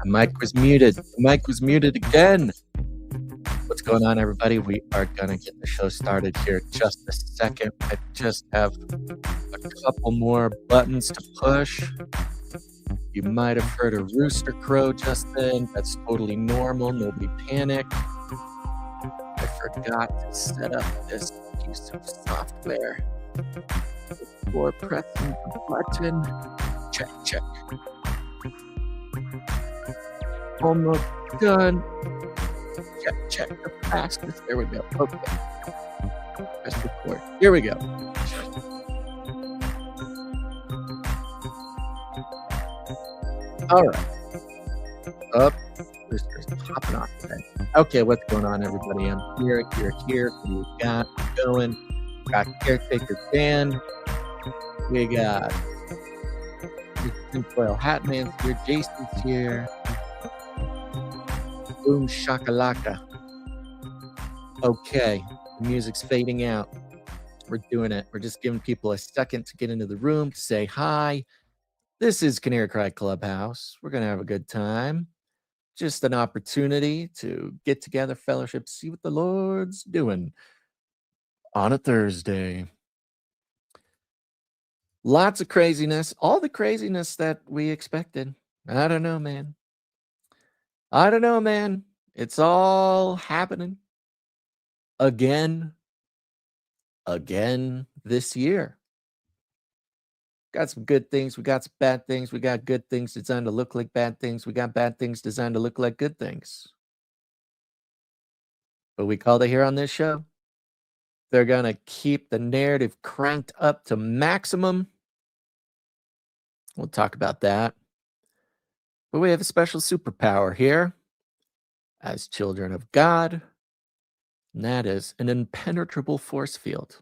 My mic was muted. The mic was muted again. What's going on, everybody? We are going to get the show started here in just a second. I just have a couple more buttons to push. You might have heard a rooster crow just then. That's totally normal. Nobody panic. I forgot to set up this piece of software before pressing the button. Check, check. Almost done. Check the fastest. There we go. Okay. Press record. Here we go. All right. Up. Rooster's popping off today. Okay, what's going on, everybody? I'm here. Who we got going? Got Caretaker Dan. We got Tinfoil Hat Man's here. Jason's here. Boom shakalaka. Okay, the music's fading out. We're doing it. We're just giving people a second to get into the room to say hi. This is Canary Clubhouse. We're going to have a good time. Just an opportunity to get together, fellowship, see what the Lord's doing on a Thursday. Lots of craziness. All the craziness that we expected. I don't know, man. It's all happening again this year. Got some good things. We got some bad things. We got good things designed to look like bad things. We got bad things designed to look like good things. But we called it here on this show. They're going to keep the narrative cranked up to maximum. We'll talk about that. But we have a special superpower here as children of God, and that is an impenetrable force field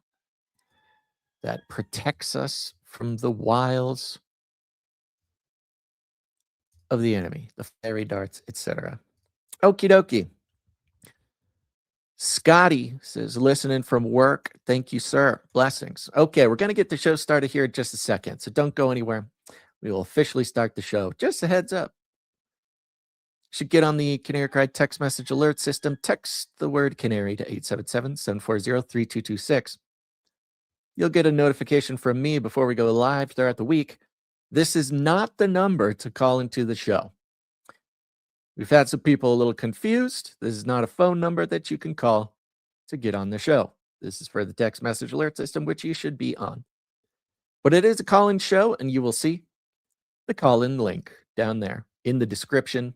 that protects us from the wiles of the enemy, the fiery darts, etc. Okie dokie. Scotty says, listening from work. Thank you, sir. Blessings. Okay, we're going to get the show started here in just a second, so don't go anywhere. We will officially start the show. Just a heads up. Should get on the Canary Cry text message alert system. Text the word Canary to 877-740-3226. You'll get a notification from me before we go live throughout the week. This is not the number to call into the show. We've had some people a little confused. This is not a phone number that you can call to get on the show. This is for the text message alert system, which you should be on. But it is a call-in show, and you will see the call-in link down there in the description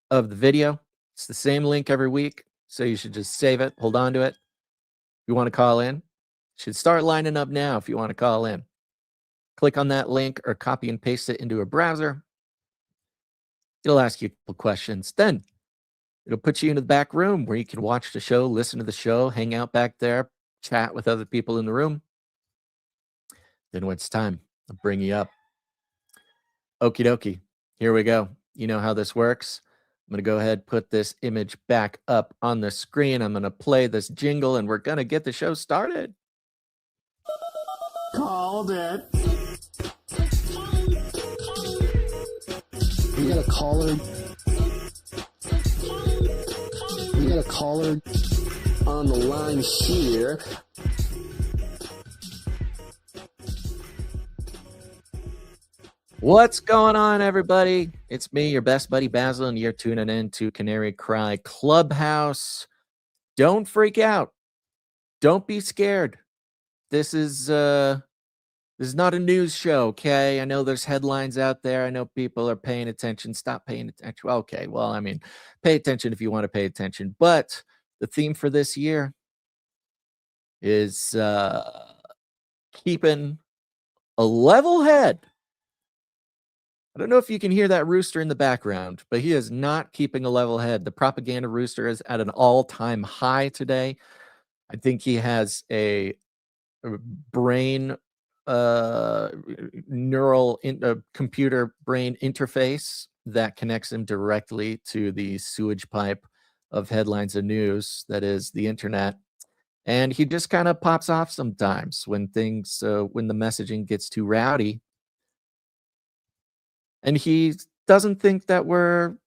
of the video. It's the same link every week, so you should just save it, hold on to it. If you want to call in, should start lining up now if you want to call in. Click on that link or copy and paste it into a browser. It'll ask you a couple questions. Then it'll put you into the back room where you can watch the show, listen to the show, hang out back there, chat with other people in the room. Then when it's time, I'll bring you up. Okie dokie. Here we go. You know how this works. I'm going to go ahead and put this image back up on the screen. I'm going to play this jingle, and we're going to get the show started. Called it. We got a caller. We got a caller on the line here. What's going on, everybody? It's me, your best buddy Basil, and you're tuning in to Canary Cry Clubhouse. Don't freak out. Don't be scared. This is not a news show, okay? I know there's headlines out there. I know people are paying attention. Stop paying attention. Okay, well, I mean, pay attention if you want to pay attention. But the theme for this year is keeping a level head. I don't know if you can hear that rooster in the background, but he is not keeping a level head. The propaganda rooster is at an all-time high today. I think he has a brain neural computer brain interface that connects him directly to the sewage pipe of headlines and news that is the internet. And he just kind of pops off sometimes when things, when the messaging gets too rowdy. And he doesn't think that we're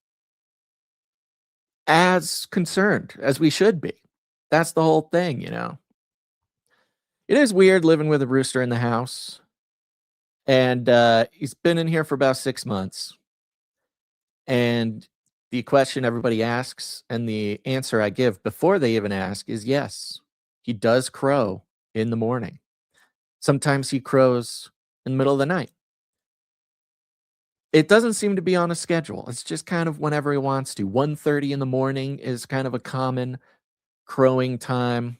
as concerned as we should be. That's the whole thing, you know. It is weird living with a rooster in the house, and he's been in here for about 6 months. And the question everybody asks and the answer I give before they even ask is yes, he does crow in the morning. Sometimes he crows in the middle of the night. It doesn't seem to be on a schedule. It's just kind of whenever he wants to. 1:30 in the morning is kind of a common crowing time.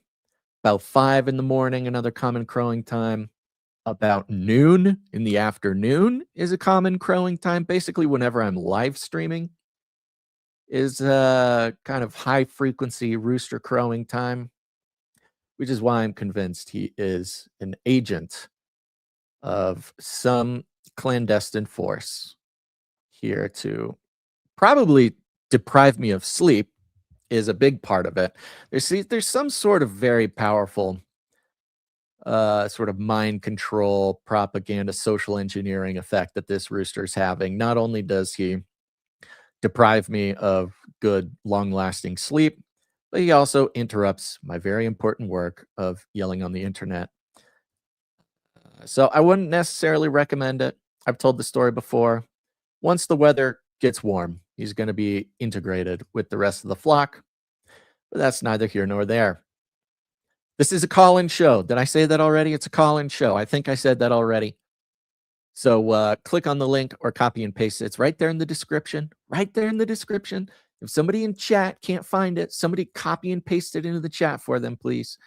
About 5 in the morning, another common crowing time. About noon in the afternoon is a common crowing time. Basically, whenever I'm live streaming is a kind of high frequency rooster crowing time, which is why I'm convinced he is an agent of some clandestine force here to probably deprive me of sleep is a big part of it. There's some sort of very powerful sort of mind control, propaganda, social engineering effect that this rooster is having. Not only does he deprive me of good, long lasting sleep, but he also interrupts my very important work of yelling on the internet. So I wouldn't necessarily recommend it. I've told the story before. Once the weather gets warm, he's going to be integrated with the rest of the flock, but that's neither here nor there. This is a call-in show. Did I say that already? It's a call-in show. I think I said that already. So click on the link or copy and paste it. It's right there in the description. Right there in the description. If somebody in chat can't find it, somebody copy and paste it into the chat for them, please,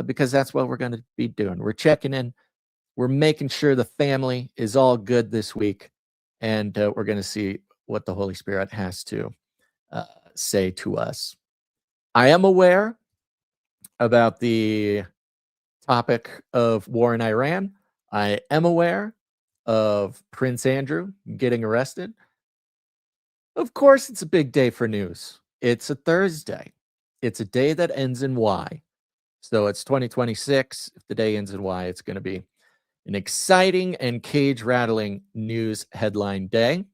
because that's what we're going to be doing. We're checking in. We're making sure the family is all good this week, and we're going to see what the Holy Spirit has to say to us. I am aware about the topic of war in Iran. I am aware of Prince Andrew getting arrested. Of course, it's a big day for news. It's a Thursday. It's a day that ends in Y. So it's 2026. If the day ends in Y, it's going to be an exciting and cage rattling news headline day.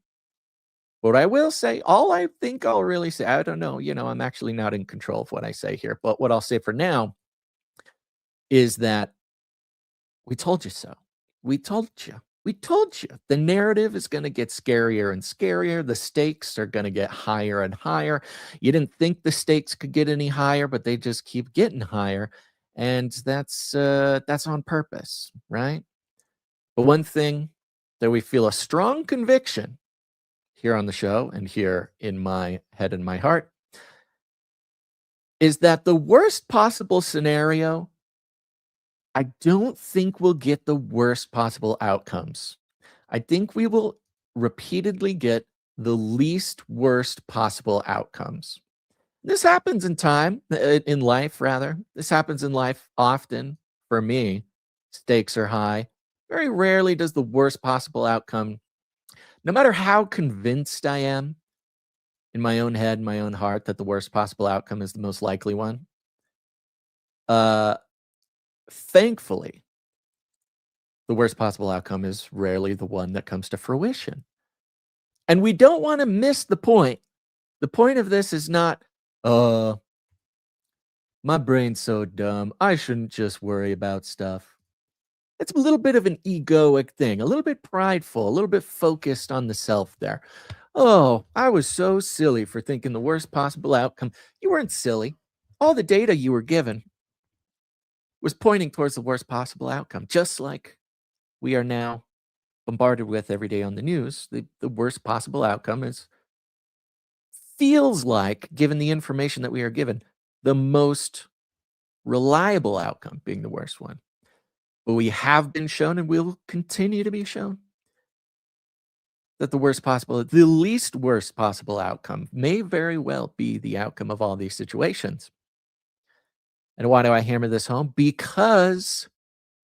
But I will say, all I think I'll really say, I don't know, I'm actually not in control of what I say here. But what I'll say for now is that we told you so. We told you. We told you. The narrative is going to get scarier and scarier. The stakes are going to get higher and higher. You didn't think the stakes could get any higher, but they just keep getting higher. And that's on purpose, right? But one thing that we feel a strong conviction here on the show and here in my head and my heart is that the worst possible scenario, I don't think we'll get the worst possible outcomes. I think we will repeatedly get the least worst possible outcomes. This happens in life, rather. This happens in life often for me. Stakes are high. Very rarely does the worst possible outcome, no matter how convinced I am in my own head, my own heart, that the worst possible outcome is the most likely one. Thankfully, the worst possible outcome is rarely the one that comes to fruition. And we don't want to miss the point. The point of this is not, my brain's so dumb. I shouldn't just worry about stuff. It's a little bit of an egoic thing, a little bit prideful, a little bit focused on the self there. Oh, I was so silly for thinking the worst possible outcome. You weren't silly. All the data you were given was pointing towards the worst possible outcome, just like we are now bombarded with every day on the news. The worst possible outcome feels like, given the information that we are given, the most reliable outcome being the worst one. But we have been shown and will continue to be shown that the least worst possible outcome may very well be the outcome of all these situations. And why do I hammer this home? Because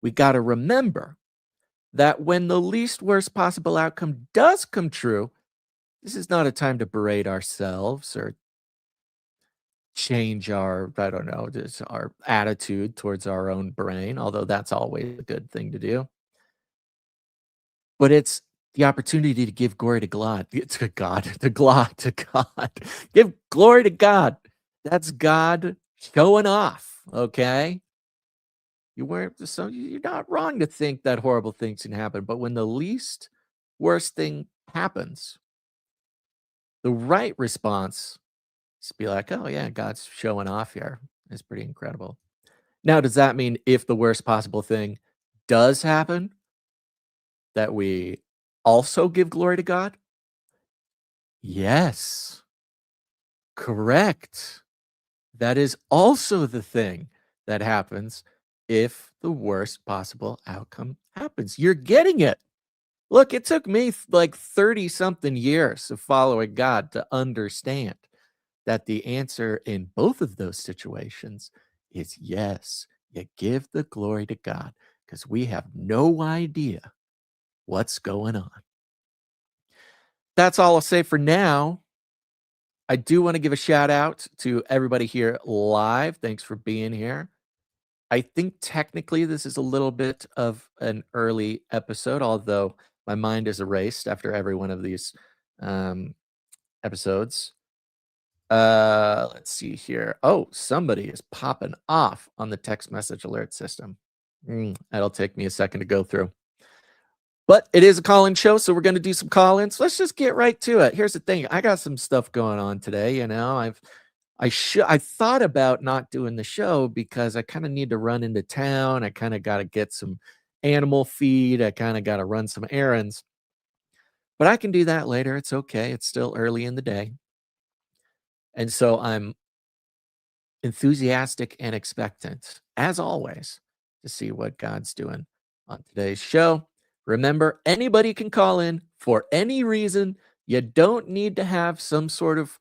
we got to remember that when the least worst possible outcome does come true, this is not a time to berate ourselves or change our attitude towards our own brain, although that's always a good thing to do. But it's the opportunity to give glory to God, to God. Give glory to God. That's God showing off, okay? You're not wrong to think that horrible things can happen, but when the least worst thing happens, the right response is to be like, "Oh yeah, God's showing off here. It's pretty incredible." Now, does that mean if the worst possible thing does happen, that we also give glory to God? Yes, correct. That is also the thing that happens if the worst possible outcome happens. You're getting it. Look, it took me like 30 something years of following God to understand that the answer in both of those situations is yes. You give the glory to God because we have no idea what's going on. That's all I'll say for now. I do want to give a shout out to everybody here live. Thanks for being here. I think technically this is a little bit of an early episode, although my mind is erased after every one of these um, episodes. Let's see here. Oh, somebody is popping off on the text message alert system. That'll take me a second to go through. But it is a call-in show, so we're going to do some call-ins. Let's just get right to it. Here's the thing. I got some stuff going on today, I thought about not doing the show because I kind of need to run into town. I kind of got to get some animal feed. I kind of got to run some errands. But I can do that later. It's okay. It's still early in the day. And so I'm enthusiastic and expectant, as always, to see what God's doing on today's show. Remember, anybody can call in for any reason. You don't need to have some sort of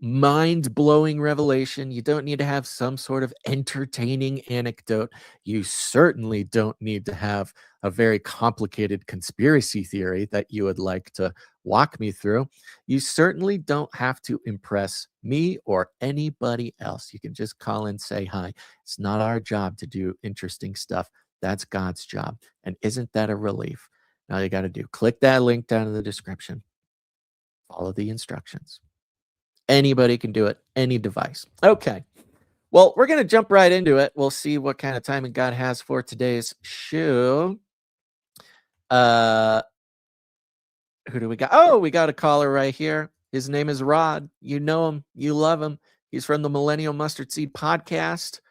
mind-blowing revelation. You don't need to have some sort of entertaining anecdote. You certainly don't need to have a very complicated conspiracy theory that you would like to walk me through. You certainly don't have to impress me or anybody else. You can just call and say hi. It's not our job to do interesting stuff. That's God's job. And isn't that a relief? Now you got to do, click that link down in the description. Follow the instructions. Anybody can do it, any device. Okay. Well, we're going to jump right into it. We'll see what kind of timing God has for today's show. Who do we got? Oh, we got a caller right here. His name is Rod. You know him. You love him. He's from the Millennial Mustard Seed podcast.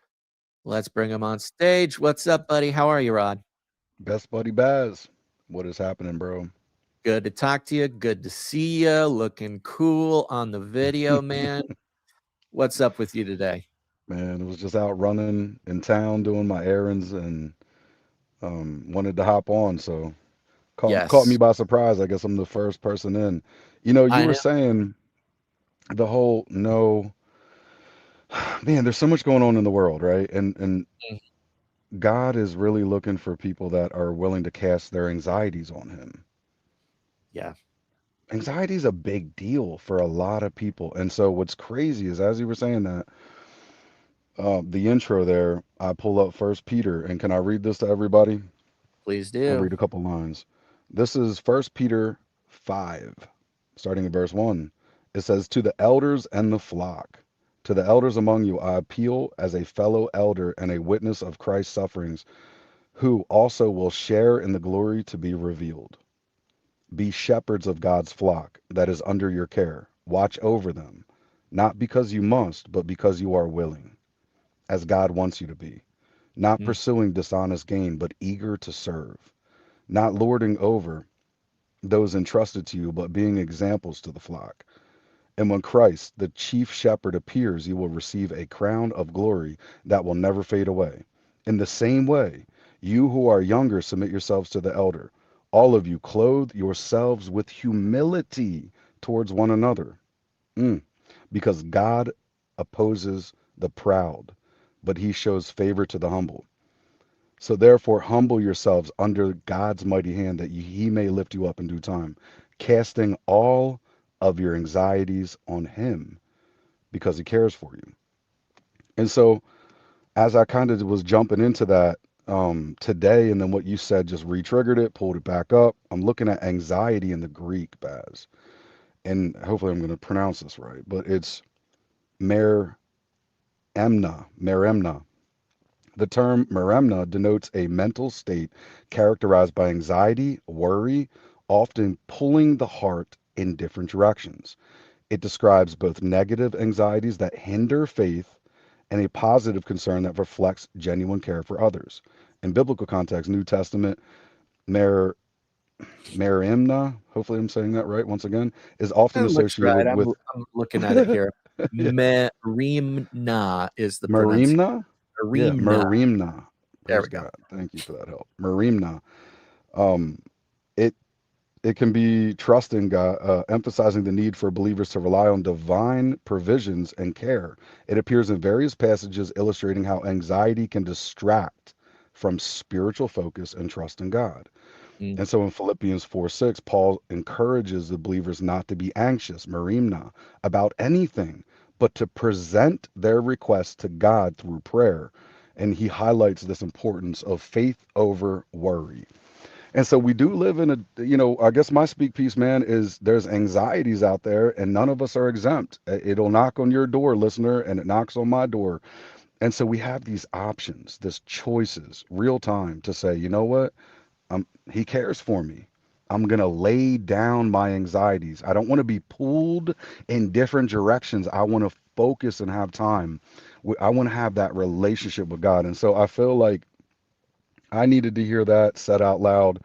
Let's bring him on stage. What's up, buddy? How are you, Rod? Best buddy Baz. What is happening, bro? Good to talk to you. Good to see you. Looking cool on the video, man. What's up with you today? Man, I was just out running in town doing my errands and wanted to hop on, so caught me Yes, by surprise. I guess I'm the first person in. You I were know. saying the whole no, man, there's so much going on in the world, right? And Mhm. God is really looking for people that are willing to cast their anxieties on him. Yeah, Anxiety is a big deal for a lot of people. And so what's crazy is as you were saying that the intro there, I pull up First Peter, and can I read this to everybody? please I'll do. read a couple lines. This is First Peter 5, starting in verse 1. It says, "To the elders and the flock, to the elders among you, I appeal as a fellow elder and a witness of Christ's sufferings, who also will share in the glory to be revealed. Be shepherds of God's flock that is under your care. Watch over them, not because you must, but because you are willing, as God wants you to be, not Mm, pursuing dishonest gain, but eager to serve, not lording over those entrusted to you, but being examples to the flock. And when Christ, the chief shepherd, appears, you will receive a crown of glory that will never fade away. In the same way, you who are younger, submit yourselves to the elder. All of you, clothe yourselves with humility towards one another. Mm. Because God opposes the proud, but he shows favor to the humble. So therefore, humble yourselves under God's mighty hand that he may lift you up in due time, casting all of your anxieties on him because he cares for you. And so, as I kind of was jumping into that, today, and then what you said just re-triggered it, pulled it back up. I'm looking at anxiety in the Greek, Baz, and hopefully I'm going to pronounce this right, but it's mer meremna. The term meremna denotes a mental state characterized by anxiety, worry, often pulling the heart in different directions. It describes both negative anxieties that hinder faith and a positive concern that reflects genuine care for others. In biblical context, New Testament, mer merimna, hopefully I'm saying that right once again, is often That looks right. associated with I'm looking at it here. yeah, Merimna is the pronunciation. merimna. Yeah, Merimna. merimna. There Praise we go. God. Thank you for that help. Merimna. Um, it it can be trusting God, emphasizing the need for believers to rely on divine provisions and care. It appears in various passages illustrating how anxiety can distract from spiritual focus and trust in God. Mm. And so in Philippians 4:6, Paul encourages the believers not to be anxious, merimna, about anything, but to present their requests to God through prayer. And he highlights this importance of faith over worry. And so we do live in I guess my speak piece, man, is there's anxieties out there and none of us are exempt. It'll knock on your door, listener, and it knocks on my door. And so we have these options, this choices, real time to say, you know what? He cares for me. I'm going to lay down my anxieties. I don't want to be pulled in different directions. I want to focus and have time. I want to have that relationship with God. And so I feel like I needed to hear that said out loud,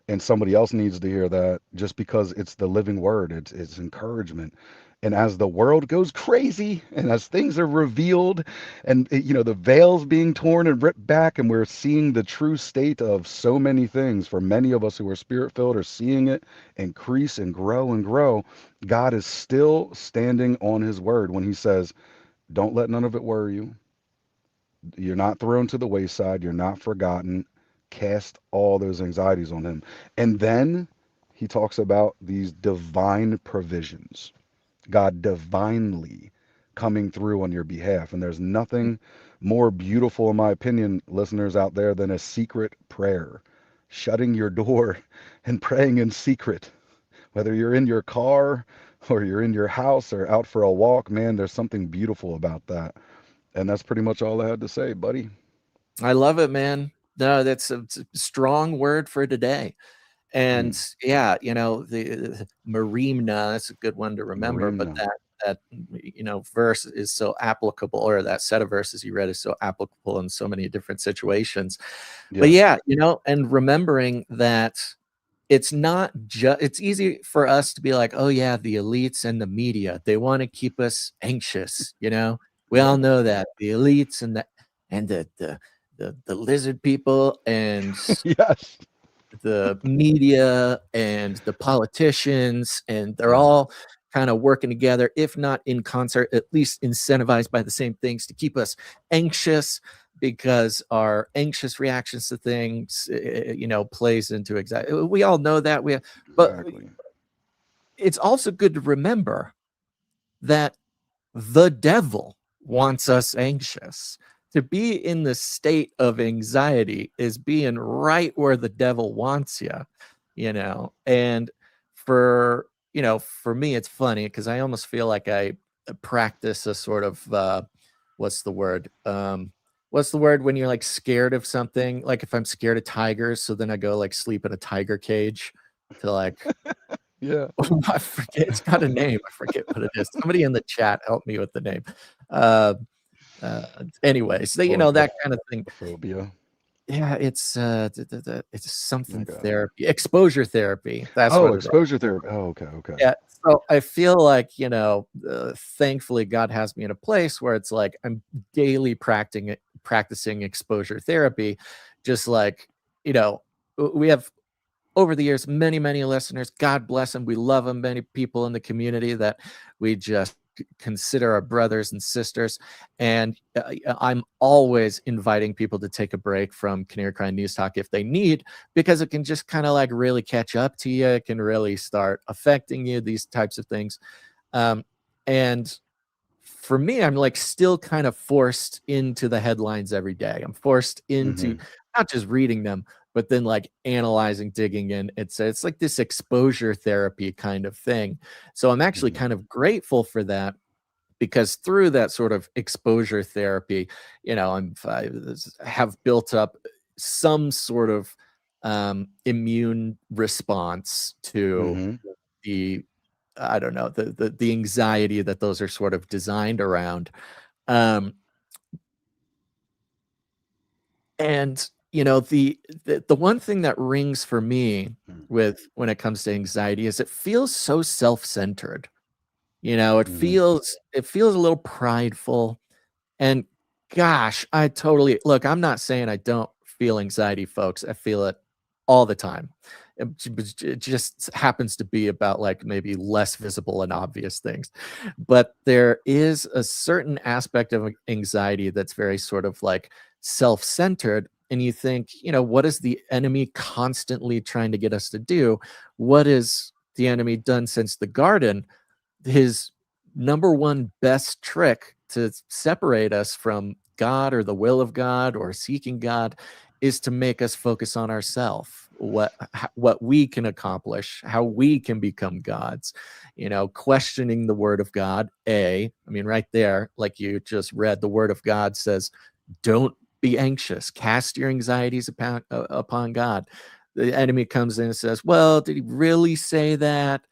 and somebody else needs to hear that just because it's the living word. It's encouragement. And as the world goes crazy and as things are revealed and the veils being torn and ripped back and we're seeing the true state of so many things, for many of us who are spirit filled are seeing it increase and grow and grow. God is still standing on his word when he says, don't let none of it worry you. You're not thrown to the wayside. You're not forgotten. Cast all those anxieties on him. And then he talks about these divine provisions, God divinely coming through on your behalf. And there's nothing more beautiful, in my opinion, listeners out there, than a secret prayer, shutting your door and praying in secret. Whether you're in your car or you're in your house or out for a walk, man, there's something beautiful about that. And that's pretty much all I had to say, buddy. I love it, man. No, it's a strong word for today. And yeah, the Marimna, that's a good one to remember, but Marina. that verse is so applicable, or that set of verses you read is so applicable in so many different situations. But Yes. yeah, and remembering that it's not just, it's easy for us to be like, oh yeah, the elites and the media, they want to keep us anxious. We all Yep. know that the elites and the lizard people and Yes. the media and the politicians, and they're Yeah. all kind of working together, if not in concert, at least incentivized by the same things to keep us anxious, because our anxious reactions to things, plays into anxiety. We all know that. But Exactly. it's also good to remember that the devil wants us anxious. To be in the state of anxiety is being right where the devil wants And for me, it's funny because I almost feel like I practice a sort of what's the word? What's the word when you're like scared of something? Like if I'm scared of tigers, so then I go like sleep in a tiger cage to like Yeah. I forget. It's got a name. I forget what it is. Somebody in the chat help me with the name. Uh, anyways, that kind of thing. Agoraphobia. Yeah, it's something Like a therapy, exposure therapy. That's oh, what it is. exposure therapy. Oh, okay, okay. Yeah. So I feel like, thankfully God has me in a place where it's like I'm daily practicing exposure therapy, just like, we have over the years, many, many listeners. God bless them. We love them. Many people in the community that we just consider our brothers and sisters. And I'm always inviting people to take a break from Canary Cry News Talk if they need, because it can just kind of like really catch up to you. It can really start affecting you, these types of things. And for me, I'm like still kind of forced into the headlines every day. I'm forced into, Mm-hmm. not just reading them, but then like analyzing, digging in. It's like this exposure therapy kind of thing. So I'm actually Mhm. kind of grateful for that, because through that sort of exposure therapy, I have built up some sort of immune response to Mhm. the, I don't know, the anxiety that those are sort of designed around. Um, and the one thing that rings for me Mm. with when it comes to anxiety is it feels so self-centered. It Mhm. feels a little prideful. And gosh, I totally look, I'm not saying I don't feel anxiety, folks. I feel it all the time. It just happens to be about like maybe less visible and obvious things. But there is a certain aspect of anxiety that's very sort of like self-centered. And you think, what is the enemy constantly trying to get us to do? What has the enemy done since the garden? His number one best trick to separate us from God or the will of God or seeking God is to make us focus on ourself, what we can accomplish, how we can become gods. Questioning the word of God. I mean, right there, like you just read, the word of God says, don't be anxious, cast your anxieties upon God. The enemy comes in and says, well, did he really say that?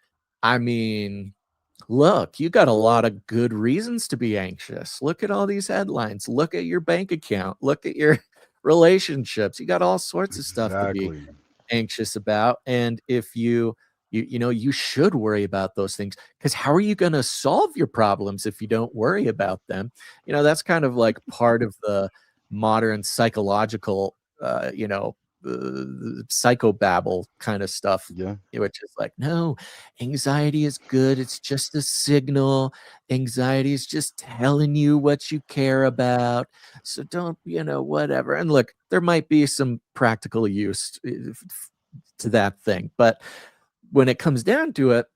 I mean, look, you got a lot of good reasons to be anxious. Look at all these headlines. Look at your bank account. Look at your relationships. You got all sorts of stuff to be Exactly. anxious about. And if you should worry about those things, because how are you going to solve your problems if you don't worry about them? That's kind of like part of the modern psychological, psychobabble kind of stuff, Yeah. which is like, no, anxiety is good. It's just a signal. Anxiety is just telling you what you care about. So don't, whatever. And look, there might be some practical use to that thing. But when it comes down to it,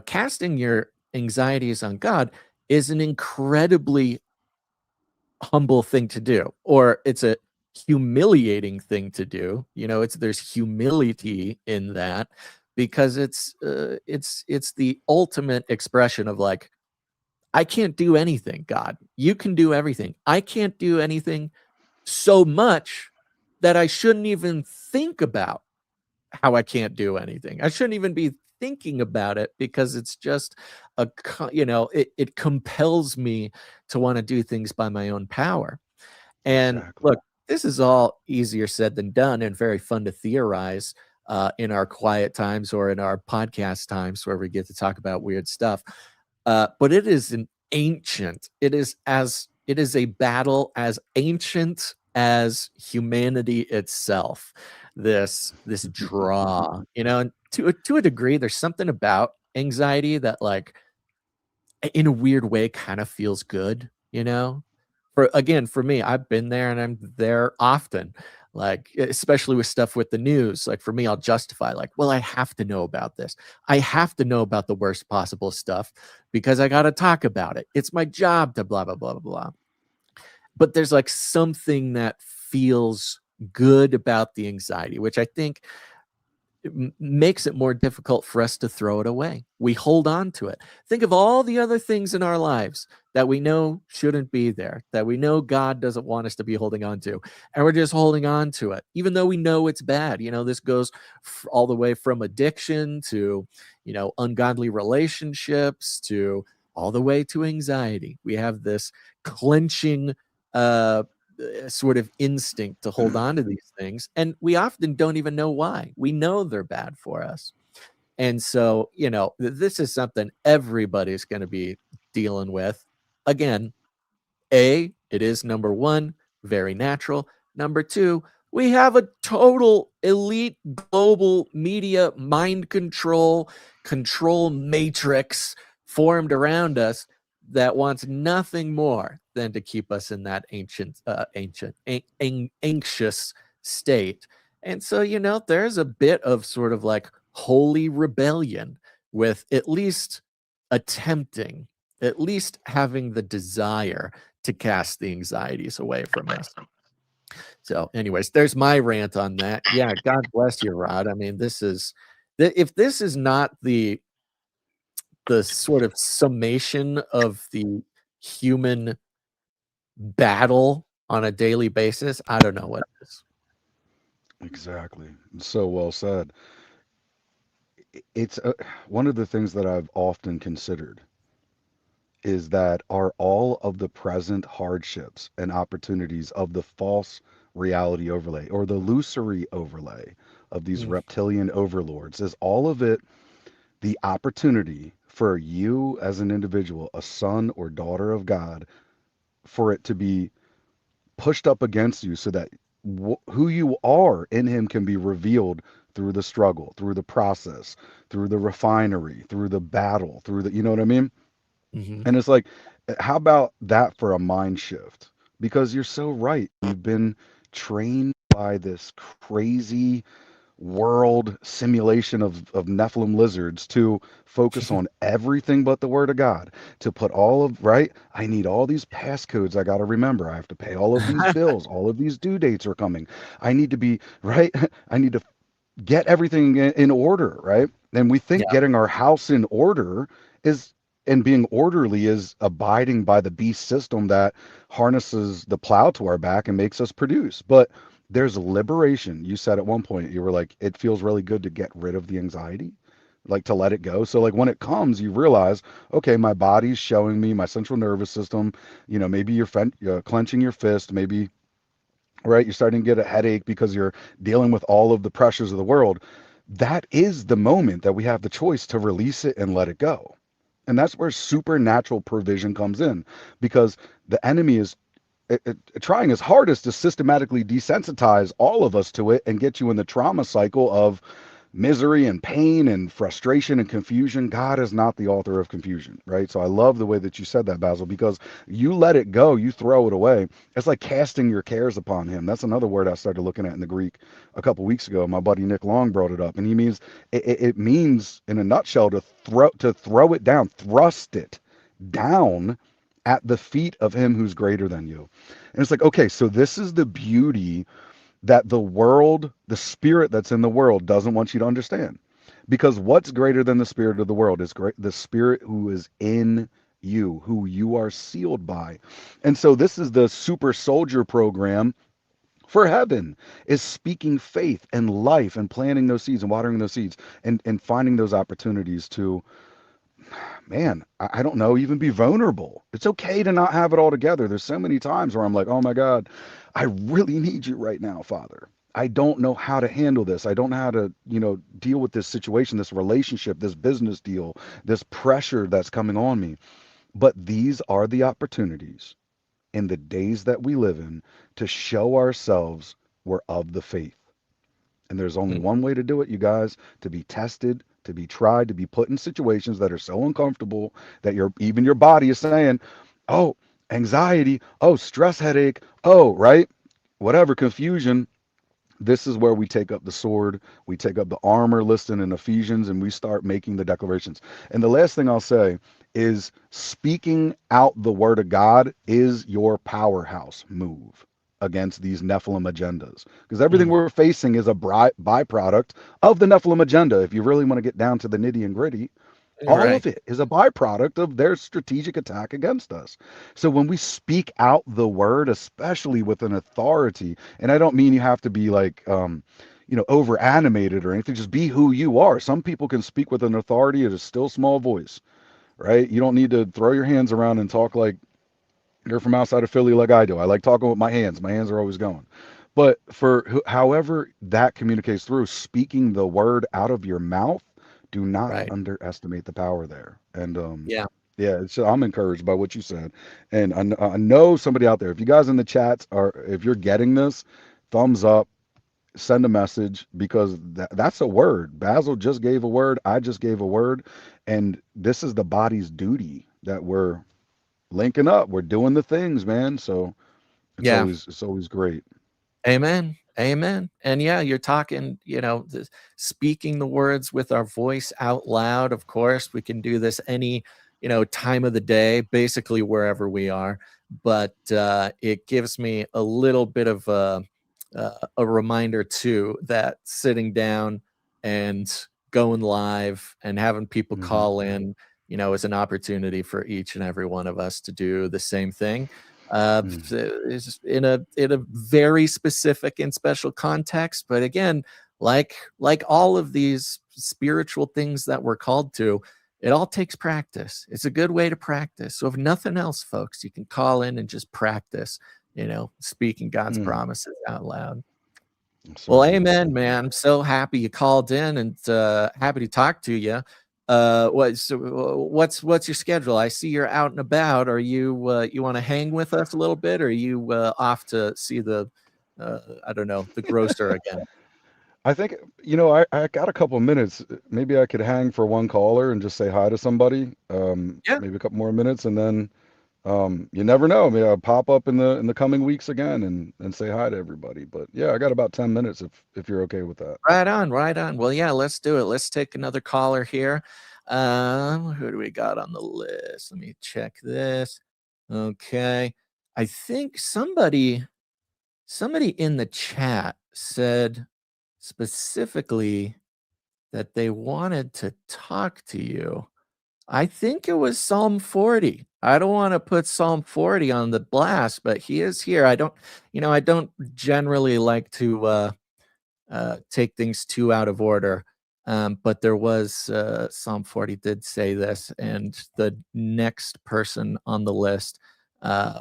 casting your anxieties on God is an incredibly humble thing to do, or it's a humiliating thing to do. There's humility in that, because it's the ultimate expression of like, I can't do anything, God. You can do everything. I can't do anything so much that I shouldn't even think about how I can't do anything. I shouldn't even be thinking about it, because it's just it compels me to want to do things by my own power. And Exactly. look, this is all easier said than done, and very fun to theorize in our quiet times or in our podcast times where we get to talk about weird stuff. But it is a battle as ancient as humanity itself. This draw, and to a degree, there's something about anxiety that, like, in a weird way, kind of feels good. For me, I've been there and I'm there often, like, especially with stuff with the news. Like, for me, I'll justify, like, well, I have to know about this. I have to know about the worst possible stuff because I got to talk about it. It's my job to blah, blah, blah, blah, blah. But there's like something that feels good about the anxiety, which I think makes it more difficult for us to throw it away. We hold on to it. Think of all the other things in our lives that we know shouldn't be there, that we know God doesn't want us to be holding on to, and we're just holding on to it, even though we know it's bad. This goes all the way from addiction to, ungodly relationships, to all the way to anxiety. We have this clenching, uh, sort of instinct to hold on to these things, and we often don't even know why. We know they're bad for us. And so, this is something everybody's going to be dealing with. Again, it is number one, very natural. Number two, we have a total elite global media mind control matrix formed around us that wants nothing more than to keep us in that anxious state. And so, there's a bit of sort of like holy rebellion with at least attempting, at least having the desire to cast the anxieties away from us. So, anyways, there's my rant on that. Yeah, God bless you, Rod. I mean, if this is not the sort of summation of the human battle on a daily basis, I don't know what is. Exactly. So well said. It's one of the things that I've often considered is that are all of the present hardships and opportunities of the false reality overlay or the illusory overlay of these Mm, reptilian overlords, is all of it the opportunity for you as an individual, a son or daughter of God, for it to be pushed up against you so that who you are in Him can be revealed through the struggle, through the process, through the refinery, through the battle, through the, you know what I mean? mhm. And it's like, how about that for a mind shift? Because you're so right. You've been trained by this crazy world simulation of Nephilim lizards to focus on everything but the Word of God, to put all of, right? I need all these passcodes I got to remember. I have to pay all of these bills. All of these due dates are coming. I need to be, right? I need to get everything in order, right? And we think Yeah. getting our house in order is and being orderly is abiding by the beast system that harnesses the plow to our back and makes us produce. But there's liberation. You said at one point, you were like, it feels really good to get rid of the anxiety, like to let it go. So like when it comes, you realize, okay, my body's showing me, my central nervous system, maybe you're clenching your fist, maybe, right? You're starting to get a headache because you're dealing with all of the pressures of the world. That is the moment that we have the choice to release it and let it go. And that's where supernatural provision comes in, because the enemy is trying his hardest to systematically desensitize all of us to it and get you in the trauma cycle of misery and pain and frustration and confusion. God is not the author of confusion, right? So I love the way that you said that, Basil, because you let it go, you throw it away. It's like casting your cares upon Him. That's another word I started looking at in the Greek a couple weeks ago. My buddy Nick Long brought it up, and he means it means in a nutshell to throw it down, thrust it down at the feet of Him who's greater than you. And it's like, okay, so this is the beauty that the world, the spirit that's in the world, doesn't want you to understand. Because what's greater than the spirit of the world is great, the spirit who is in you, who you are sealed by. And so this is the super soldier program for heaven, is speaking faith and life and planting those seeds and watering those seeds and finding those opportunities to, man, I don't know, even be vulnerable. It's okay to not have it all together. There's so many times where I'm like, oh my God, I really need you right now, Father. I don't know how to handle this. I don't know how to, deal with this situation, this relationship, this business deal, this pressure that's coming on me. But these are the opportunities in the days that we live in to show ourselves we're of the faith. And there's only Mm, one way to do it, you guys, to be tested, to be tried, to be put in situations that are so uncomfortable that even your body is saying, oh, anxiety, oh, stress headache, oh, right? Whatever, confusion. This is where we take up the sword, we take up the armor listed in Ephesians, and we start making the declarations. And the last thing I'll say is speaking out the word of God is your powerhouse move against these Nephilim agendas. Because everything mm. we're facing is a byproduct of the Nephilim agenda. If you really want to get down to the nitty and gritty, all Right. of it is a byproduct of their strategic attack against us. So when we speak out the word, especially with an authority, and I don't mean you have to be like, over animated or anything, just be who you are. Some people can speak with an authority at a still small voice, right? You don't need to throw your hands around and talk like you're from outside of Philly like I do. I like talking with my hands. My hands are always going. But for however that communicates through, speaking the word out of your mouth, do not Right. underestimate the power there. And Yeah. yeah, I'm encouraged by what you said. And I know somebody out there, if you guys in the chats are, if you're getting this, thumbs up, send a message, because that's a word. Basil just gave a word. I just gave a word. And this is the body's duty that we're linking up. We're doing the things, man. So Yeah. it's always great. Amen. Amen. And yeah, you're talking, speaking the words with our voice out loud. Of course, we can do this any, time of the day, basically wherever we are. but it gives me a little bit of a reminder too that sitting down and going live and having people Hmm. call in, is an opportunity for each and every one of us to do the same thing. Mm. Is in a very specific and special context, but again, like all of these spiritual things that we're called to, it all takes practice. It's a good way to practice. So if nothing else, folks, you can call in and just practice, speaking God's Mm. promises out loud. Well, Certainly. amen, man. I'm so happy you called in and happy to talk to you. What's your schedule? I see you're out and about. Are you want to hang with us a little bit, or are you off to see I don't know, the grocer again? I think, I got a couple minutes. Maybe I could hang for one caller and just say hi to somebody. Yeah. Maybe a couple more minutes, and then you never know. Maybe I'll pop up in the coming weeks again and say hi to everybody. But yeah, I got about 10 minutes if you're okay with that. Right on, right on. Well, yeah, let's do it. Let's take another caller here. Who do we got on the list? Let me check this. Okay. I think somebody in the chat said specifically that they wanted to talk to you. I think it was Psalm 40. I don't want to put Psalm 40 on the blast, but he is here. I don't generally like to take things too out of order. But there was Psalm 40 did say this, and the next person on the list,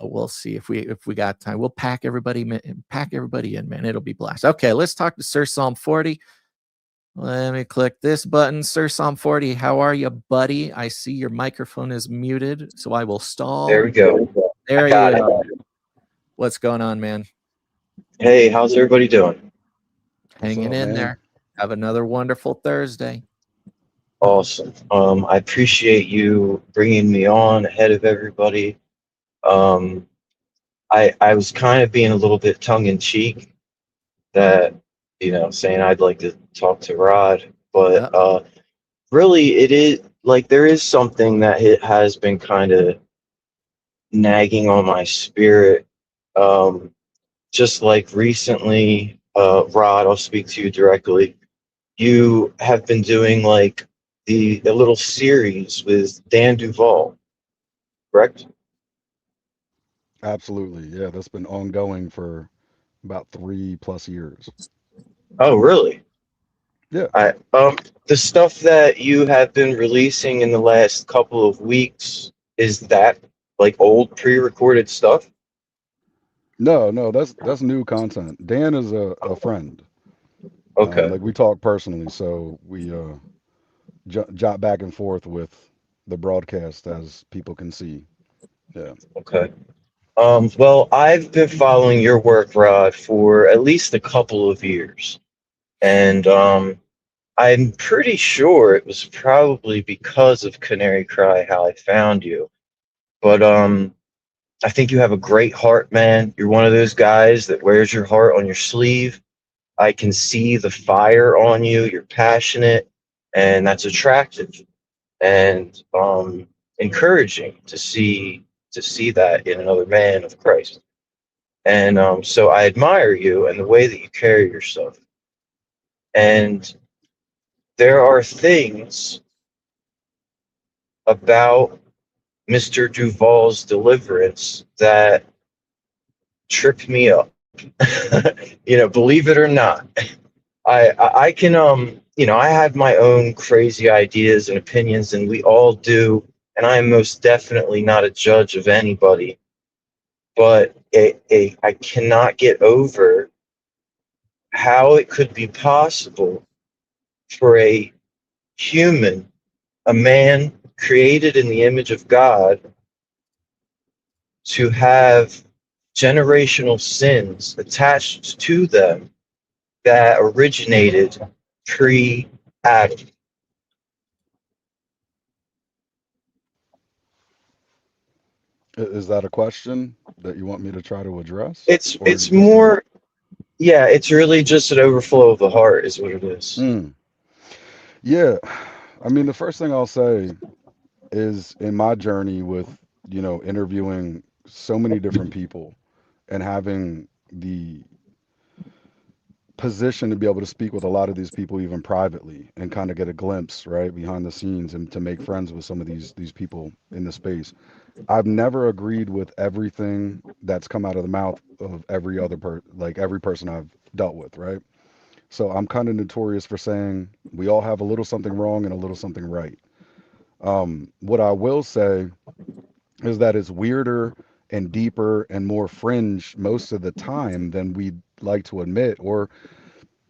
we'll see if we got time. We'll pack everybody in, man. It'll be blast. Okay, let's talk to Sir Psalm 40. Let me click this button. Sir Psalm 40, how are you, buddy? I see your microphone is muted, so I will There stall. we go. There Got you it. are. What's going on, man? Hey, how's everybody doing? What's Hanging up, in man? there. Have another wonderful Thursday. Awesome. I appreciate you bringing me on ahead of everybody. Um, I was kind of being a little bit tongue in cheek that, saying I'd like to talk to Rod, but Yep. really it is like there is something that it has been kind of nagging on my spirit. Um, just like recently, Rod, I'll speak to you directly. You have been doing like the little series with Dan Duvall, correct? Absolutely. Yeah, that's been ongoing for about 3+ years. Oh, really? Yeah. I The stuff that you have been releasing in the last couple of weeks, is that like old pre-recorded stuff? No, that's new content. Dan is a friend. Okay, Like we talk personally, so we jot back and forth with the broadcast as people can see. Yeah. okay. Well, I've been following your work, Rod, for at least a couple of years, and I'm pretty sure it was probably because of Canary Cry how I found you. But I think you have a great heart, man. You're one of those guys that wears your heart on your sleeve. I can see the fire on you. You're passionate, and that's attractive and encouraging to see that in another man of Christ. And so I admire you and the way that you carry yourself. And there are things about Mr. Duvall's deliverance that trip me up. Believe it or not, I can I have my own crazy ideas and opinions, and we all do. And I am most definitely not a judge of anybody, but I cannot get over how it could be possible for a human, a man created in the image of God, to have generational sins attached to them that originated pre Adam. Is that a question that you want me to try to address, It's or is it's it just an? more, yeah, it's really just an overflow of the heart, is what it is. Mm, yeah. I mean, the first thing I'll say is in my journey with, interviewing so many different people and having the position to be able to speak with a lot of these people even privately and kind of get a glimpse right behind the scenes and to make friends with some of these people in the space. I've never agreed with everything that's come out of the mouth of every other like every person I've dealt with, right? So I'm kind of notorious for saying we all have a little something wrong and a little something right. What I will say is that it's weirder and deeper and more fringe most of the time than we'd like to admit, or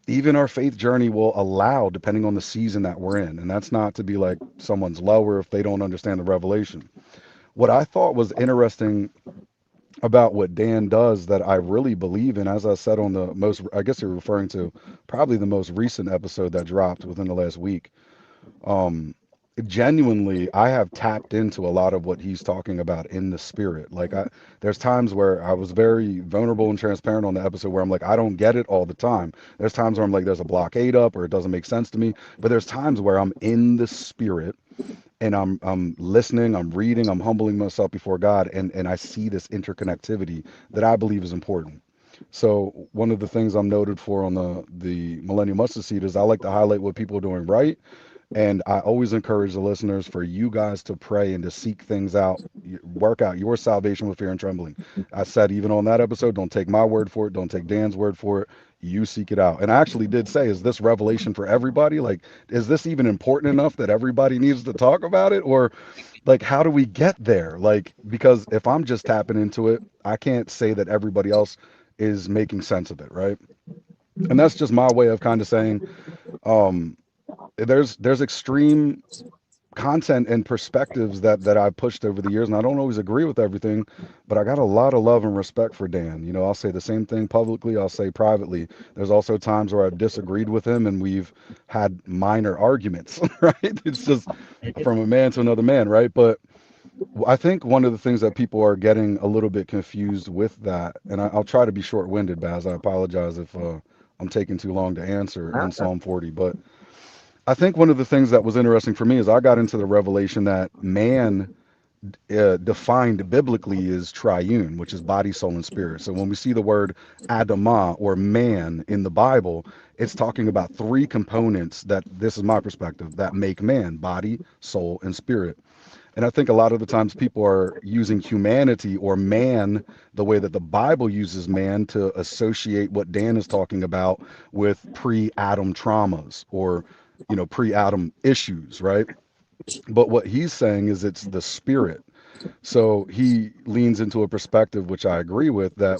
even our faith journey will allow, depending on the season that we're in. And that's not to be like someone's lower if they don't understand the revelation. What I thought was interesting about what Dan does that I really believe in, as I said on the most, I guess you're referring to probably the most recent episode that dropped within the last week. Um, Genuinely, I have tapped into a lot of what he's talking about in the spirit. There's times where I was very vulnerable and transparent on the episode where I'm like, I don't get it all the time. There's times where I'm like, there's a blockade up or it doesn't make sense to me. But there's times where I'm in the spirit and I'm listening, I'm reading, I'm humbling myself before God, and I see this interconnectivity that I believe is important. So one of the things I'm noted for on the Millennial Mustard Seed is I like to highlight what people are doing right, and I always encourage the listeners for you guys to pray and to seek things out, work out your salvation with fear and trembling. I said even on that episode, don't take my word for it, don't take Dan's word for it. You seek it out. And I actually did say, is this revelation for everybody? Like, is this even important enough that everybody needs to talk about it? Or like, how do we get there? Like, because if I'm just tapping into it, I can't say that everybody else is making sense of it, right? And that's just my way of kind of saying, um, there's extreme content and perspectives that I've pushed over the years, and I don't always agree with everything, but I got a lot of love and respect for Dan. You know, I'll say the same thing publicly, I'll say privately. There's also times where I've disagreed with him and we've had minor arguments, right? It's just from a man to another man, right? But I think one of the things that people are getting a little bit confused with that, and I'll try to be short-winded, Baz. I apologize if I'm taking too long to answer in Psalm 40, but I think one of the things that was interesting for me is I got into the revelation that man defined biblically is triune, which is body, soul, and spirit. So when we see the word Adamah or man in the Bible, it's talking about three components that, this is my perspective, that make man: body, soul, and spirit. And I think a lot of the times people are using humanity or man the way that the Bible uses man to associate what Dan is talking about with pre-Adam traumas or, pre-Adam issues, right? But what he's saying is it's the spirit. So he leans into a perspective which I agree with, that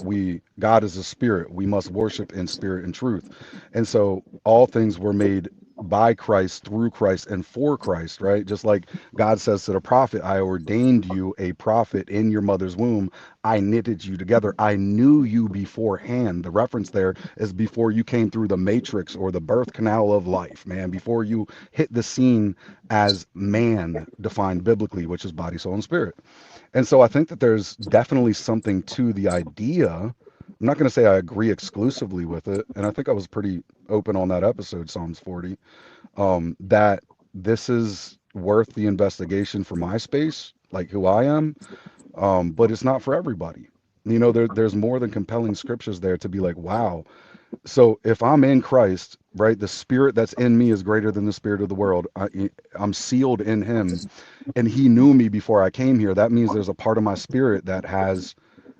God is a spirit. We must worship in spirit and truth. And so all things were made by Christ, through Christ, and for Christ, right? Just like God says to the prophet, I ordained you a prophet in your mother's womb. I knitted you together. I knew you beforehand. The reference there is before you came through the matrix or the birth canal of life, man, before you hit the scene as man defined biblically, which is body, soul, and spirit. And so I think that there's definitely something to the idea. I'm not going to say I agree exclusively with it. And I think I was pretty open on that episode, Psalms 40, that this is worth the investigation for my space, like who I am. But it's not for everybody. There's more than compelling scriptures there to be like, wow. So if I'm in Christ, right, the spirit that's in me is greater than the spirit of the world. I'm sealed in him, and he knew me before I came here. That means there's a part of my spirit that has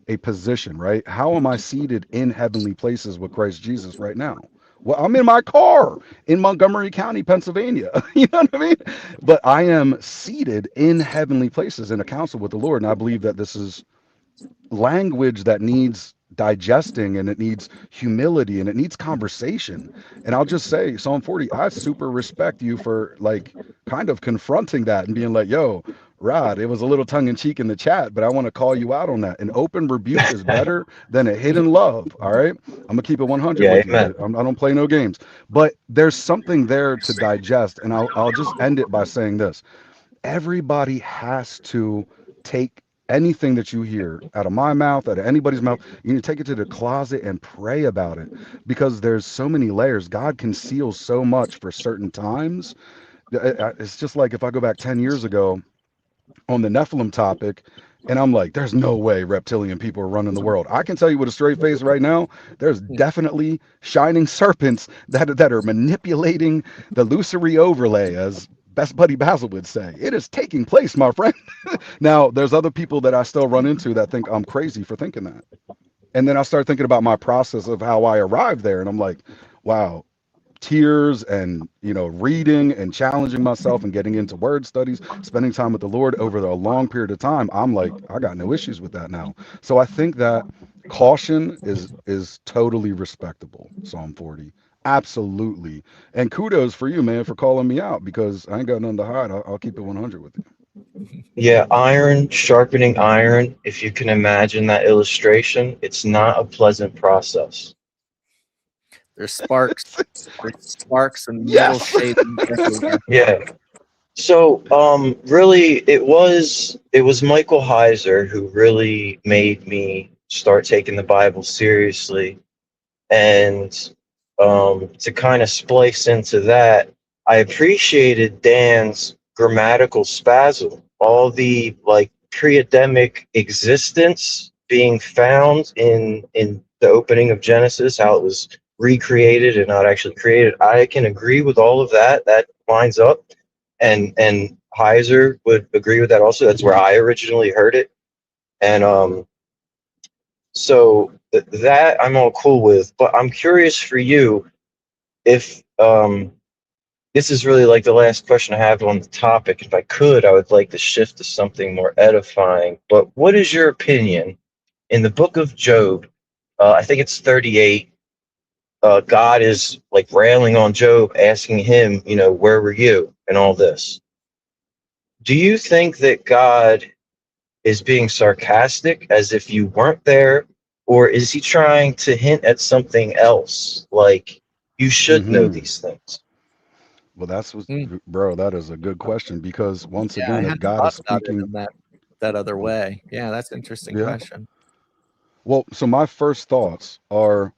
a position, right? How am I seated in heavenly places with Christ Jesus right now? Well, I'm in my car in Montgomery County, Pennsylvania. You know what I mean? But I am seated in heavenly places in a council with the Lord. And I believe that this is language that needs digesting, and it needs humility, and it needs conversation. And I'll just say, Psalm 40, I super respect you for like kind of confronting that and being like, yo, Rod, it was a little tongue in cheek in the chat, but I want to call you out on that. An open rebuke is better than a hidden love. All right. I'm going to keep it 100 Yeah, with you. amen. I don't play no games, but there's something there to digest. And I'll just end it by saying this: everybody has to take anything that you hear out of my mouth, out of anybody's mouth. You need to take it to the closet and pray about it, because there's so many layers. God conceals so much for certain times. It's just like if I go back 10 years ago on the Nephilim topic, And I'm like, there's no way reptilian people are running the world. I can tell you with a straight face right now, there's definitely shining serpents that are manipulating the illusory overlay, as best buddy Basil would say. It is taking place, my friend. Now, there's other people that I still run into that think I'm crazy for thinking that. And then I start thinking about my process of how I arrived there. And I'm like, wow, tears and reading and challenging myself and getting into word studies, spending time with the Lord over a long period of time, I'm like, I got no issues with that now. So I think that caution is totally respectable. Psalm 40, absolutely. And kudos for you, man, for calling me out, because I ain't got nothing to hide. I'll keep it 100 with you. Yeah, iron sharpening iron, if you can imagine that illustration, it's not a pleasant process. There's sparks. There's sparks and metal Yes. shavings everywhere. Yeah. So, really, it was Michael Heiser who really made me start taking the Bible seriously. And to kind of splice into that, I appreciated Dan's grammatical spasm, all the like pre-Adamic existence being found in the opening of Genesis, how it was recreated and not actually created. I can agree with all of that. That lines up, and Heiser would agree with that also. That's where I originally heard it, and so that I'm all cool with. But I'm curious for you if this is really like the last question I have on the topic. If I could, I would like to shift to something more edifying. But what is your opinion in the book of Job? I think it's 38. God is like railing on Job, asking him, where were you and all this. Do you think that God is being sarcastic as if you weren't there, or is he trying to hint at something else, like you should know Hmm. these things? Well, that's what, Mm, bro, that is a good question, because once yeah, I again, if hadn't God thought is about it speaking, in that other way. Yeah, that's an interesting yeah. question. Well, so my first thoughts are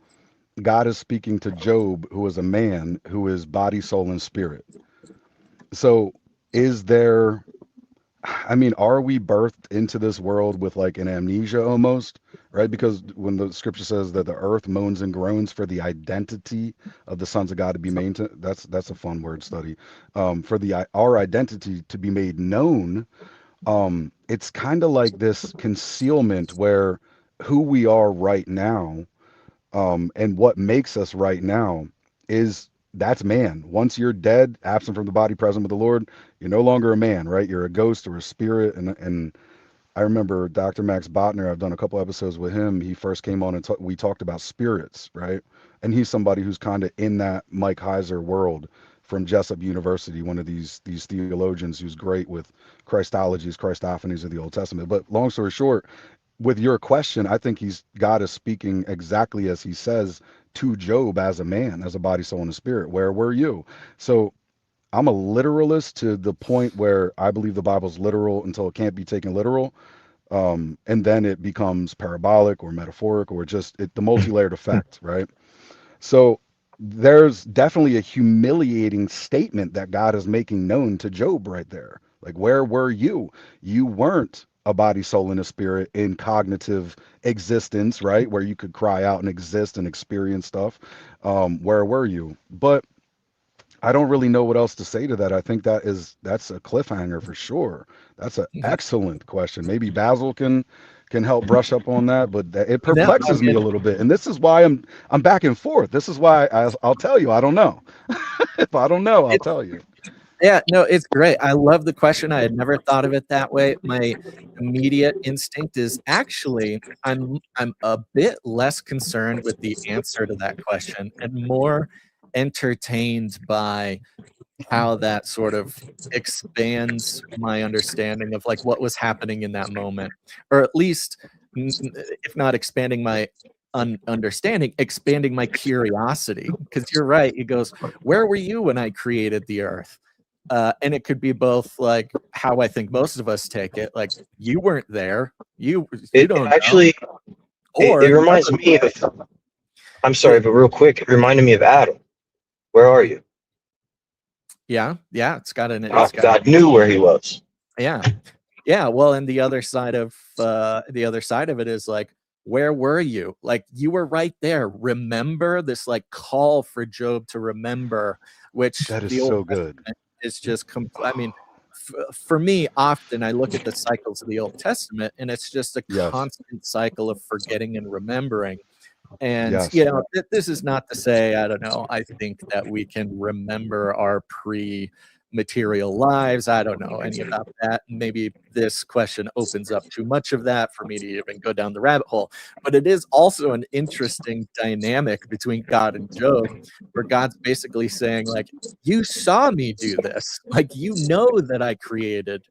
God is speaking to Job, who is a man who is body, soul, and spirit. So is there, I mean, are we birthed into this world with like an amnesia almost, right? Because when the scripture says that the earth moans and groans for the identity of the sons of God to be maintained, that's a fun word study. For our identity to be made known, it's kind of like this concealment where who we are right now, and what makes us right now is that's man. Once you're dead, absent from the body, present with the Lord, you're no longer a man, right? You're a ghost or a spirit. And I remember Dr. Max Botner, I've done a couple episodes with him. He first came on and we talked about spirits, right? And he's somebody who's kind of in that Mike Heiser world from Jessup University, one of these theologians who's great with Christologies, Christophanies of the Old Testament. But long story short, with your question, I think God is speaking exactly as he says to Job as a man, as a body, soul, and a spirit. Where were you? So I'm a literalist to the point where I believe the Bible's literal until it can't be taken literal. And then it becomes parabolic or metaphoric or just the multi-layered effect, right? So there's definitely a humiliating statement that God is making known to Job right there. Like, where were you? You weren't a body, soul, and a spirit in cognitive existence, right? Where you could cry out and exist and experience stuff. Where were you? But I don't really know what else to say to that. I think that's a cliffhanger for sure. That's an excellent question. Maybe Basil can help brush up on that, but it No, I perplexes me mean, a little bit. And this is why I'm back and forth. This is why I'll tell you I don't know. If I don't know, I'll it's tell you. yeah, no, it's great. I love the question. I had never thought of it that way. My immediate instinct is actually I'm a bit less concerned with the answer to that question and more entertained by how that sort of expands my understanding of like what was happening in that moment, or at least if not expanding my understanding, expanding my curiosity, because you're right, it goes, where were you when I created the earth? And it could be both like how I think most of us take it, like you weren't there, you It don't know, actually it or the reminds other me way, of, I'm sorry, but real quick, it reminded me of Adam. Where are you? yeah, it's got God knew where he was. yeah. Yeah, well, and the other side of it is like, where were you? Like, you were right there. Remember this, like, call for Job to remember, which That is the Old so good. Testament is just I mean, for me, often I look at the cycles of the Old Testament, and it's just a Yes. constant cycle of forgetting and remembering. And, Yes. this is not to say, I don't know, I think that we can remember our material lives. I don't know any about that. Maybe this question opens up too much of that for me to even go down the rabbit hole. But it is also an interesting dynamic between God and Job, where God's basically saying, like, you saw me do this. Like, you know that I created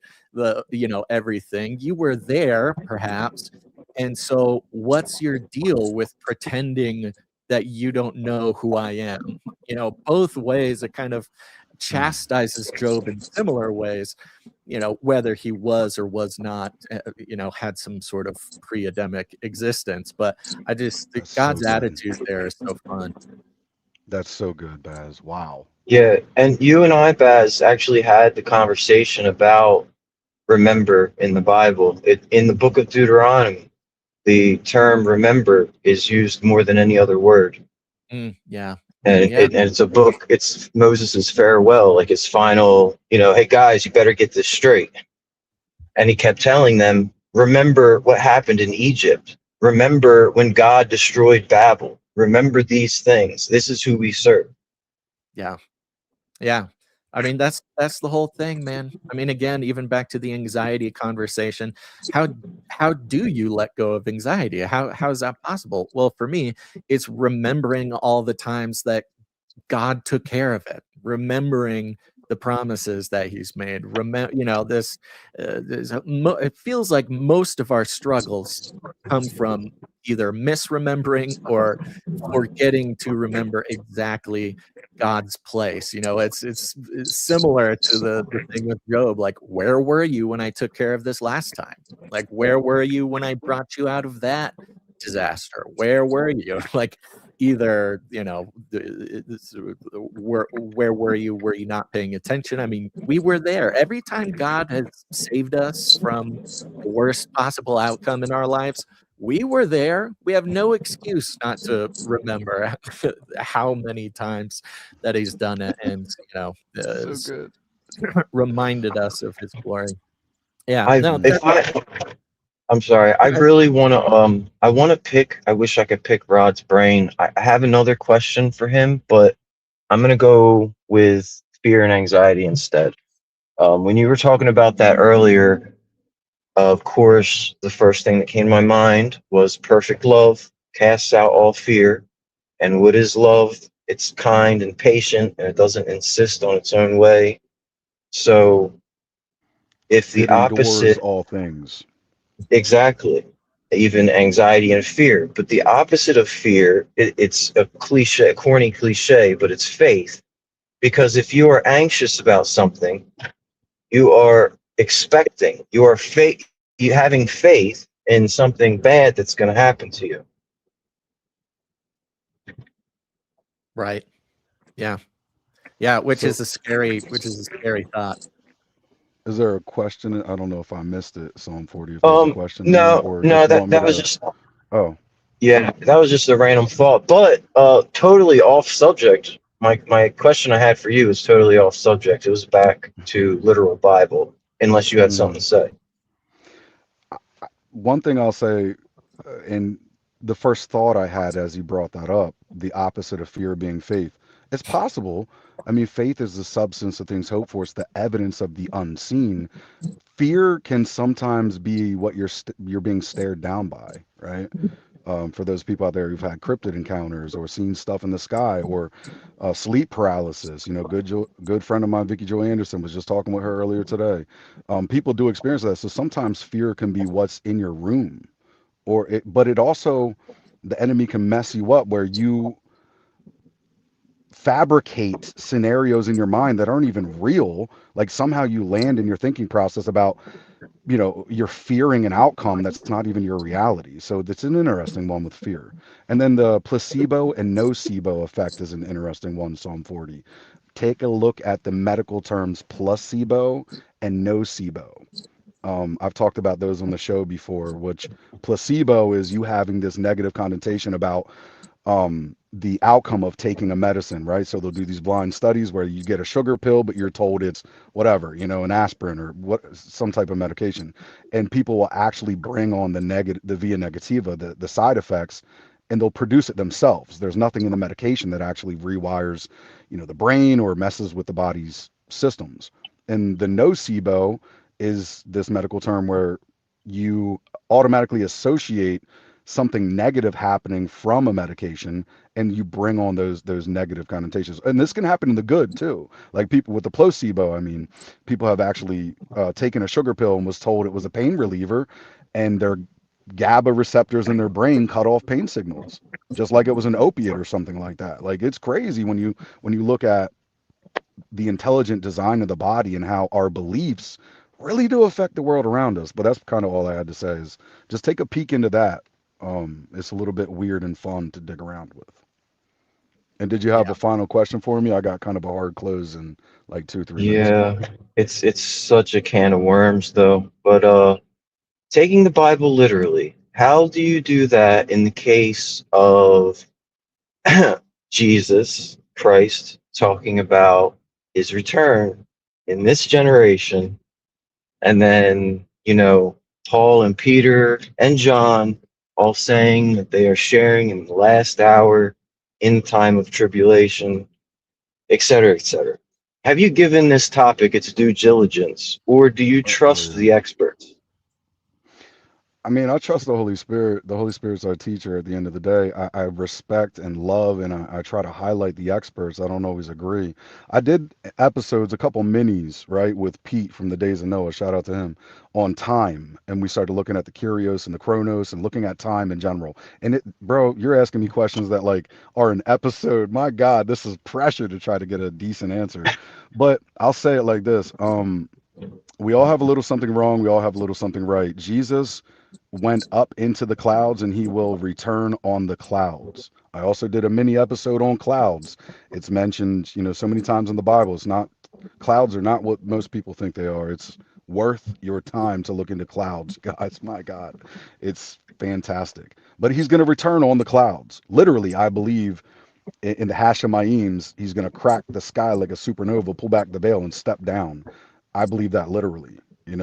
everything. You were there, perhaps. And so, what's your deal with pretending that you don't know who I am? Both ways it kind of Mm. chastises Job in similar ways, whether he was or was not, had some sort of pre-Adamic existence. But I just think That's so God's good. attitude there is so fun. That's so good, Baz. Wow. Yeah, and you and I, Baz, actually had the conversation about remember in the Bible. In the book of Deuteronomy, the term remember is used more than any other word. Yeah. And Yeah. it's a book, it's Moses's farewell, like his final, hey guys, you better get this straight. And he kept telling them, remember what happened in Egypt. Remember when God destroyed Babel. Remember these things. This is who we serve. Yeah. Yeah. I mean, that's the whole thing, man. I mean, again, even back to the anxiety conversation, how do you let go of anxiety? How is that possible? Well, for me, it's remembering all the times that God took care of it, remembering the promises that he's made. Remember, it feels like most of our struggles come from either misremembering or forgetting to remember exactly God's place. It's similar to the thing with Job. Like, where were you when I took care of this last time? Like, where were you when I brought you out of that disaster? Where were you? Like, either where were you? Were you not paying attention? I mean, we were there every time God has saved us from the worst possible outcome in our lives. We were there. We have no excuse not to remember how many times that he's done it, and So good. reminded us of his glory. Yeah, I no, if I I'm sorry. I really want to I want to pick I wish I could pick Rod's brain. I have another question for him, but I'm going to go with fear and anxiety instead. When you were talking about that earlier, of course, the first thing that came to my mind was perfect love casts out all fear. And what is love? It's kind and patient, and it doesn't insist on its own way. So if the It endures opposite, all things. exactly, even anxiety and fear, but the opposite of fear, it's a cliche, a corny cliche, but it's faith. Because if you are anxious about something, you are expecting, you are you having faith in something bad that's going to happen to you. right. Yeah. Yeah, which So, is a scary thought. is there a question? I don't know if I missed it, Psalm 40, if there's a question there, No, or no, just that want me that was to. just Oh, yeah, that was just a random thought. But totally off subject. My question I had for you is totally off subject. It was back to literal Bible, unless you had something mhm. to say. One thing I'll say, and the first thought I had as you brought that up, the opposite of fear being faith. It's possible. I mean, faith is the substance of things hoped for. It's the evidence of the unseen. Fear can sometimes be what you're being stared down by, right? For those people out there who've had cryptid encounters or seen stuff in the sky or sleep paralysis. Good friend of mine, Vicky Joy Anderson, was just talking with her earlier today. People do experience that. So sometimes fear can be what's in your room, but it also, the enemy can mess you up where you fabricate scenarios in your mind that aren't even real. Like somehow you land in your thinking process about, you're fearing an outcome that's not even your reality. So that's an interesting one with fear. And then the placebo and nocebo effect is an interesting one, Psalm 40. Take a look at the medical terms placebo and nocebo. I've talked about those on the show before, which placebo is you having this negative connotation about the outcome of taking a medicine, right? So they'll do these blind studies where you get a sugar pill, but you're told it's whatever, an aspirin or some type of medication, and people will actually bring on the via negativa, the side effects, and they'll produce it themselves. There's nothing in the medication that actually rewires, the brain or messes with the body's systems. And the nocebo is this medical term where you automatically associate something negative happening from a medication, and you bring on those negative connotations. And this can happen in the good too, like people with the placebo. I mean, people have actually taken a sugar pill and was told it was a pain reliever, and their GABA receptors in their brain cut off pain signals, just like it was an opiate or something like that. Like, it's crazy when you look at the intelligent design of the body and how our beliefs really do affect the world around us. But that's kind of all I had to say, is just take a peek into that. It's a little bit weird and fun to dig around with. And did you have Yeah. a final question for me? I got kind of a hard close in like 2 or 3 minutes here. Yeah, it's such a can of worms though. But taking the Bible literally, how do you do that in the case of Jesus Christ talking about his return in this generation, and then, Paul and Peter and John all saying that they are sharing in the last hour in time of tribulation, et cetera, et cetera. Have you given this topic its due diligence, or do you Oh trust yeah. the experts? I mean, I trust the Holy Spirit. The Holy Spirit's our teacher at the end of the day. I respect and love, and I try to highlight the experts. I don't always agree. I did episodes, a couple minis, right, with Pete from the Days of Noah. Shout out to him, on time. And we started looking at the Curios and the Chronos and looking at time in general. And bro, you're asking me questions that like are an episode. My God, this is pressure to try to get a decent answer. But I'll say it like this. We all have a little something wrong. We all have a little something right. Jesus went up into the clouds and he will return on the clouds. I also did a mini episode on clouds. It's mentioned, so many times in the Bible. It's not, clouds are not what most people think they are. It's worth your time to look into clouds, guys. My God, it's fantastic. But he's going to return on the clouds. Literally, I believe in the Hashemayim's, he's going to crack the sky like a supernova, pull back the veil, and step down. I believe that literally. I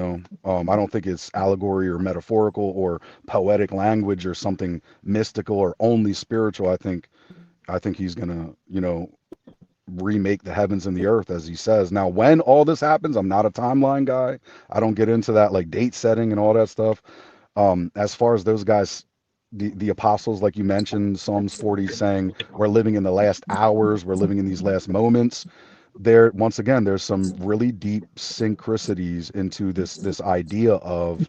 don't think it's allegory or metaphorical or poetic language or something mystical or only spiritual. I think he's gonna, remake the heavens and the earth, as he says. Now, when all this happens, I'm not a timeline guy. I don't get into that like date setting and all that stuff. As far as those guys, the apostles, like you mentioned, Psalms 40 saying we're living in the last hours, we're living in these last moments. There, once again, there's some really deep synchronicities into this idea of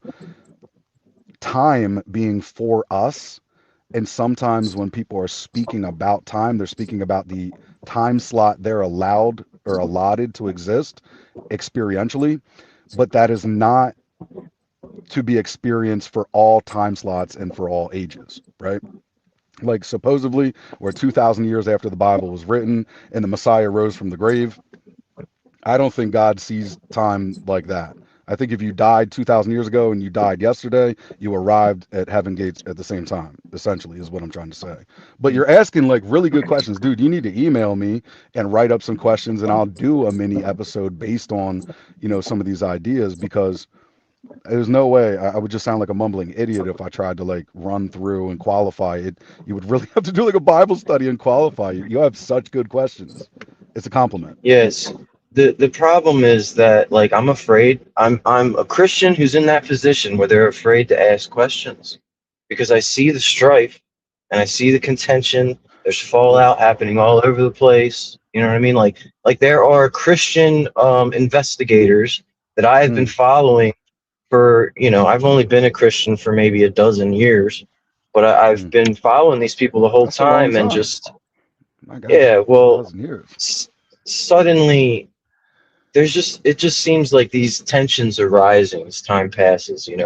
time being for us. And sometimes when people are speaking about time, they're speaking about the time slot they're allowed or allotted to exist experientially, but that is not to be experienced for all time slots and for all ages, right? Like, supposedly we're 2,000 years after the Bible was written and the Messiah rose from the grave. I don't think God sees time like that. I think if you died 2,000 years ago and you died yesterday, you arrived at heaven gates at the same time, essentially, is what I'm trying to say. But you're asking like really good questions. Dude, you need to email me and write up some questions, and I'll do a mini episode based on, some of these ideas, because there's no way I would just sound like a mumbling idiot if I tried to like run through and qualify it. You would really have to do like a Bible study and qualify. You have such good questions. It's a compliment. Yes. The problem is that, like, I'm afraid I'm a Christian who's in that position where they're afraid to ask questions, because I see the strife and I see the contention. There's fallout happening all over the place. You know what I mean? Like there are Christian investigators that I have been Mm, following for, I've only been a Christian for maybe a dozen years, but I've mm. been following these people the whole That's a long time, and time. just, My God, yeah, it's a well, dozen years. suddenly it just seems like these tensions are rising as time passes, and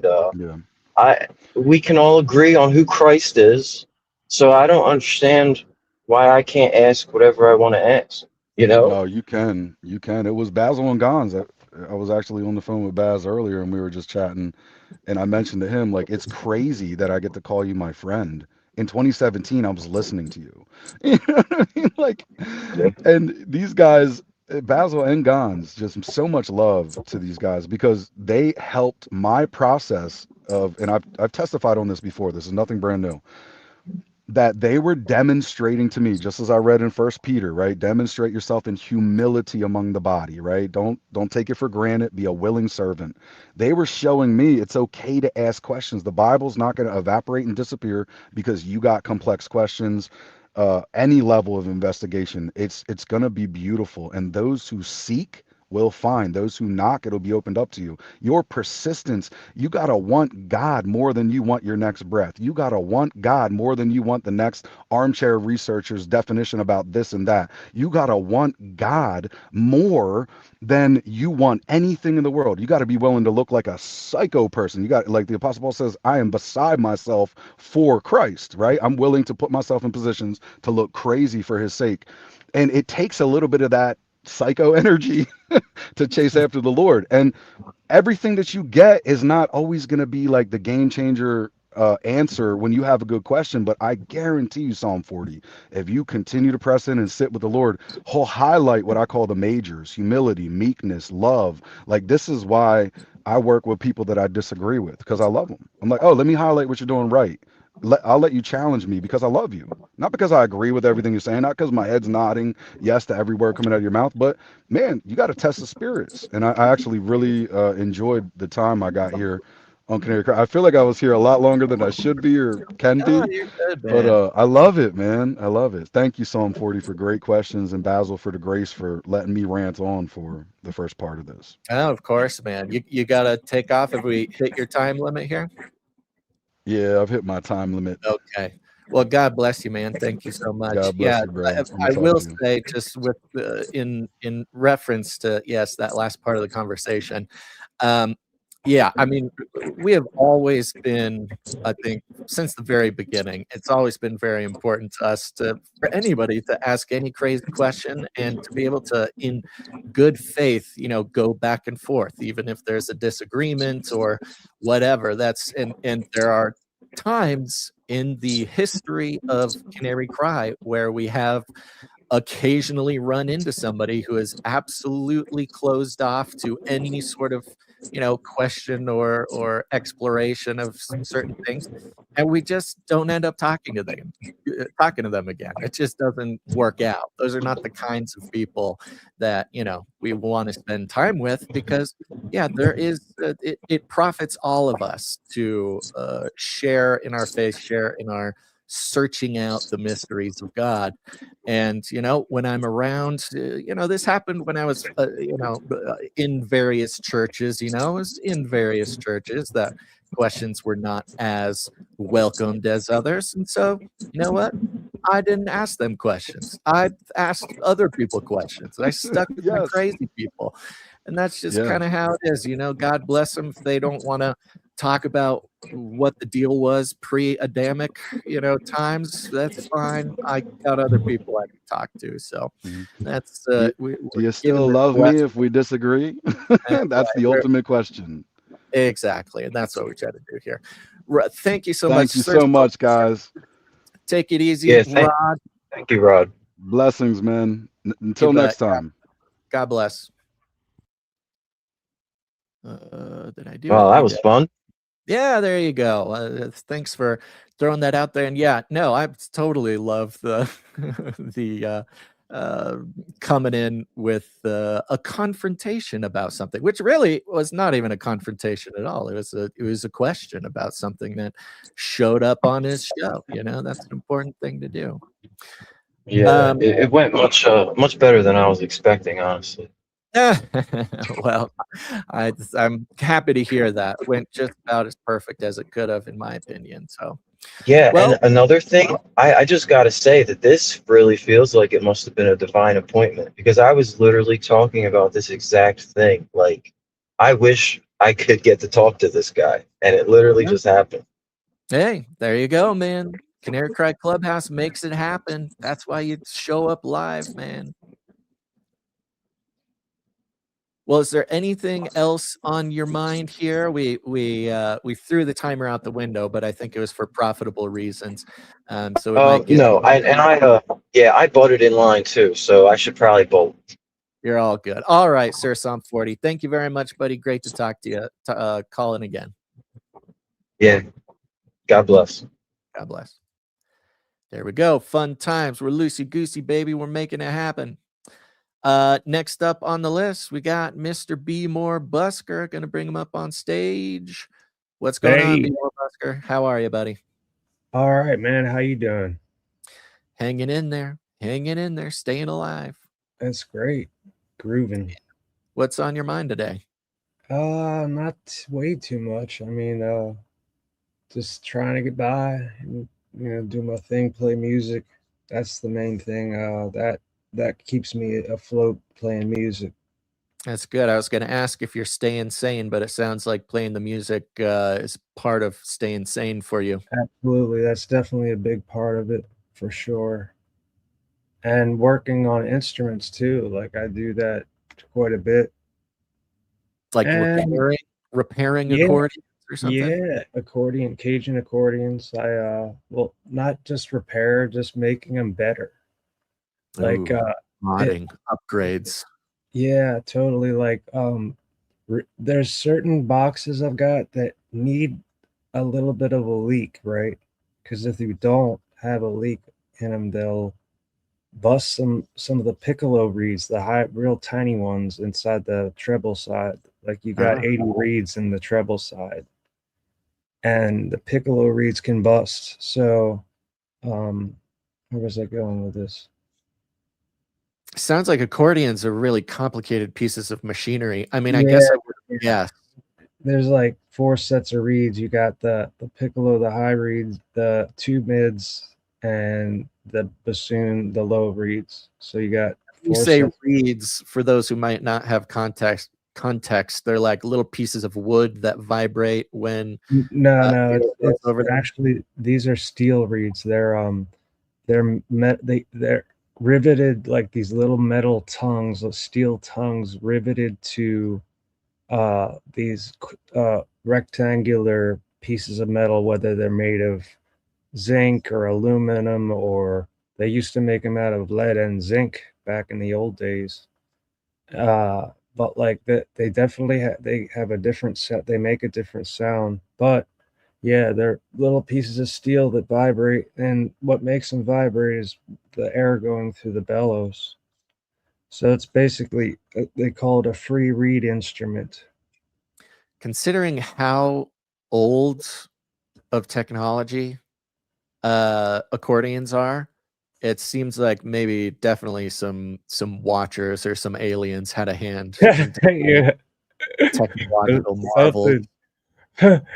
Yeah. I we can all agree on who Christ is, so I don't understand why I can't ask whatever I want to ask, you know? No, you can. You can. It was Basil and Gons. I was actually on the phone with Baz earlier, and we were just chatting, and I mentioned to him, like, it's crazy that I get to call you my friend. In 2017, I was listening to you. You know what I mean? Like, Yeah. and these guys, Basil and Gons, just so much love to these guys because they helped my process of, and I've testified on this before. This is nothing brand new, that they were demonstrating to me, just as I read in First Peter, right? Demonstrate yourself in humility among the body, right? Don't take it for granted. Be a willing servant. They were showing me it's okay to ask questions. The Bible's not going to evaporate and disappear because you got complex questions. Any level of investigation, it's going to be beautiful, and those who seek will find. Those who knock, it'll be opened up to you. Your persistence, you got to want God more than you want your next breath. You got to want God more than you want the next armchair researcher's definition about this and that. You got to want God more than you want anything in the world. You got to be willing to look like a psycho person. You got, like the Apostle Paul says, I am beside myself for Christ, right? I'm willing to put myself in positions to look crazy for his sake. And it takes a little bit of that psycho energy to chase after the Lord. And everything that you get is not always going to be like the game changer answer when you have a good question. But I guarantee you, Psalm 40, if you continue to press in and sit with the Lord, he'll highlight what I call the majors: humility, meekness, love. Like, this is why I work with people that I disagree with, because I love them. I'm like, oh, let me highlight what you're doing right. I'll let you challenge me because I love you, not because I agree with everything you're saying, not because my head's nodding yes to every word coming out of your mouth, but man, you got to test the spirits. And I actually really enjoyed the time I got here on Canary Cry. I feel like I was here a lot longer than I should be or can Oh, be, you're good, but man. I love it, man. I love it. Thank you, Psalm 40, for great questions, and Basil for the grace for letting me rant on for the first part of this. Oh, of course, man. You gotta take off if we hit your time limit here. Yeah, I've hit my time limit. Okay. Well, God bless you, man. Thank you so much. God Yeah, bless you, bro. I'm gonna I talk will to you. say, just with in reference to, yes, that last part of the conversation. Um, yeah, I mean, we have always been, I think, since the very beginning, it's always been very important to us, to for anybody to ask any crazy question and to be able to, in good faith, go back and forth, even if there's a disagreement or whatever. And there are times in the history of Canary Cry where we have occasionally run into somebody who is absolutely closed off to any sort of question or exploration of certain things, and we just don't end up talking to them again. It just doesn't work out. Those are not the kinds of people that we want to spend time with, because yeah, there is it profits all of us to share in our faith, share in our searching out the mysteries of God. And when I'm around, this happened when I was in various churches. I was in various churches that questions were not as welcomed as others, and so you know what, I didn't ask them questions. I asked other people questions. I stuck with my Yes. crazy people, and that's just Yeah. kind of how it is. God bless them if they don't want to talk about what the deal was pre-Adamic, times. That's fine. I got other people I can talk to. So Mhm. that's Do you, do we're you given still this love me blessing. if we disagree? That's That's right. the ultimate question. Exactly, and that's what we try to do here. Thank you so much, Thank you sir. so much, guys. Take it easy, Yeah. Rod. Thank you, Rod. Blessings, man. You Until bet. next time. God bless. Did I do it? Well, that I was did. fun. Yeah, there you go. Thanks for throwing that out there. And yeah, no, I totally love the the coming in with a confrontation about something, which really was not even a confrontation at all. It was a question about something that showed up on his show. That's an important thing to do. Yeah, Um, it went much better than I was expecting, honestly. well, I'm happy to hear that. Went just about as perfect as it could have, in my opinion. So, Yeah, and well, another thing, I just got to say that this really feels like it must have been a divine appointment, because I was literally talking about this exact thing. Like, I wish I could get to talk to this guy, and it literally yeah. just happened. Hey, there you go, man. Canary Cry Clubhouse makes it happen. That's why you show up live, man. Well, is there anything else on your mind here? We threw the timer out the window, but I think it was for profitable reasons. So we might give. No, I butted in line too, so I should probably bolt. You're all good. All right, Sir Psalm 40. Thank you very much, buddy. Great to talk to you. Call in again. Yeah. God bless. God bless. There we go. Fun times. We're loosey goosey, baby. We're making it happen. Next up on the list, we got Mr. B. Moore Busker. Gonna bring him up on stage. What's going on, B. Moore Busker? How are you, buddy? All right, man. How you doing? Hanging in there, staying alive. That's great. Grooving. What's on your mind today? Not way too much. I mean, just trying to get by and, do my thing, play music. That's the main thing. That keeps me afloat, playing music. That's good. I was going to ask if you're staying sane, but it sounds like playing the music is part of staying sane for you. Absolutely. That's definitely a big part of it, for sure. And working on instruments too. Like I do that quite a bit. Like And repairing yeah, accordions or something? yeah, Cajun accordions. Well, not just repair, just making them better. Like, Ooh, modding, upgrades. yeah, totally. Like, there's certain boxes I've got that need a little bit of a leak, right? Because if you don't have a leak in them, they'll bust some of the piccolo reeds, the real tiny ones inside the treble side. Like you got 80 reeds in the treble side, and the piccolo reeds can bust. So, where was I going with this? Sounds like accordions are really complicated pieces of machinery. I mean, I Yeah, guess I would, yeah. there's like 4 sets of reeds. You got the piccolo, the high reeds, the 2 mids, and the bassoon, the low reeds. So you got You 4 say sets. reeds, for those who might not have context, they're like little pieces of wood that vibrate when No, air goes it's over them. actually, these are steel reeds. They're riveted, like these little metal tongues, steel tongues riveted to these rectangular pieces of metal, whether they're made of zinc or aluminum, or they used to make them out of lead and zinc back in the old days. But like that, they definitely they have a different set. They make a different sound, but yeah, they're little pieces of steel that vibrate, and what makes them vibrate is the air going through the bellows. So it's basically, they call it a free reed instrument. Considering how old of technology accordions are, it seems like maybe definitely some watchers or some aliens had a hand in Yeah, technological marvel. something.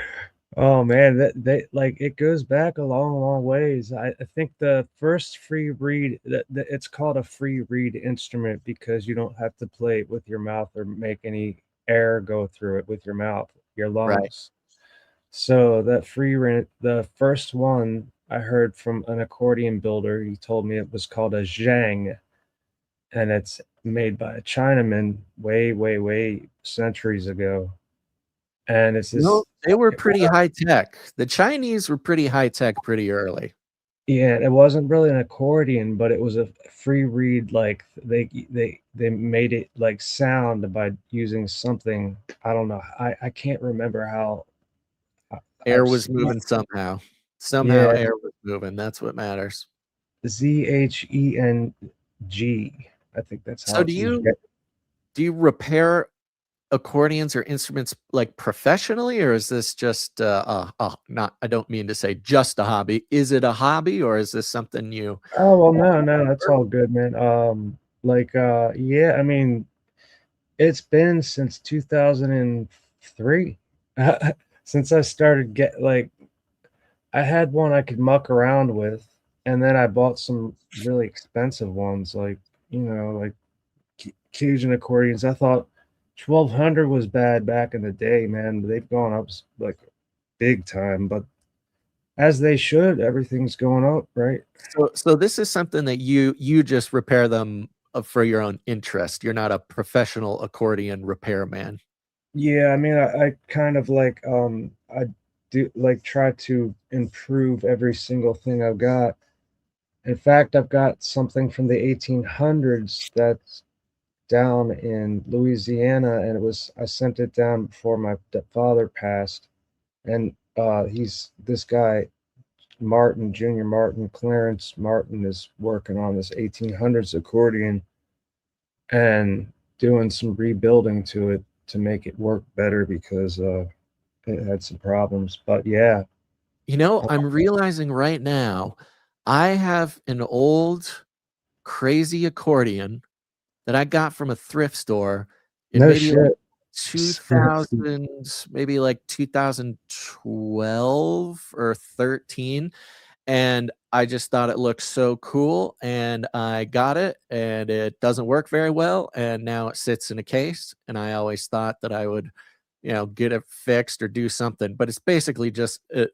Oh man, they like, it goes back a long ways. I think the first free reed, it's called a free reed instrument because you don't have to play it with your mouth or make any air go through it with your mouth, your Right. lungs. So that the first one I heard from an accordion builder, he told me it was called a zhang, and it's made by a Chinaman way centuries ago. And it's this. No, they were pretty high tech. The Chinese were pretty high tech pretty early. Yeah, it wasn't really an accordion, but it was a free reed. Like they made it like sound by using something. I don't know. I can't remember how. Air was moving somehow. Somehow Yeah, air was moving. That's what matters. ZHENG. I think that's how So it's do used. you repair accordions or instruments like professionally, or is this just not, I don't mean to say just a hobby. Is it a hobby, or is this something you Oh well, no, that's all good, man. Yeah, I mean, it's been since 2003. Since I started I had one I could muck around with, and then I bought some really expensive ones, like, like Cajun accordions. I thought 1200 was bad back in the day, man. They've gone up like big time, but as they should, everything's going up, right? so this is something that you just repair them for your own interest. You're not a professional accordion repairman. Yeah, I mean, I kind of like I do like try to improve every single thing I've got. In fact, I've got something from the 1800s that's down in Louisiana, and I sent it down before my father passed, and he's this guy Martin, Junior Martin, Clarence Martin is working on this 1800s accordion and doing some rebuilding to it to make it work better because it had some problems. But yeah, You know, I'm realizing right now, I have an old crazy accordion that I got from a thrift store in no maybe like shit. 2000, maybe like 2012 or 13. And I just thought it looked so cool, and I got it, and it doesn't work very well, and now it sits in a case, and I always thought that I would, get it fixed or do something, but it's basically just a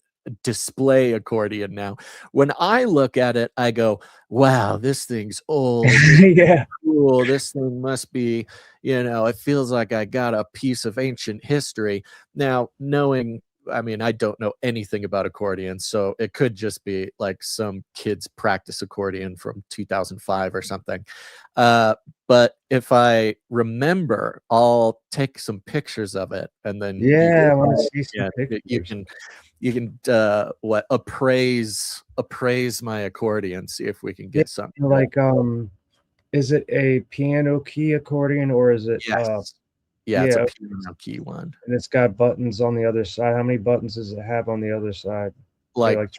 display accordion now. When I look at it, I go, "Wow, this thing's old. This Yeah. cool. This thing must be, it feels like I got a piece of ancient history." Now, I mean, I don't know anything about accordions, so it could just be like some kid's practice accordion from 2005 or something. Uh, but if I remember, I'll take some pictures of it, and then you Yeah, can, I want to see some yeah, you pictures. can you can what appraise my accordion, see if we can Yeah, get something good. like is it a piano key accordion or is it Yes. Yeah, it's a yeah, piano key one. and it's got buttons on the other side. How many buttons does it have on the other side? Say Like like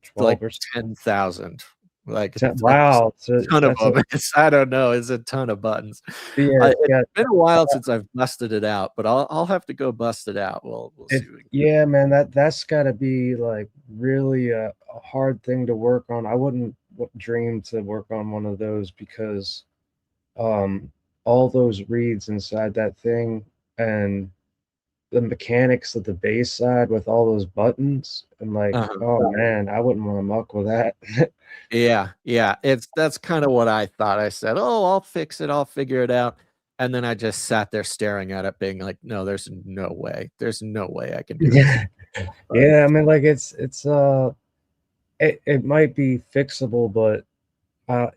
12 like or something? 10,000. Like, a Wow, so ton of that's a them. I don't know, it's a ton of buttons. yeah, it's It's got been a while since I've busted it out, but I'll have to go bust it out. We'll if see what we can do. yeah, man, that's gotta be like really a hard thing to work on. I wouldn't dream to work on one of those because um all those reeds inside that thing and the mechanics of the bass side with all those buttons and like, Uh-huh. oh man, I wouldn't want to muck with that. Yeah, yeah, that's kinda what I thought. I said, "Oh, I'll fix it, I'll figure it out," and then I just sat there staring at it being like, "No, there's no way. There's no way I can do this." Yeah. But Yeah, I mean like it's it might be fixable, but are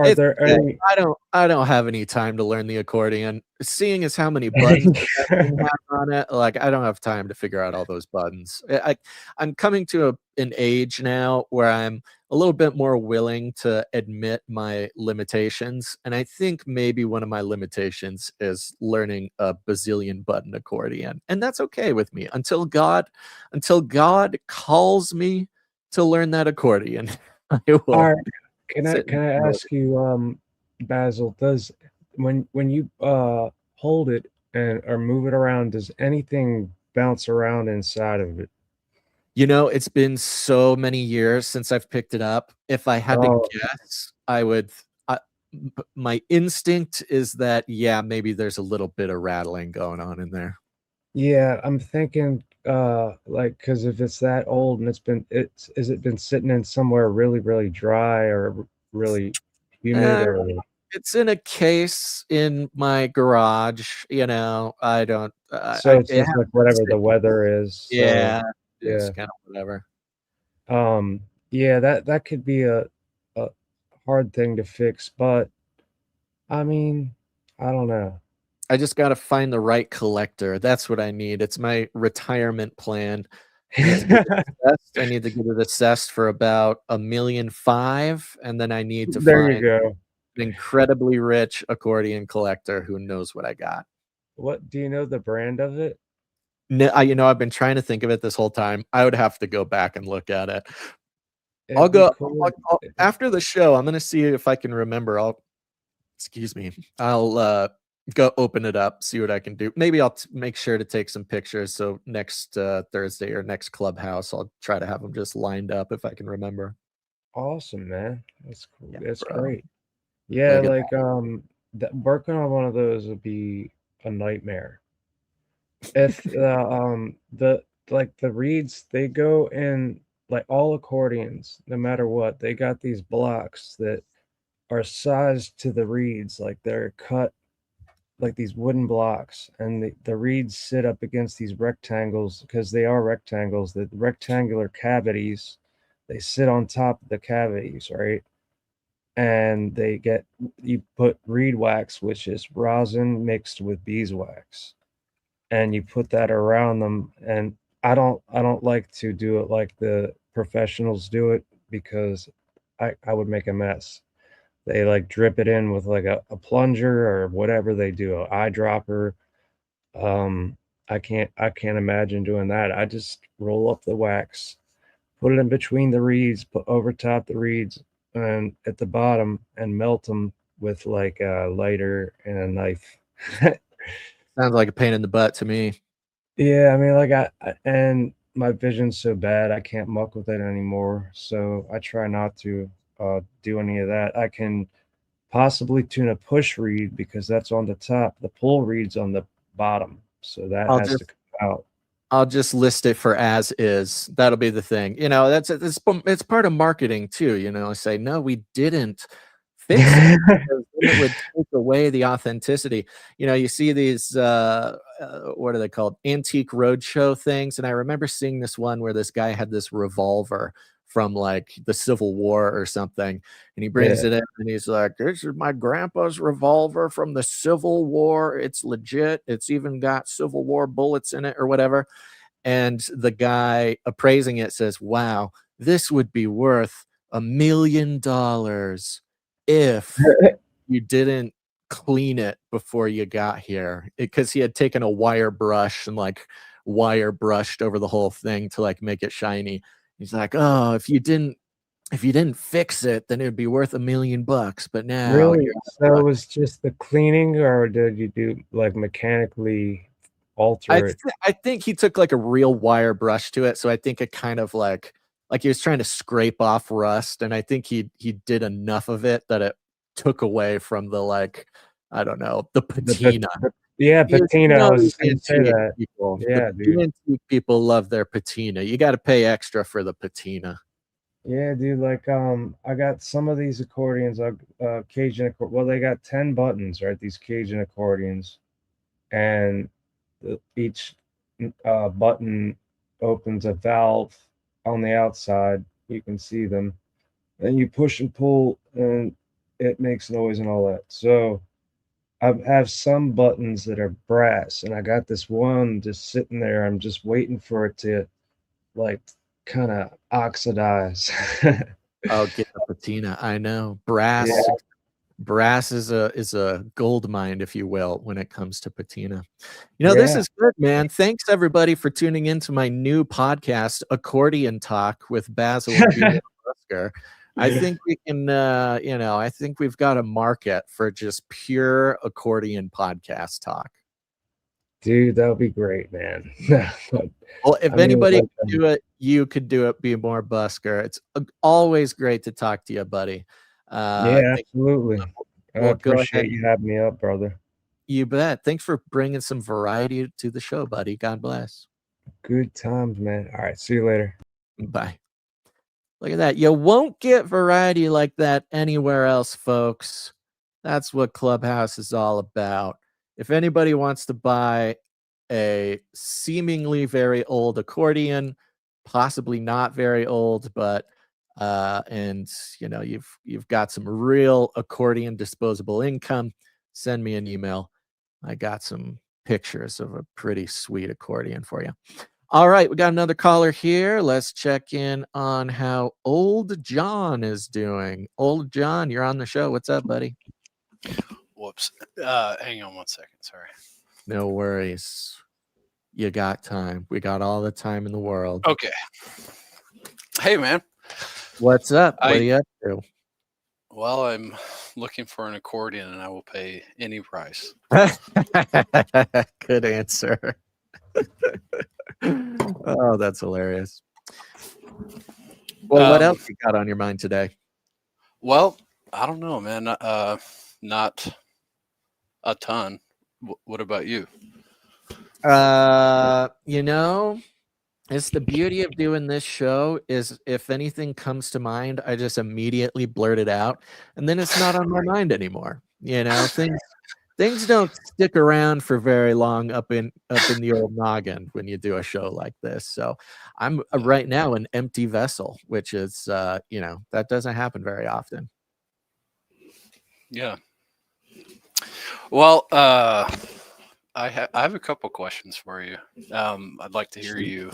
it's there okay. any I don't have any time to learn the accordion. Seeing as how many buttons that thing has on it, like, I don't have time to figure out all those buttons. I'm coming to an age now where I'm a little bit more willing to admit my limitations, and I think maybe one of my limitations is learning a bazillion button accordion, and that's okay with me until God calls me to learn that accordion. I will are can I sit can and I do it. ask you, Basil, does when you hold it and or move it around, does anything bounce around inside of it? It's been so many years since I've picked it up. If I had to Oh, guess, I would my instinct is that, yeah, maybe there's a little bit of rattling going on in there. yeah, I'm thinking like because if it's that old and it's is it been sitting in somewhere really, really dry or really humid Uh, or it's in a case in my garage, I don't so it's it just like hasn't been whatever the sitting. weather is. So Yeah, it's yeah. kinda whatever. Yeah, that could be a hard thing to fix, but I mean, I don't know. I just gotta find the right collector. That's what I need. It's my retirement plan. I need to get it assessed. I need to get it assessed for about 1,500,000, and then I need to There you find go. an incredibly rich accordion collector who knows what I got. What do you know the brand of it? No, I've been trying to think of it this whole time. I would have to go back and look at it. I'll It'd be go cool. after the show, I'm gonna see if I can remember. Excuse me. I'll go open it up, see what I can do. Maybe I'll make sure to take some pictures. So next Thursday or next Clubhouse, I'll try to have them just lined up if I can remember. Awesome, man. That's cool. Yeah, That's bro. great. Yeah, Look at like working on one of those would be a nightmare. If the like the reeds, they go in like all accordions, no matter what, they got these blocks that are sized to the reeds, like they're cut like these wooden blocks, and the reeds sit up against these rectangles because they are rectangles. The rectangular cavities, they sit on top of the cavities, right? And you put reed wax, which is rosin mixed with beeswax, and you put that around them. And I don't like to do it like the professionals do it, because I would make a mess. They like drip it in with like a plunger or whatever they do, an eyedropper. Um, I can't imagine doing that. I just roll up the wax, put it in between the reeds, put over top the reeds and at the bottom, and melt them with like a lighter and a knife. Sounds like a pain in the butt to me. Yeah, I mean, like and my vision's so bad I can't muck with it anymore. So I try not to do any of that. I can possibly tune a push reed because that's on the top. The pull reed's on the bottom, so that I'll has just to come out. I'll just list it for as is. That'll be the thing. It's part of marketing too. Say no, we didn't fix it, because then it would take away the authenticity. You see these what are they called? Antique roadshow things, and I remember seeing this one where this guy had this revolver from like the Civil War or something, and he brings Yeah. it in and he's like, "This is my grandpa's revolver from the Civil War. It's legit. It's even got Civil War bullets in it or whatever." And the guy appraising it says, "Wow, this would be worth $1 million if you didn't clean it before you got here," because he had taken a wire brush and like wire brushed over the whole thing to like make it shiny. He's like, "Oh, if you didn't fix it, then it'd be worth $1 million. But now Really? you're So it was just the cleaning, or did you do like mechanically I alter th it? I think he took, like, a real wire brush to it, so I think it kind of, like he was trying to scrape off rust, and I think he did enough of it that it took away from the, like, I don't know, the patina. Yeah, Because patina. I was these just gonna say antique that. people Yeah, the dude. antique people love their patina. You gotta pay extra for the patina. Yeah, dude. Like, I got some of these accordions. Well, they got 10 buttons, right? These Cajun accordions, and each button opens a valve on the outside. You can see them, and you push and pull, and it makes noise and all that. So I have some buttons that are brass, and I got this one just sitting there. I'm just waiting for it to like kind of oxidize. Oh, get the patina. I know. Yeah, Brass is a gold mine, if you will, when it comes to patina. This yeah. is good, man. Thanks everybody for tuning into my new podcast, Accordion Talk with Basil and B. Busker. I think we can, I think we've got a market for just pure accordion podcast talk. Dude, that would be great, man. But Well, if I mean, anybody like, could do it, you could do it. Be more Busker. It's always great to talk to you, buddy. I yeah, think absolutely. I we'll go ahead. appreciate you having me up, brother. You bet. Thanks for bringing some variety to the show, buddy. God bless. Good times, man. All right, see you later. Bye. Look at that. You won't get variety like that anywhere else, folks. That's what Clubhouse is all about. If anybody wants to buy a seemingly very old accordion, possibly not very old, but and you've got some real accordion disposable income, send me an email. I got some pictures of a pretty sweet accordion for you. All right, we got another caller here. Let's check in on how Old John is doing. Old John, you're on the show. What's up, buddy? Whoops. Hang on one second. Sorry. No worries. You got time. We got all the time in the world. Okay. Hey, man. What's up? What are you up to? Well, I'm looking for an accordion, and I will pay any price. Good answer. Oh, that's hilarious. Well, what else you got on your mind today? Well, I don't know, man. Not a ton. What about you? It's the beauty of doing this show is if anything comes to mind, I just immediately blurt it out, and then it's not on my mind anymore. You know, things don't stick around for very long up in the old noggin when you do a show like this. So I'm right now an empty vessel, which is that doesn't happen very often. Yeah. Well, I have a couple questions for you. I'd like to hear you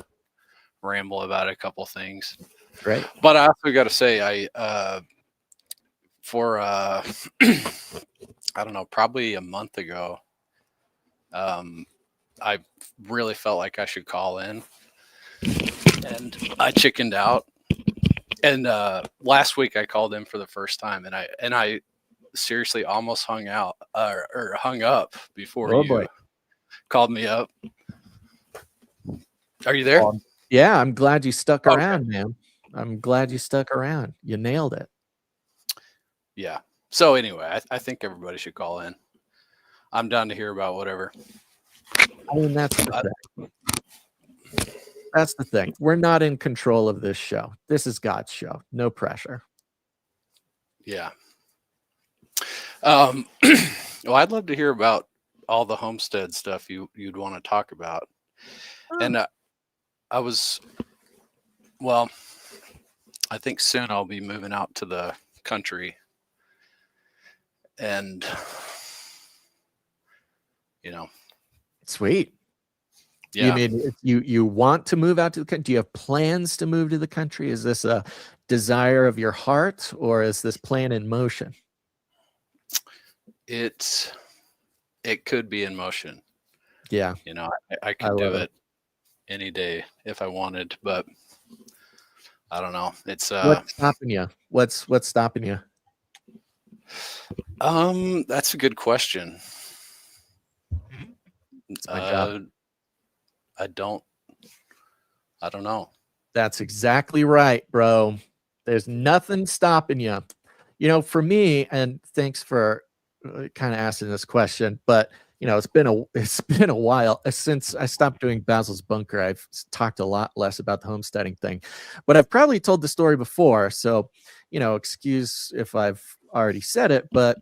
ramble about a couple things. Great. But I also got to say, for I don't know, probably a month ago, I really felt like I should call in, and I chickened out. And last week I called in for the first time, and I seriously almost hung out or hung up before you called me up. Are you there? Yeah, I'm glad you stuck around, man. I'm glad you stuck around. You nailed it. Yeah. So anyway, I think everybody should call in. I'm down to hear about whatever. I mean, that's the thing. We're not in control of this show. This is God's show. No pressure. Yeah. Well, I'd love to hear about all the homestead stuff you'd want to talk about. Oh. And I think soon I'll be moving out to the country, and sweet. Yeah. You mean you want to move out to the country? Do you have plans to move to the country? Is this a desire of your heart, or is this plan in motion? It could be in motion. Yeah. I could do it any day if I wanted, but I don't know. It's what's stopping you? What's stopping you? That's a good question. It's my job. I don't know. That's exactly right, bro. There's nothing stopping you. For me, and thanks for kind of asking this question, but it's been a while since I stopped doing Basil's Bunker. I've talked a lot less about the homesteading thing, but I've probably told the story before. So, excuse if I've already said it, but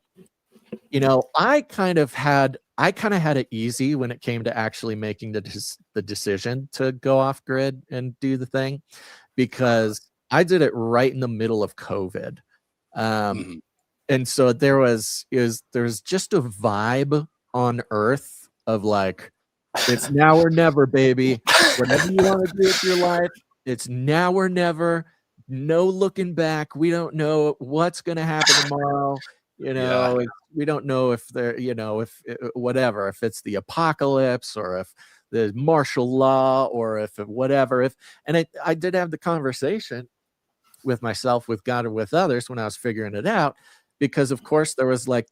I kind of had it easy when it came to actually making the decision to go off grid and do the thing, because I did it right in the middle of COVID. And so there was just a vibe on earth of like, it's now or never, baby. Whatever you want to do with your life, it's now or never. No looking back. We don't know what's going to happen tomorrow. We don't know if whatever, if it's the apocalypse or if there's martial law or if whatever. And I did have the conversation with myself, with God, or with others when I was figuring it out, because of course there was like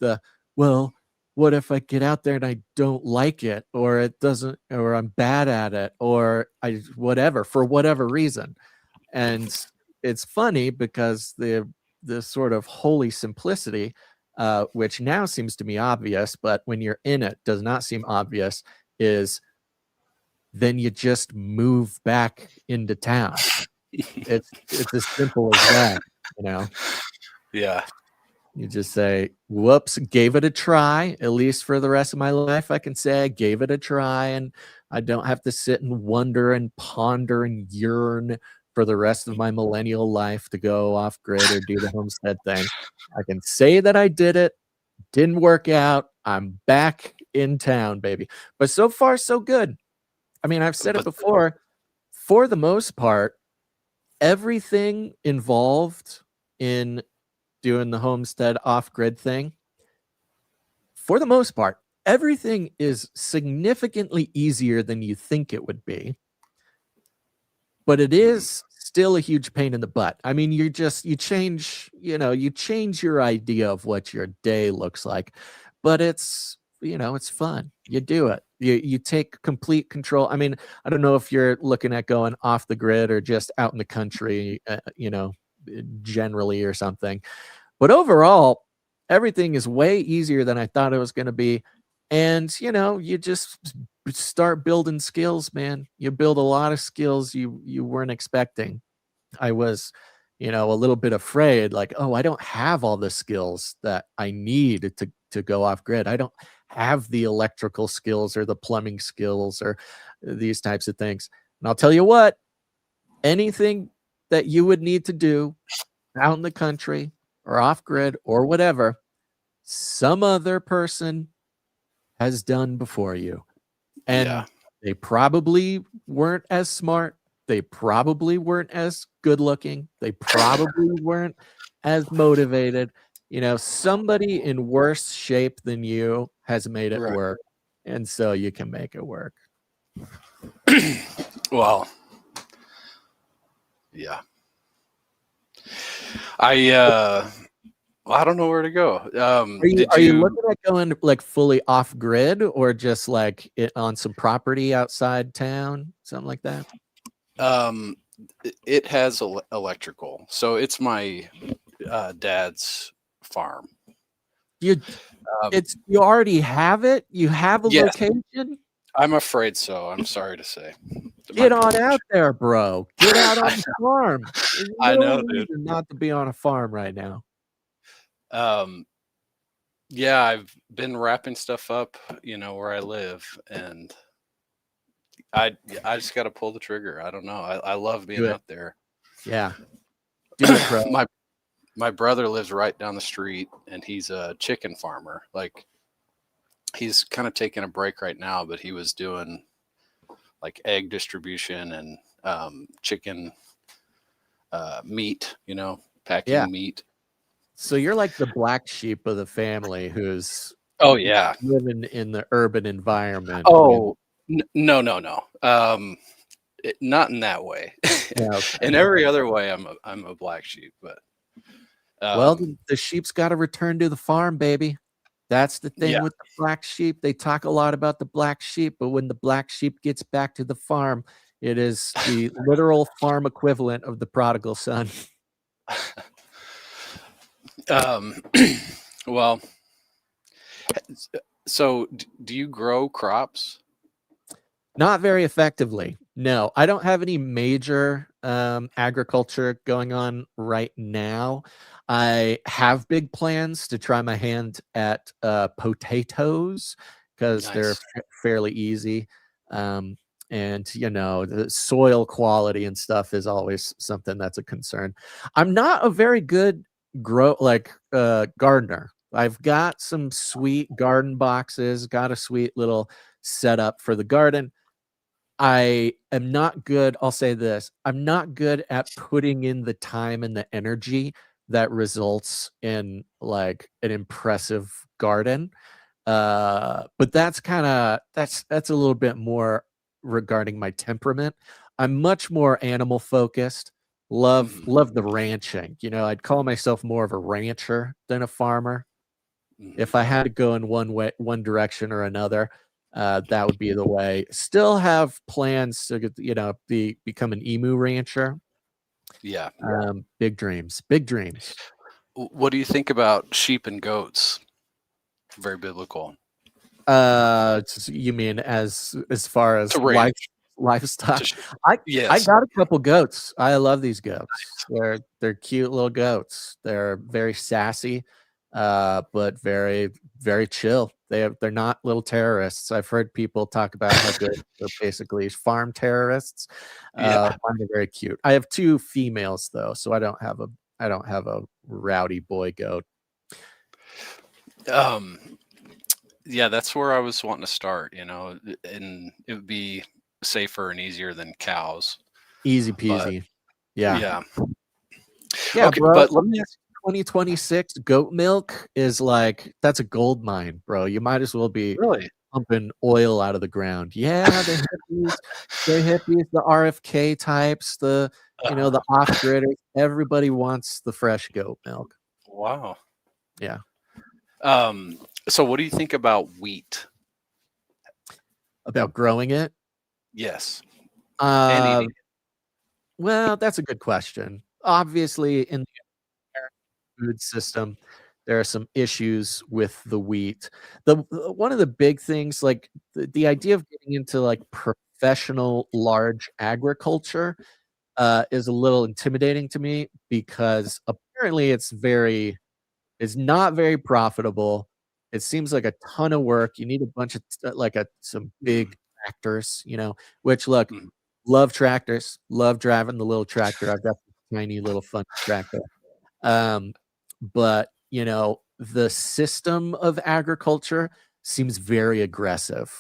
what if I get out there and I don't like it, or it doesn't, or I'm bad at it, or for whatever reason. And it's funny because the sort of holy simplicity, which now seems to me obvious, but when you're in it does not seem obvious, is then you just move back into town. It's as simple as that, Yeah. You just say, whoops, gave it a try. At least for the rest of my life, I can say I gave it a try, and I don't have to sit and wonder and ponder and yearn for the rest of my millennial life to go off grid or do the homestead thing. I can say that I did it. Didn't work out. I'm back in town, baby. But so far, so good. I mean, I've said it before. For the most part, everything involved in doing the homestead off-grid thing, for the most part, everything is significantly easier than you think it would be. But it is still a huge pain in the butt. I mean, you change your idea of what your day looks like, but it's fun. You do it. You take complete control. I mean, I don't know if you're looking at going off the grid or just out in the country, generally or something. But overall, everything is way easier than I thought it was going to be. And, you just start building skills, man. You build a lot of skills you weren't expecting. I was, a little bit afraid, like, oh, I don't have all the skills that I need to go off grid. I don't have the electrical skills or the plumbing skills or these types of things. And I'll tell you what, anything that you would need to do out in the country or off grid or whatever, some other person has done before you. And Yeah. they probably weren't as smart. They probably weren't as good looking. They probably weren't as motivated. Somebody in worse shape than you has made it Right. work. And so you can make it work. Well, yeah. I don't know where to go. Are you looking at going like fully off grid or just like on some property outside town, something like that? It has electrical, so it's my dad's farm. You already have it. You have a Yes. location. I'm afraid so. I'm sorry to say. Get on out there, bro. Get out on the farm. I know, no reason not to be on a farm right now. Yeah, I've been wrapping stuff up, where I live, and I just got to pull the trigger. I don't know. I love being out there. Yeah. Do it, bro. My brother lives right down the street, and he's a chicken farmer. Like, he's kind of taking a break right now, but he was doing like egg distribution and chicken meat, packing meat. So you're like the black sheep of the family who's living in the urban environment. Oh, no. Not in that way. Yeah, okay. In every other way, I'm a black sheep, but well, the sheep's got to return to the farm, baby. That's the thing with the black sheep. They talk a lot about the black sheep, but when the black sheep gets back to the farm, it is the literal farm equivalent of the prodigal son. Well, so do you grow crops? Not very effectively. No, I don't have any major agriculture going on right now. I have big plans to try my hand at potatoes because they're fairly easy. And, the soil quality and stuff is always something that's a concern. I'm not a very good gardener. I've got some sweet garden boxes, got a sweet little setup for the garden. I am not good. I'll say this. I'm not good at putting in the time and the energy that results in like an impressive garden. But that's a little bit more regarding my temperament. I'm much more animal focused. Love the ranching. I'd call myself more of a rancher than a farmer. If I had to go in one direction or another, that would be the way. Still have plans to get, become an emu rancher. Yeah. Big dreams. What do you think about sheep and goats? Very biblical. You mean as far as livestock? I got a couple goats. I love these goats. They're cute little goats. They're very sassy, but very, very chill. They're not little terrorists. I've heard people talk about how good they're basically farm terrorists. Mine are very cute. I have two females though, so I don't have a rowdy boy goat. Yeah, that's where I was wanting to start, and it would be safer and easier than cows. Easy peasy. Yeah, Okay, bro. but let me ask. 2026 goat milk is that's a gold mine, bro. You might as well be pumping oil out of the ground. Yeah, the hippies, the RFK types, the off-gridders. Everybody wants the fresh goat milk. Wow. Yeah. So what do you think about wheat? About growing it? Yes. Well, that's a good question. Obviously, in the food system, there are some issues with the wheat. One of the big things, like the idea of getting into like professional large agriculture is a little intimidating to me because apparently it's not very profitable. It seems like a ton of work. You need a bunch of some big tractors, which look, Mhm. love tractors, love driving the little tractor. I've got this tiny little fun tractor. But the system of agriculture seems very aggressive,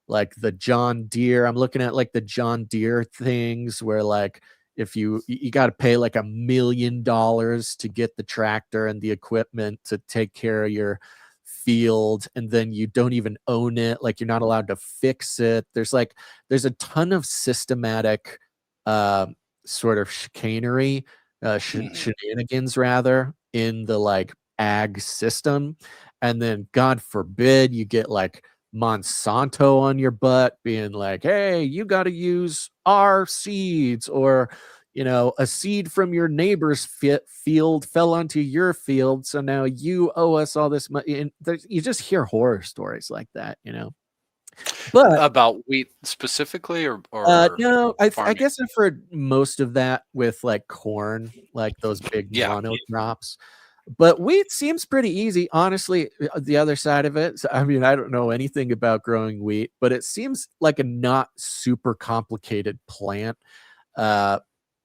like the John Deere. I'm looking at like the John Deere things where like if you got to pay like $1 million to get the tractor and the equipment to take care of your field, and then you don't even own it, like you're not allowed to fix it. There's a ton of systematic sort of chicanery, shenanigans rather, in the like ag system. And then God forbid you get like Monsanto on your butt being like, hey, you got to use our seeds, or a seed from your neighbor's field fell onto your field, so now you owe us all this money. And you just hear horror stories like that. But About wheat specifically, or no, I farming? guess I've heard most of that with like corn, like those big Yeah. monocrops. But wheat seems pretty easy, honestly. The other side of it, I mean, I don't know anything about growing wheat, but it seems like a not super complicated plant. Uh,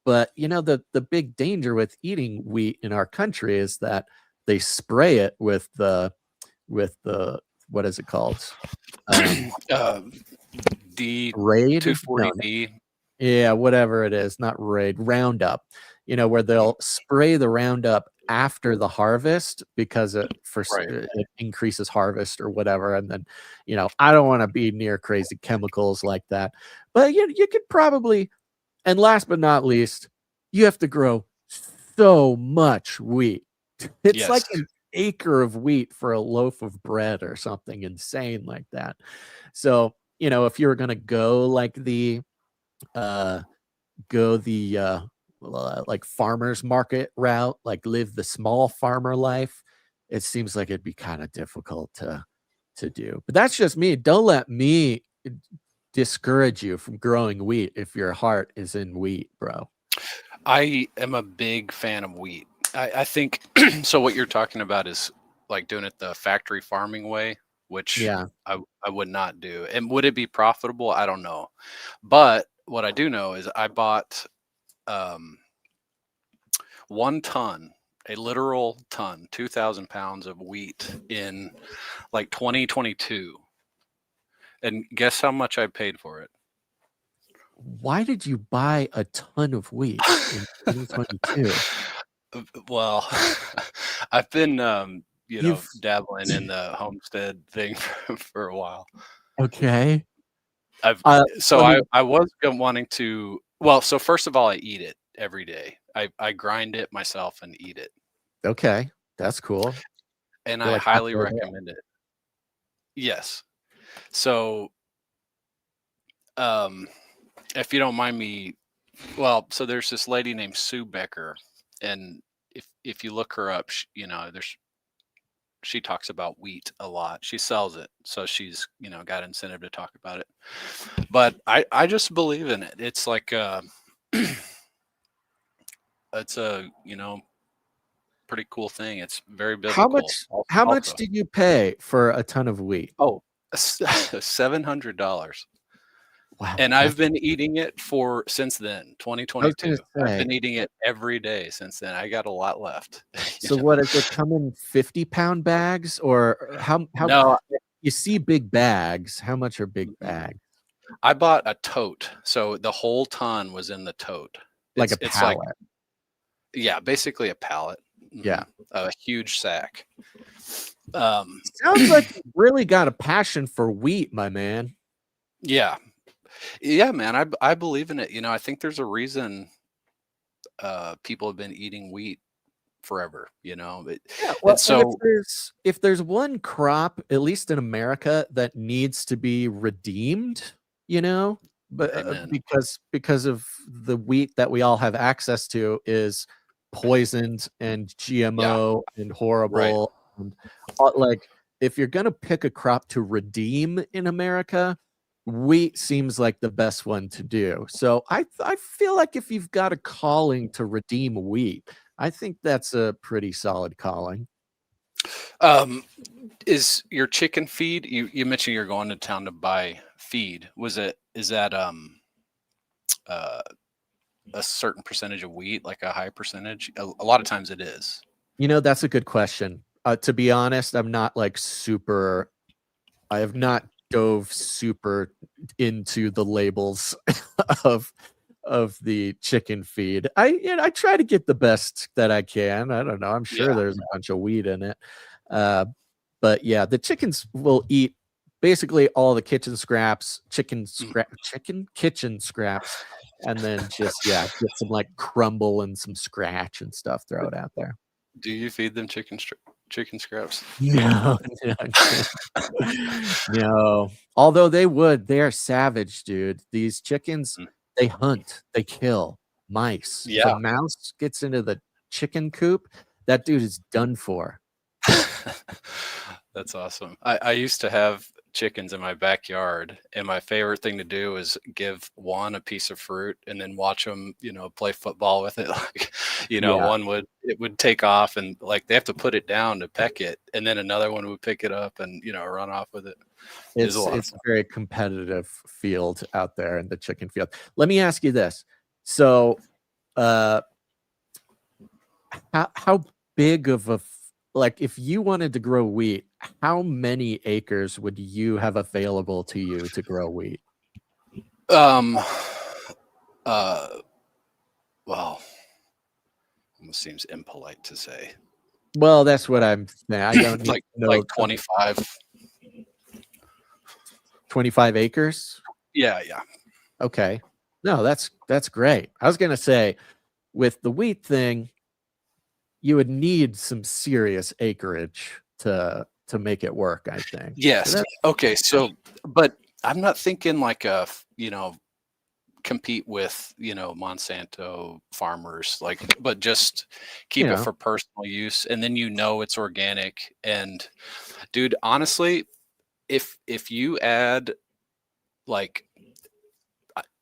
but the big danger with eating wheat in our country is that they spray it with the what is it called? D Raid? No, 240D. yeah, whatever it is, not raid, Roundup, where they'll spray the Roundup after the harvest because Right. it increases harvest or whatever. And then, I don't want to be near crazy chemicals like that. But you could probably, and last but not least, you have to grow so much wheat. It's like Yes. an acre of wheat for a loaf of bread or something insane like that. So, if you were going to go like uh, like farmers market route, like live the small farmer life, it seems like it'd be kind of difficult to do. But that's just me. Don't let me discourage you from growing wheat if your heart is in wheat, bro. I am a big fan of wheat. I think so. What you're talking about is like doing it the factory farming way, which Yeah. I would not do. And would it be profitable? I don't know. But what I do know is I bought 1 ton, a literal ton, 2,000 pounds of wheat in like 2022. And guess how much I paid for it? Why did you buy a ton of wheat in 2022? Well, I've been, You've dabbling in the homestead thing for a while. Okay. I've so Let me I was wanting to. Well, so first of all, I eat it every day. I grind it myself and eat it, Okay, that's cool. and You're I like highly halfway there. recommend it. Yes. So, um, if you don't mind me, well, so there's this lady named Sue Becker, and if you look her up, she talks about wheat a lot. She sells it, so she's got incentive to talk about it. But I just believe in it. It's like it's a pretty cool thing. It's very How biblical. much how much Also, did you pay for a ton of wheat? oh, $700, Wow, and I've that's been eating it since then, I was gonna 2022. I've say. been eating it every day since then. I got a lot left. you So know. what does it come in 50-pound bags, or how No, you see big bags? How much are big mm-mm. bags? I bought a tote, so the whole ton was in the tote. Like a It's like, pallet. yeah, basically a pallet. Yeah. A huge sack. Sounds like you really got a passion for wheat, my man. Yeah, yeah, man. I believe in it. I think there's a reason people have been eating wheat forever. Yeah, And well, and so, if there's one crop, at least in America, that needs to be redeemed, but amen. because of the wheat that we all have access to is poisoned and GMO and Right. horrible. And like, if you're gonna pick a crop to redeem in America, wheat seems like the best one to do. So I feel like if you've got a calling to redeem wheat, I think that's a pretty solid calling. Um, is your chicken feed? You mentioned you're going to town to buy feed. Is that uh, a certain percentage of wheat, like a high percentage? A lot of times it is. You know, that's a good question. To be honest, I'm not like super. I have not dove super into the labels of the chicken feed. I try to get the best that I can. I don't know. I'm sure Yeah. there's a bunch of weed in it. Uh, but yeah, the chickens will eat basically all the kitchen scraps, chicken kitchen scraps, and then just get some like crumble and some scratch and stuff, throw it out there. Do you feed them chicken scraps? No, no, no. Although they are savage, dude. These chickens, Mm. they hunt, they kill mice. If a Yeah. mouse gets into the chicken coop, that dude is done for. That's awesome. I used to have chickens in my backyard, and my favorite thing to do is give one a piece of fruit and then watch them, play football with it. Like, Yeah, it would take off, and like they have to put it down to peck it, and then another one would pick it up and run off with it. It was a lot of it's a fun. very competitive field out there in the chicken field. Let me ask you this. So, uh, how big of like if you wanted to grow wheat, how many acres would you have available to you to grow wheat? Um, uh, well, almost seems impolite to say. Well, that's what I'm saying. I don't need like to know like 25. 25 acres. Yeah, yeah. Okay. No, that's great. I was gonna say with the wheat thing, you would need some serious acreage to make it work, I think. So Yes. that's Okay. So, but I'm not thinking like compete with, Monsanto farmers, like, but just you keep it know, for personal use. And then, it's organic. And dude, honestly, if you add like,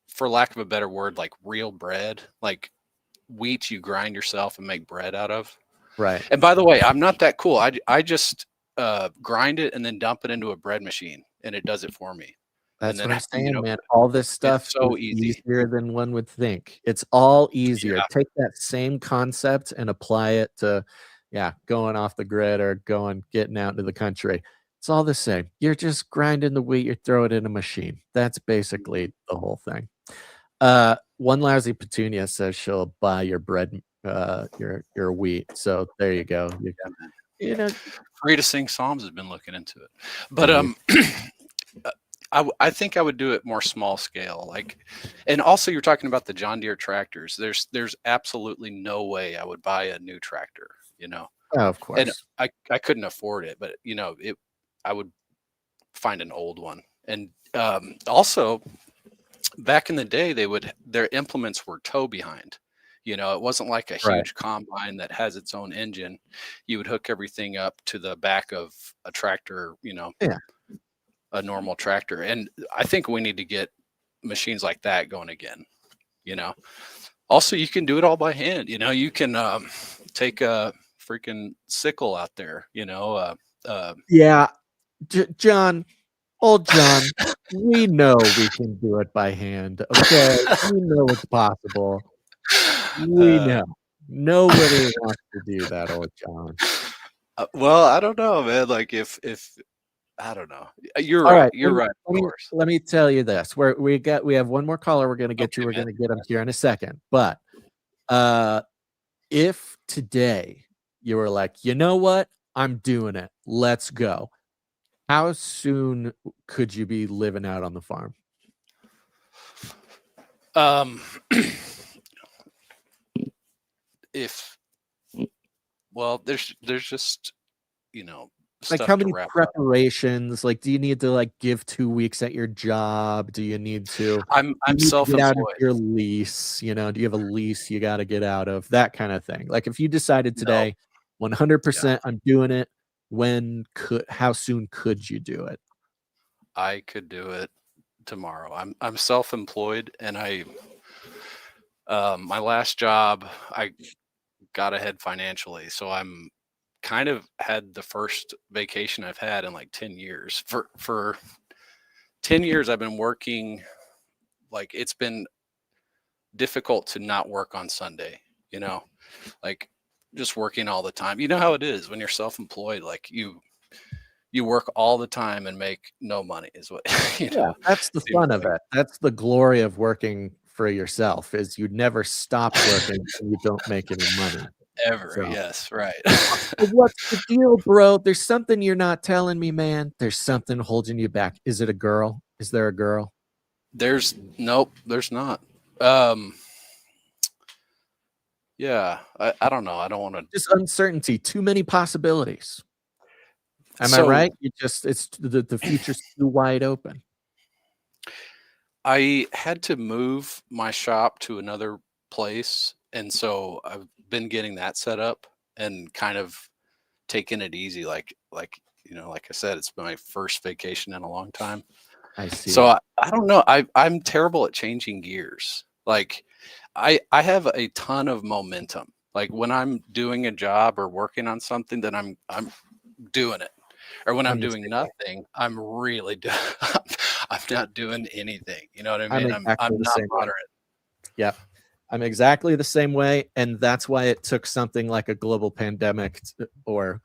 for lack of a better word, like real bread, like wheat you grind yourself and make bread out of. right. And by the way, I'm not that cool. I just grind it and then dump it into a bread machine, and it does it for me. And That's then what I'm saying, man. All this it's stuff is so easy. easier than one would think. It's all easier. Yeah. Take that same concept and apply it to, yeah, going off the grid or getting out into the country. It's all the same. You're just grinding the wheat, you throw it in a machine. That's basically the whole thing. One lousy petunia says she'll buy your bread, your wheat. So there you go. Yeah, man. You know, Free to sing Psalms has been looking into it, but there you I think I would do it more small scale, like, and also you're talking about the John Deere tractors. There's absolutely no way I would buy a new tractor, oh, of and course. I couldn't afford it, but I would find an old one, and also back in the day their implements were tow behind. It wasn't like a Right. huge combine that has its own engine. You would hook everything up to the back of a tractor, Yeah. a normal tractor. And I think we need to get machines like that going again. Also, you can do it all by hand. You can take a freaking sickle out there. Yeah. John, old John, we know we can do it by hand. Okay. We know it's possible. We uh, know. Nobody wants to do that, old John. well, I don't know, man. Like if I don't know. You're All right. right. You're right. Of course. Let me tell you this. We have one more caller we're gonna get to. Okay, We're man. gonna get him here in a second. But uh if today you were like, you know what? I'm doing it. Let's go. How soon could you be living out on the farm? Um, if well, there's just Like, stuff how to many wrap up. preparations? Like, do you need to like give 2 weeks at your job? Do you need to? I'm You need to get out of self-employed. your lease. You know, do you have a lease you got to get out of? That kind of thing. Like, if you decided No, today, yeah, 100%, I'm doing it. How soon could you do it? I could do it tomorrow. I'm self-employed, and my last job, I got ahead financially, so I'm kind of had the first vacation I've had in like 10 years. For 10 years I've been working, like it's been difficult to not work on Sunday, you know, like just working all the time. You know how it is when you're self-employed, like you work all the time and make no money is what you Yeah, know. that's the Seems fun of like it. That's the glory of working for yourself is you never stop working and you don't make any money. ever, So, yes, right. so what's the deal, bro? There's something you're not telling me, man. There's something holding you back. Is it a girl? Is there a girl? There's nope, there's not. Um yeah, I don't know. I don't want to. Just uncertainty, too many possibilities. Am I So right? It's the future's too wide open. I had to move my shop to another place, and so I've been getting that set up and kind of taking it easy. Like like I said, it's my first vacation in a long time. I see. So I don't know. I'm terrible at changing gears. Like I have a ton of momentum. Like when I'm doing a job or working on something, then I'm doing it. Or when I'm I'm the doing same way. nothing, I'm really doing. I'm not doing anything. You know what I I'm mean? I'm exactly the not same way. moderate. Yeah. I'm exactly the same way, and that's why it took something like a global pandemic or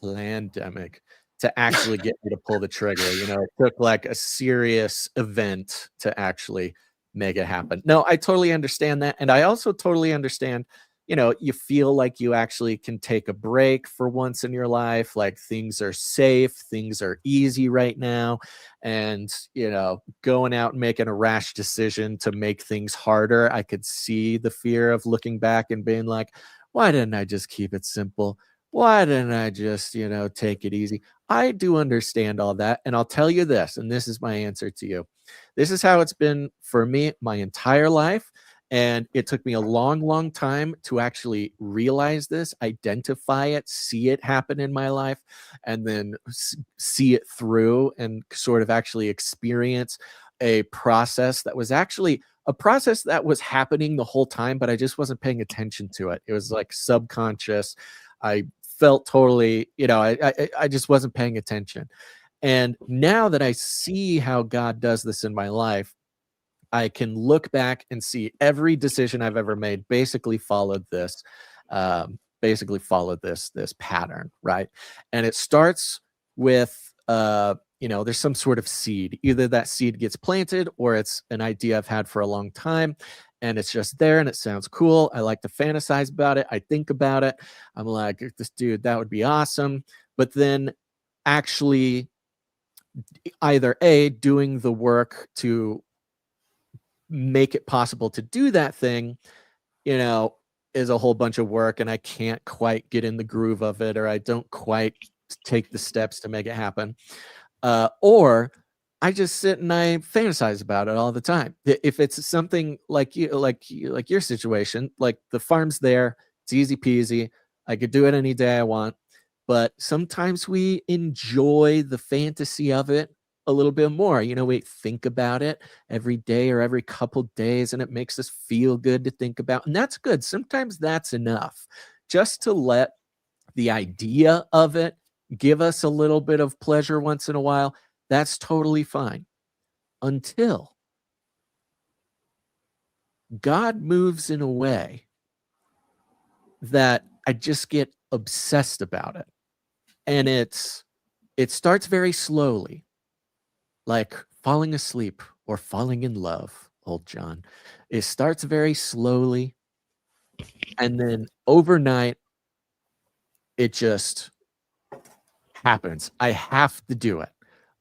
plandemic to actually get me to pull the trigger. You know, it took like a serious event to actually make it happen. No, I totally understand that, and I also totally understand. You know, you feel like you actually can take a break for once in your life. Like things are safe, things are easy right now, and going out and making a rash decision to make things harder, I could see the fear of looking back and being like, why didn't I just keep it simple? Why didn't I just take it easy? I do understand all that, and I'll tell you this, and this is my answer to you. This is how it's been for me my entire life. And it took me a long, long time to actually realize this, identify it, see it happen in my life, and then see it through and sort of actually experience a process that was actually a process that was happening the whole time, but I just wasn't paying attention to it. It was like subconscious. I felt totally, I just wasn't paying attention. And now that I see how God does this in my life, I can look back and see every decision I've ever made basically followed this pattern, right? And it starts with there's some sort of seed. Either that seed gets planted or it's an idea I've had for a long time and it's just there and it sounds cool. I like to fantasize about it. I think about it. I'm like, this dude, that would be awesome. But then actually either A, doing the work to make it possible to do that thing, is a whole bunch of work and I can't quite get in the groove of it, or I don't quite take the steps to make it happen. Or I just sit and I fantasize about it all the time. If it's something like like your situation, like the farm's there, it's easy peasy. I could do it any day I want. But sometimes we enjoy the fantasy of it a little bit more. We think about it every day or every couple days, and it makes us feel good to think about. And that's good. Sometimes that's enough just to let the idea of it give us a little bit of pleasure once in a while. That's totally fine until God moves in a way that I just get obsessed about it. And it starts very slowly, like falling asleep or falling in love, old John. It starts very slowly, and then overnight, it just happens. I have to do it.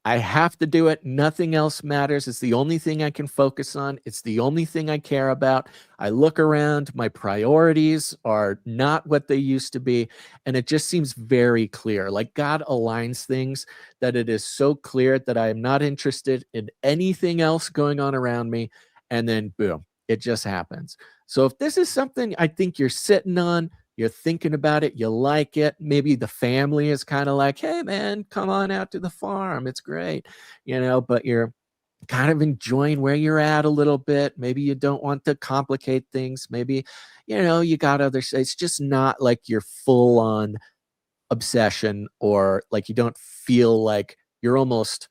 I have to do it. Nothing else matters. It's the only thing I can focus on. It's the only thing I care about. I look around, my priorities are not what they used to be. And it just seems very clear. Like God aligns things that it is so clear that I am not interested in anything else going on around me. And then boom, it just happens. So if this is something I think you're sitting on, you're thinking about it, you like it, maybe the family is kind of like, hey man, come on out to the farm, it's great, but you're kind of enjoying where you're at a little bit. Maybe you don't want to complicate things. Maybe you got it's just not like your full on obsession, or like you don't feel like you're almost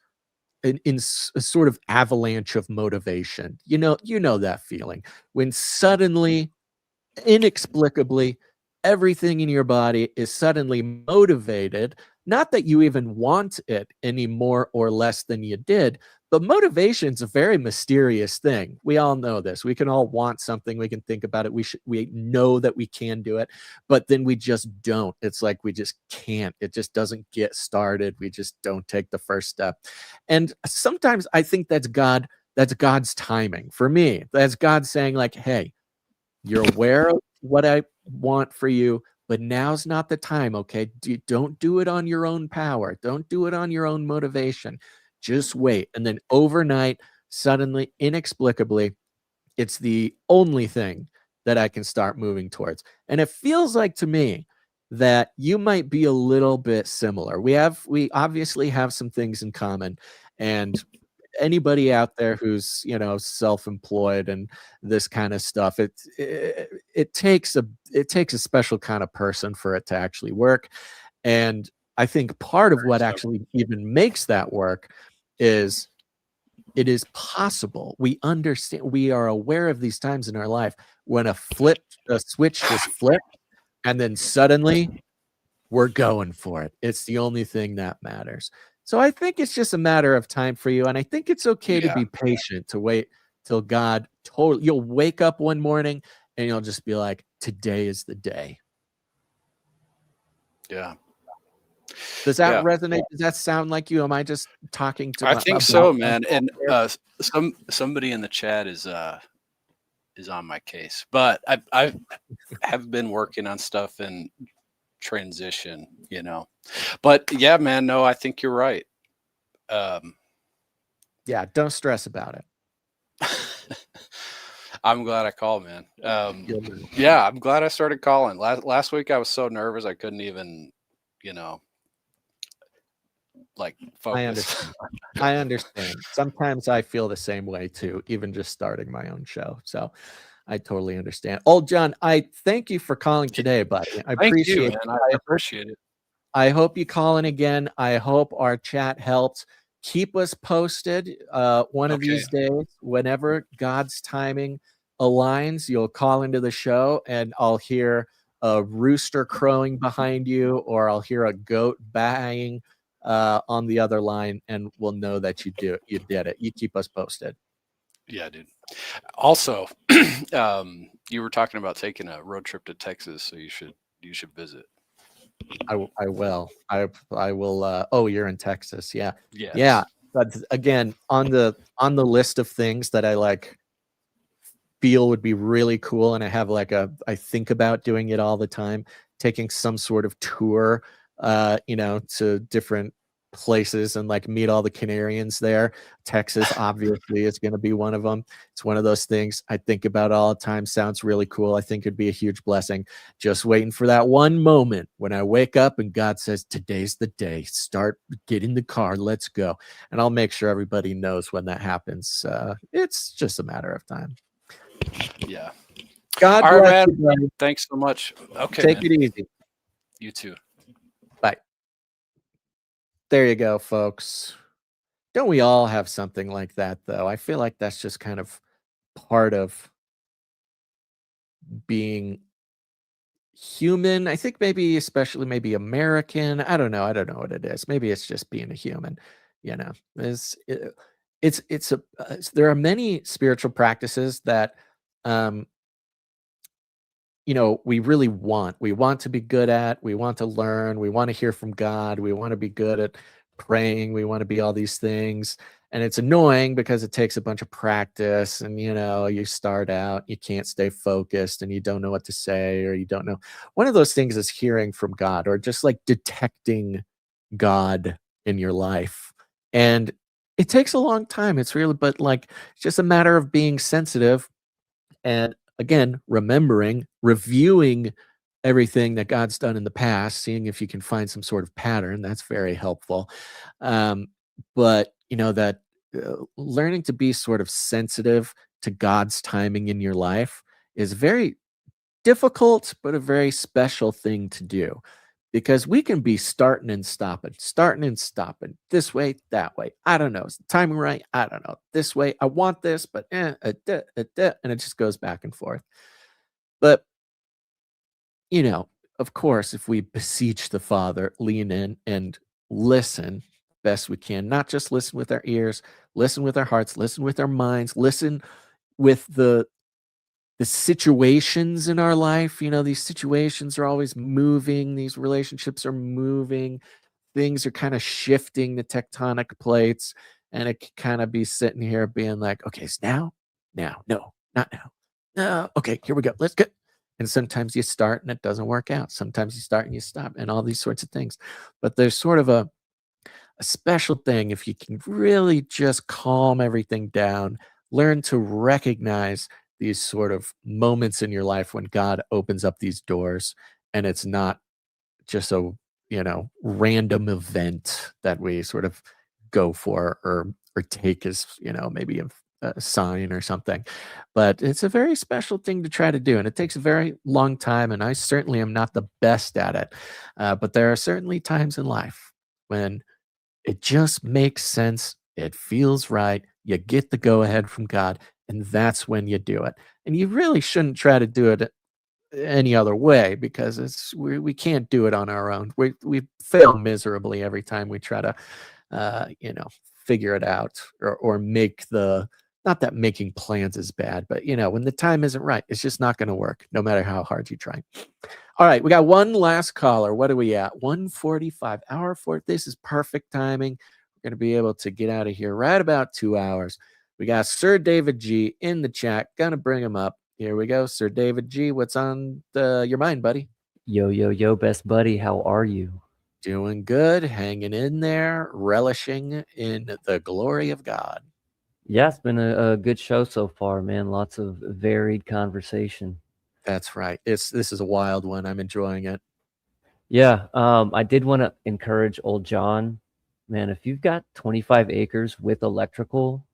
in a sort of avalanche of motivation. You know that feeling when suddenly, inexplicably, everything in your body is suddenly motivated. Not that you even want it any more or less than you did, but motivation's a very mysterious thing. We all know this. We can all want something. We can think about it. We know that we can do it, but then we just don't. It's like we just can't. It just doesn't get started. We just don't take the first step. And sometimes I think that's God. That's God's timing. For me, that's God saying like, hey, you're aware of what I want for you, but now's not the time, okay? Don't do it on your own power. Don't do it on your own motivation. Just wait. And then overnight, suddenly, inexplicably, it's the only thing that I can start moving towards. And it feels like to me that you might be a little bit similar. We obviously have some things in common. And anybody out there who's self-employed and this kind of stuff, it takes a special kind of person for it to actually work. And I think part of what actually even makes that work is it is possible. We understand, we are aware of these times in our life when a switch just flipped, and then suddenly we're going for it. It's the only thing that matters. So I think it's just a matter of time for you. And I think it's okay to be patient, to wait till God you'll wake up one morning and you'll just be like, today is the day. Yeah. Does that resonate? Does that sound like you? Am I just talking to I think so, man. And somebody in the chat is on my case, but I have been working on stuff in transition, but yeah, man, no, I think you're right. Yeah, don't stress about it. I'm glad I called, man. Yeah, I'm glad I started calling. Last week I was so nervous I couldn't even, like focus. I understand. Sometimes I feel the same way too, even just starting my own show. So I totally understand. Old John, I thank you for calling today, buddy. I appreciate it. I appreciate it. I hope you call in again. I hope our chat helped. Keep us posted. One of these days, whenever God's timing aligns, you'll call into the show and I'll hear a rooster crowing behind you, or I'll hear a goat baying on the other line, and we'll know that you did it. You keep us posted. Yeah, dude. Also, you were talking about taking a road trip to Texas, so you should visit. I will. I will. Oh, you're in Texas. Yeah. Yes. Yeah. But again, on the list of things that I like feel would be really cool, and I have I think about doing it all the time, taking some sort of tour, to different places and meet all the Canarians there. Texas obviously is going to be one of them. It's one of those things I think about all the time. Sounds really cool. I think it'd be a huge blessing. Just waiting for that one moment when I wake up and God says, today's the day. Start, get in the car. Let's go. And I'll make sure everybody knows when that happens. It's just a matter of time. Yeah. God all bless right, you, man. Thanks so much. Okay. Take it easy. You too. Bye. There you go, folks. Don't we all have something like that, though? I feel like that's just kind of part of being human. I think maybe especially maybe American. I don't know. I don't know what it is. Maybe it's just being a human. There are many spiritual practices that we really want. We want to be good at. We want to learn. We want to hear from God. We want to be good at praying, we want to be all these things. And it's annoying because it takes a bunch of practice, and you start out, you can't stay focused, and you don't know what to say, or you don't know. One of those things is hearing from God, or just like detecting God in your life. And it takes a long time. It's really, but like, it's just a matter of being sensitive and, again, remembering, reviewing everything that God's done in the past, seeing if you can find some sort of pattern. That's very helpful. But that learning to be sort of sensitive to God's timing in your life is very difficult, but a very special thing to do, because we can be starting and stopping, this way, that way. I don't know. Is the timing right? I don't know. This way, I want this, but and it just goes back and forth. But of course, if we beseech the Father, lean in and listen best we can, not just listen with our ears, listen with our hearts, listen with our minds, listen with the situations in our life. These situations are always moving, these relationships are moving, things are kind of shifting the tectonic plates, and it can kind of be sitting here being like, okay, it's now, no, not now, no, okay, here we go, let's go. And sometimes you start and it doesn't work out. Sometimes you start and you stop, and all these sorts of things. But there's sort of a special thing if you can really just calm everything down, learn to recognize these sort of moments in your life when God opens up these doors, and it's not just a random event that we sort of go for or take as maybe a sign or something. But it's a very special thing to try to do, and it takes a very long time, and I certainly am not the best at it. But there are certainly times in life when it just makes sense, it feels right, you get the go ahead from God, and that's when you do it. And you really shouldn't try to do it any other way, because we can't do it on our own. We fail miserably every time we try to figure it out, or make the, not that making plans is bad, but when the time isn't right, it's just not going to work no matter how hard you try. All right, we got one last caller. What are we at? 1:45, hour 4. This is perfect timing. We're going to be able to get out of here right about 2 hours. We got Sir David G in the chat. Gonna bring him up. Here we go. Sir David G, what's on your mind, buddy? Yo, best buddy. How are you? Doing good, hanging in there, relishing in the glory of God. Yeah, it's been a good show so far, man. Lots of varied conversation. That's right. This is a wild one. I'm enjoying it. Yeah, I did want to encourage old John, man. If you've got 25 acres with electrical,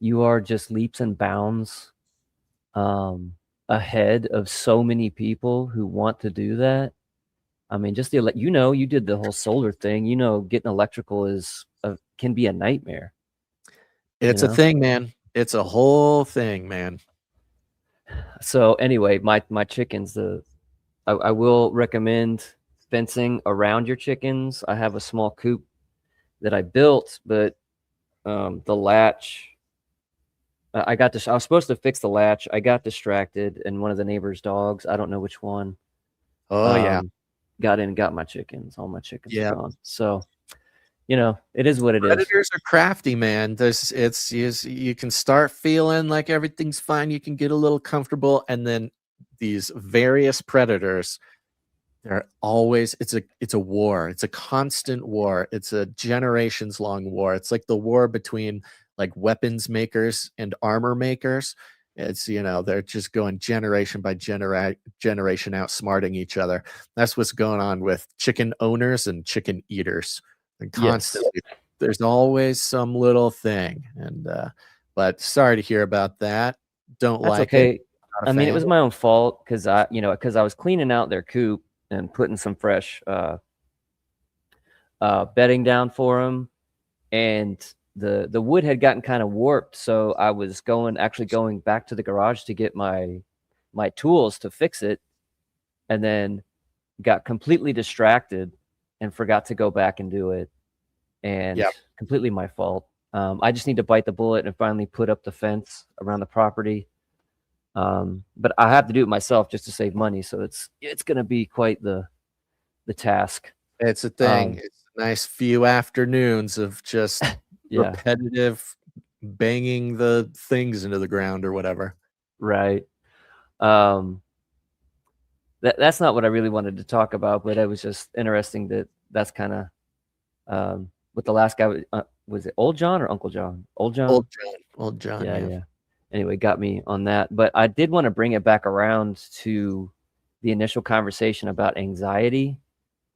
you are just leaps and bounds ahead of so many people who want to do that. I mean, just you did the whole solar thing. Getting electrical can be a nightmare. It's a thing, man. It's a whole thing, man. So anyway, my chickens, I will recommend fencing around your chickens. I have a small coop that I built, but the latch, I was supposed to fix the latch. I got distracted, and one of the neighbor's dogs, I don't know which one. Oh yeah. Got in and got my chickens. All my chickens are gone. So, it is what it is. Predators are crafty, man. You can start feeling like everything's fine. You can get a little comfortable, and then these various predators, they're always, it's a war. It's a constant war. It's a generations long war. It's like the war between like weapons makers and armor makers. It's, they're just going generation by generation outsmarting each other. That's what's going on with chicken owners and chicken eaters. And constantly, there's always some little thing. And but sorry to hear about that. That's okay. it. I mean, it was my own fault because I was cleaning out their coop and putting some fresh bedding down for them, and the wood had gotten kind of warped. So I was actually going back to the garage to get my tools to fix it, and then got completely distracted and forgot to go back and do it. And completely my fault. I just need to bite the bullet and finally put up the fence around the property. But I have to do it myself just to save money. So it's going to be quite the task. It's a thing. It's Nice few afternoons of just Yeah, repetitive banging the things into the ground or whatever. right. Um, that's not what I really wanted to talk about, but it was just interesting that that's kind of what the last guy was it Old John or Uncle John? Old John? Old John, Yeah, yeah. yeah. Anyway, got me on that. But I did want to bring it back around to the initial conversation about anxiety.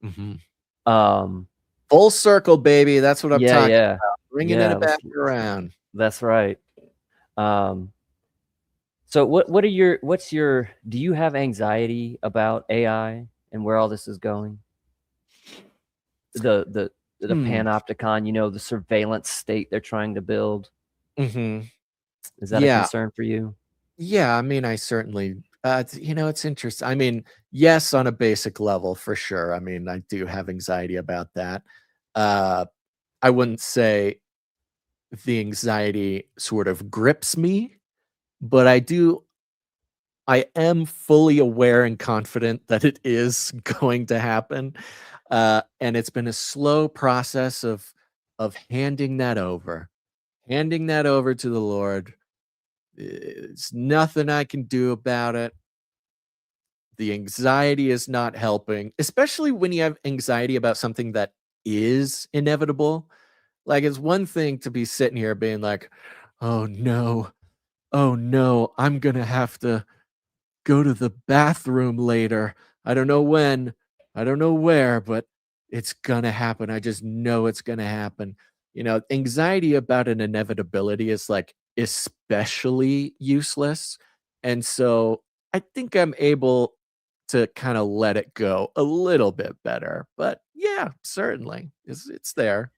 Mhm. Um, Full circle, baby. That's what I'm yeah, talking yeah, about. Bringing yeah. it back around. That's right. So what's your do you have anxiety about AI and where all this is going? The Hmm. panopticon, the surveillance state they're trying to build. Mhm. Is that a Yeah. concern for you? Yeah, I mean, I certainly it's interesting. I mean, yes, on a basic level, for sure. I mean, I do have anxiety about that. Uh, I wouldn't say the anxiety sort of grips me, but I am fully aware and confident that it is going to happen. And it's been a slow process of handing that over to the Lord. It's nothing I can do about it. The anxiety is not helping, especially when you have anxiety about something that is inevitable. Like, it's one thing to be sitting here being like, "Oh no, oh no, I'm gonna have to go to the bathroom later. I don't know when, I don't know where, but it's gonna happen. I just know it's gonna happen." Anxiety about an inevitability is like especially useless. And so I think I'm able to kind of let it go a little bit better. But yeah, certainly it's there.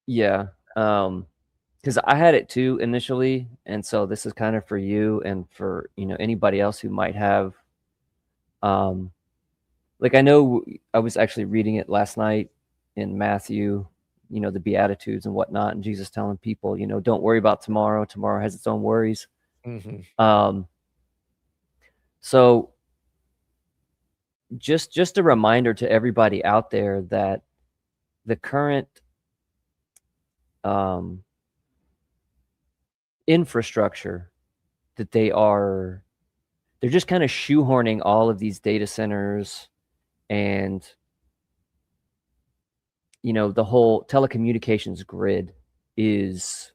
Yeah. Because I had it too initially, and so this is kind of for you and for anybody else who might have um like I know I was actually reading it last night in Matthew, the Beatitudes and whatnot, and Jesus telling people, don't worry about tomorrow. Tomorrow has its own worries. Mhm. Um, so just a reminder to everybody out there that the current um, infrastructure that they're just kind of shoehorning all of these data centers and the whole telecommunications grid is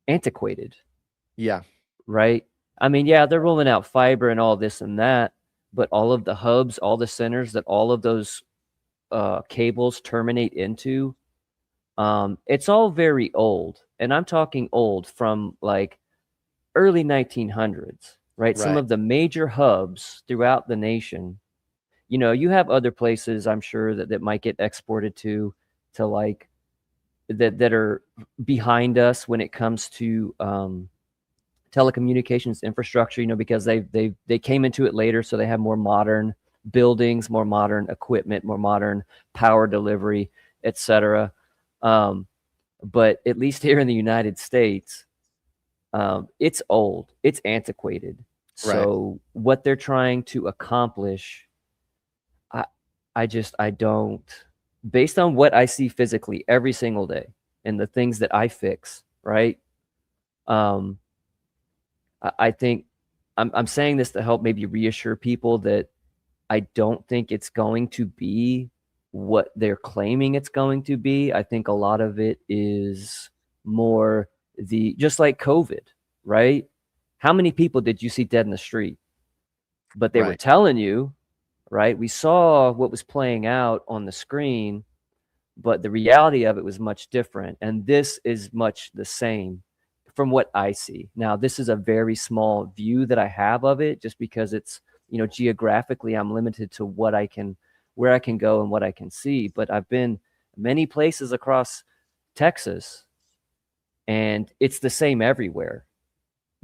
antiquated, Yeah, right? I mean, yeah, they're rolling out fiber and all this and that, but all of the hubs, all the centers that all of those cables terminate into, it's all very old. And I'm talking old from like early 1900s, right? Some right. of the major hubs throughout the nation. You have other places I'm sure that might get exported to like that are behind us when it comes to telecommunications infrastructure, because they came into it later, so they have more modern buildings, more modern equipment, more modern power delivery, etc. But at least here in the United States, it's old, it's antiquated. Right. So what they're trying to accomplish, I I don't, based on what I see physically every single day and the things that I fix, right? Um, I think I'm saying this to help maybe reassure people that I don't think it's going to be what they're claiming it's going to be. I think a lot of it is more just like COVID, right? How many people did you see dead in the street? But they were Right. telling you, right? We saw what was playing out on the screen, but the reality of it was much different. And this is much the same from what I see. Now, this is a very small view that I have of it, just because it's, geographically, I'm limited to where I can go and what I can see. But I've been many places across Texas, and it's the same everywhere,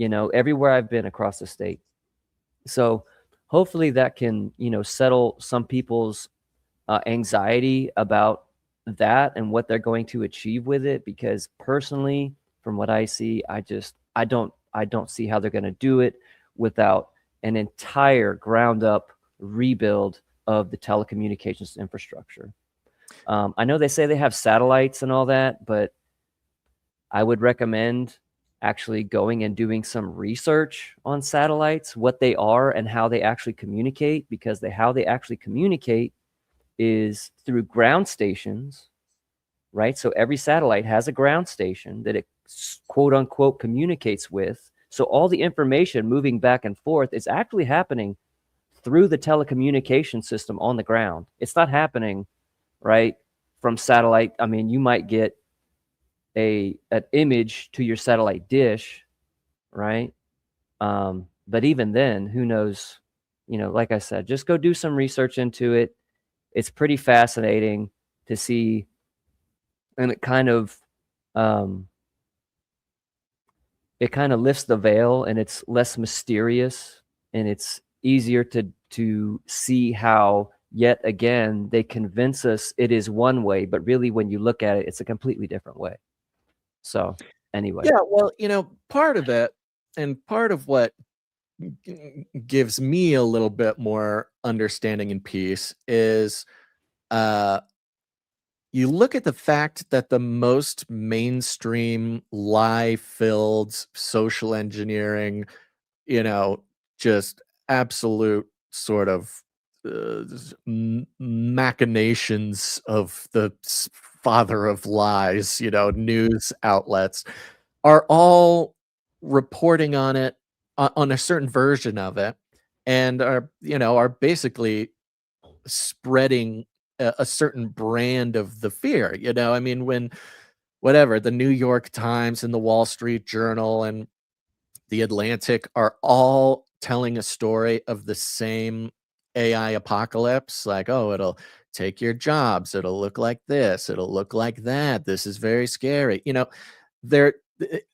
everywhere I've been across the state. So hopefully that can, settle some people's anxiety about that and what they're going to achieve with it. Because personally, from what I see, I don't see how they're going to do it without an entire ground up rebuild of the telecommunications infrastructure. I know they say they have satellites and all that, but I would recommend actually going and doing some research on satellites, what they are and how they actually communicate, because how they actually communicate is through ground stations, right? So every satellite has a ground station that it quote unquote communicates with. So all the information moving back and forth is actually happening through the telecommunication system on the ground. It's not happening, right, from satellite. I mean, you might get an image to your satellite dish, right? But even then, who knows? Like I said, just go do some research into it. It's pretty fascinating to see, and it kind of lifts the veil, and it's less mysterious, and it's easier to see how yet again they convince us it is one way, but really when you look at it, it's a completely different way. So anyway. Yeah, well, part of it, and part of what gives me a little bit more understanding and peace is you look at the fact that the most mainstream lie-filled social engineering, just absolute sort of machinations of the father of lies, news outlets are all reporting on it, on a certain version of it, and are basically spreading a certain brand of the fear. I mean, when whatever the New York Times and the Wall Street Journal and the Atlantic are all telling a story of the same AI apocalypse, like, oh, it'll take your jobs, it'll look like this, it'll look like that, this is very scary. There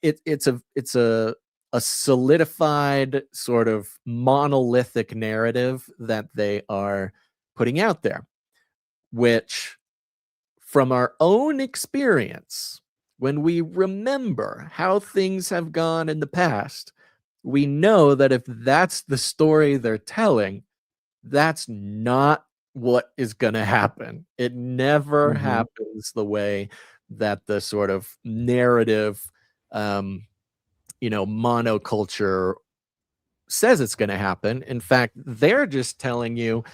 it's a solidified sort of monolithic narrative that they are putting out there, which, from our own experience, when we remember how things have gone in the past, we know that if that's the story they're telling, that's not what is going to happen. It never happens the way that the sort of narrative, monoculture says it's going to happen. In fact, they're just telling you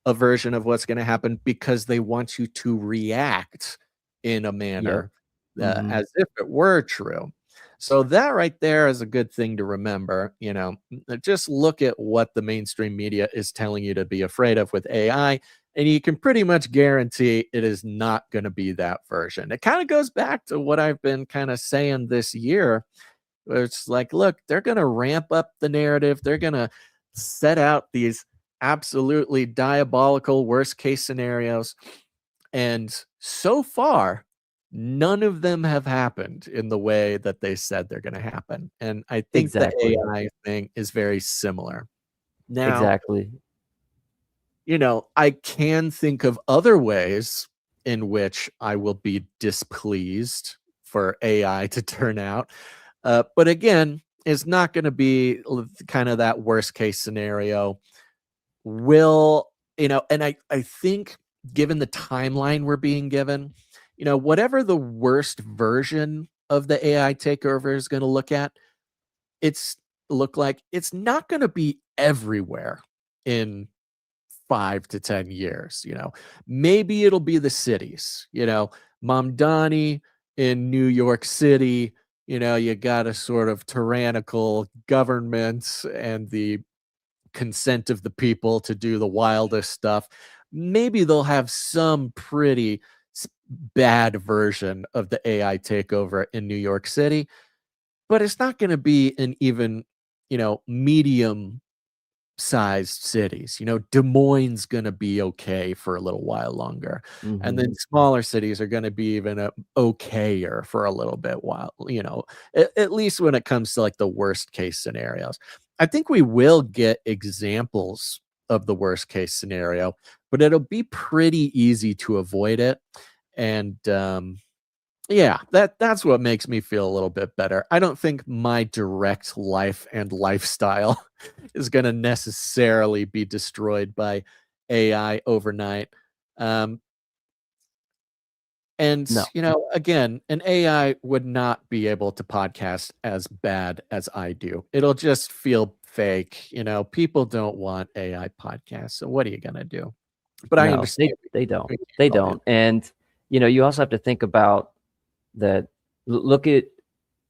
a version of what's going to happen because they want you to react in a Yep. manner as if it were true. So that right there is a good thing to remember. Just look at what the mainstream media is telling you to be afraid of with AI, and you can pretty much guarantee it is not going to be that version. It kind of goes back to what I've been kind of saying this year. It's like, look, they're going to ramp up the narrative. They're going to set out these absolutely diabolical worst case scenarios. And so far, none of them have happened in the way that they said they're going to happen. And I think the Exactly. AI thing is very similar. Now, Exactly. I can think of other ways in which I will be displeased for AI to turn out. But again, it's not going to be kind of that worst case scenario. And I think, given the timeline we're being given, whatever the worst version of the AI takeover is going to look like, it's not going to be everywhere in 5 to 10 years. Maybe it'll be the cities. Mamdani in New York City. You got a sort of tyrannical government and the consent of the people to do the wildest stuff. Maybe they'll have some pretty bad version of the AI takeover in New York City, but it's not going to be an even, medium sized cities. Des Moines going to be okay for a little while longer. And then smaller cities are going to be even okayer for a little bit while, at least when it comes to like the worst case scenarios. I think we will get examples of the worst case scenario, but it'll be pretty easy to avoid it. And yeah, that's what makes me feel a little bit better. I don't think my direct life and lifestyle is going to necessarily be destroyed by AI overnight. And, No. again, an AI would not be able to podcast as bad as I do. It'll just feel fake. People don't want AI podcasts. So what are you going to do? But I No, understand. they don't. we can't They all do don't. And you also have to think about that. Look at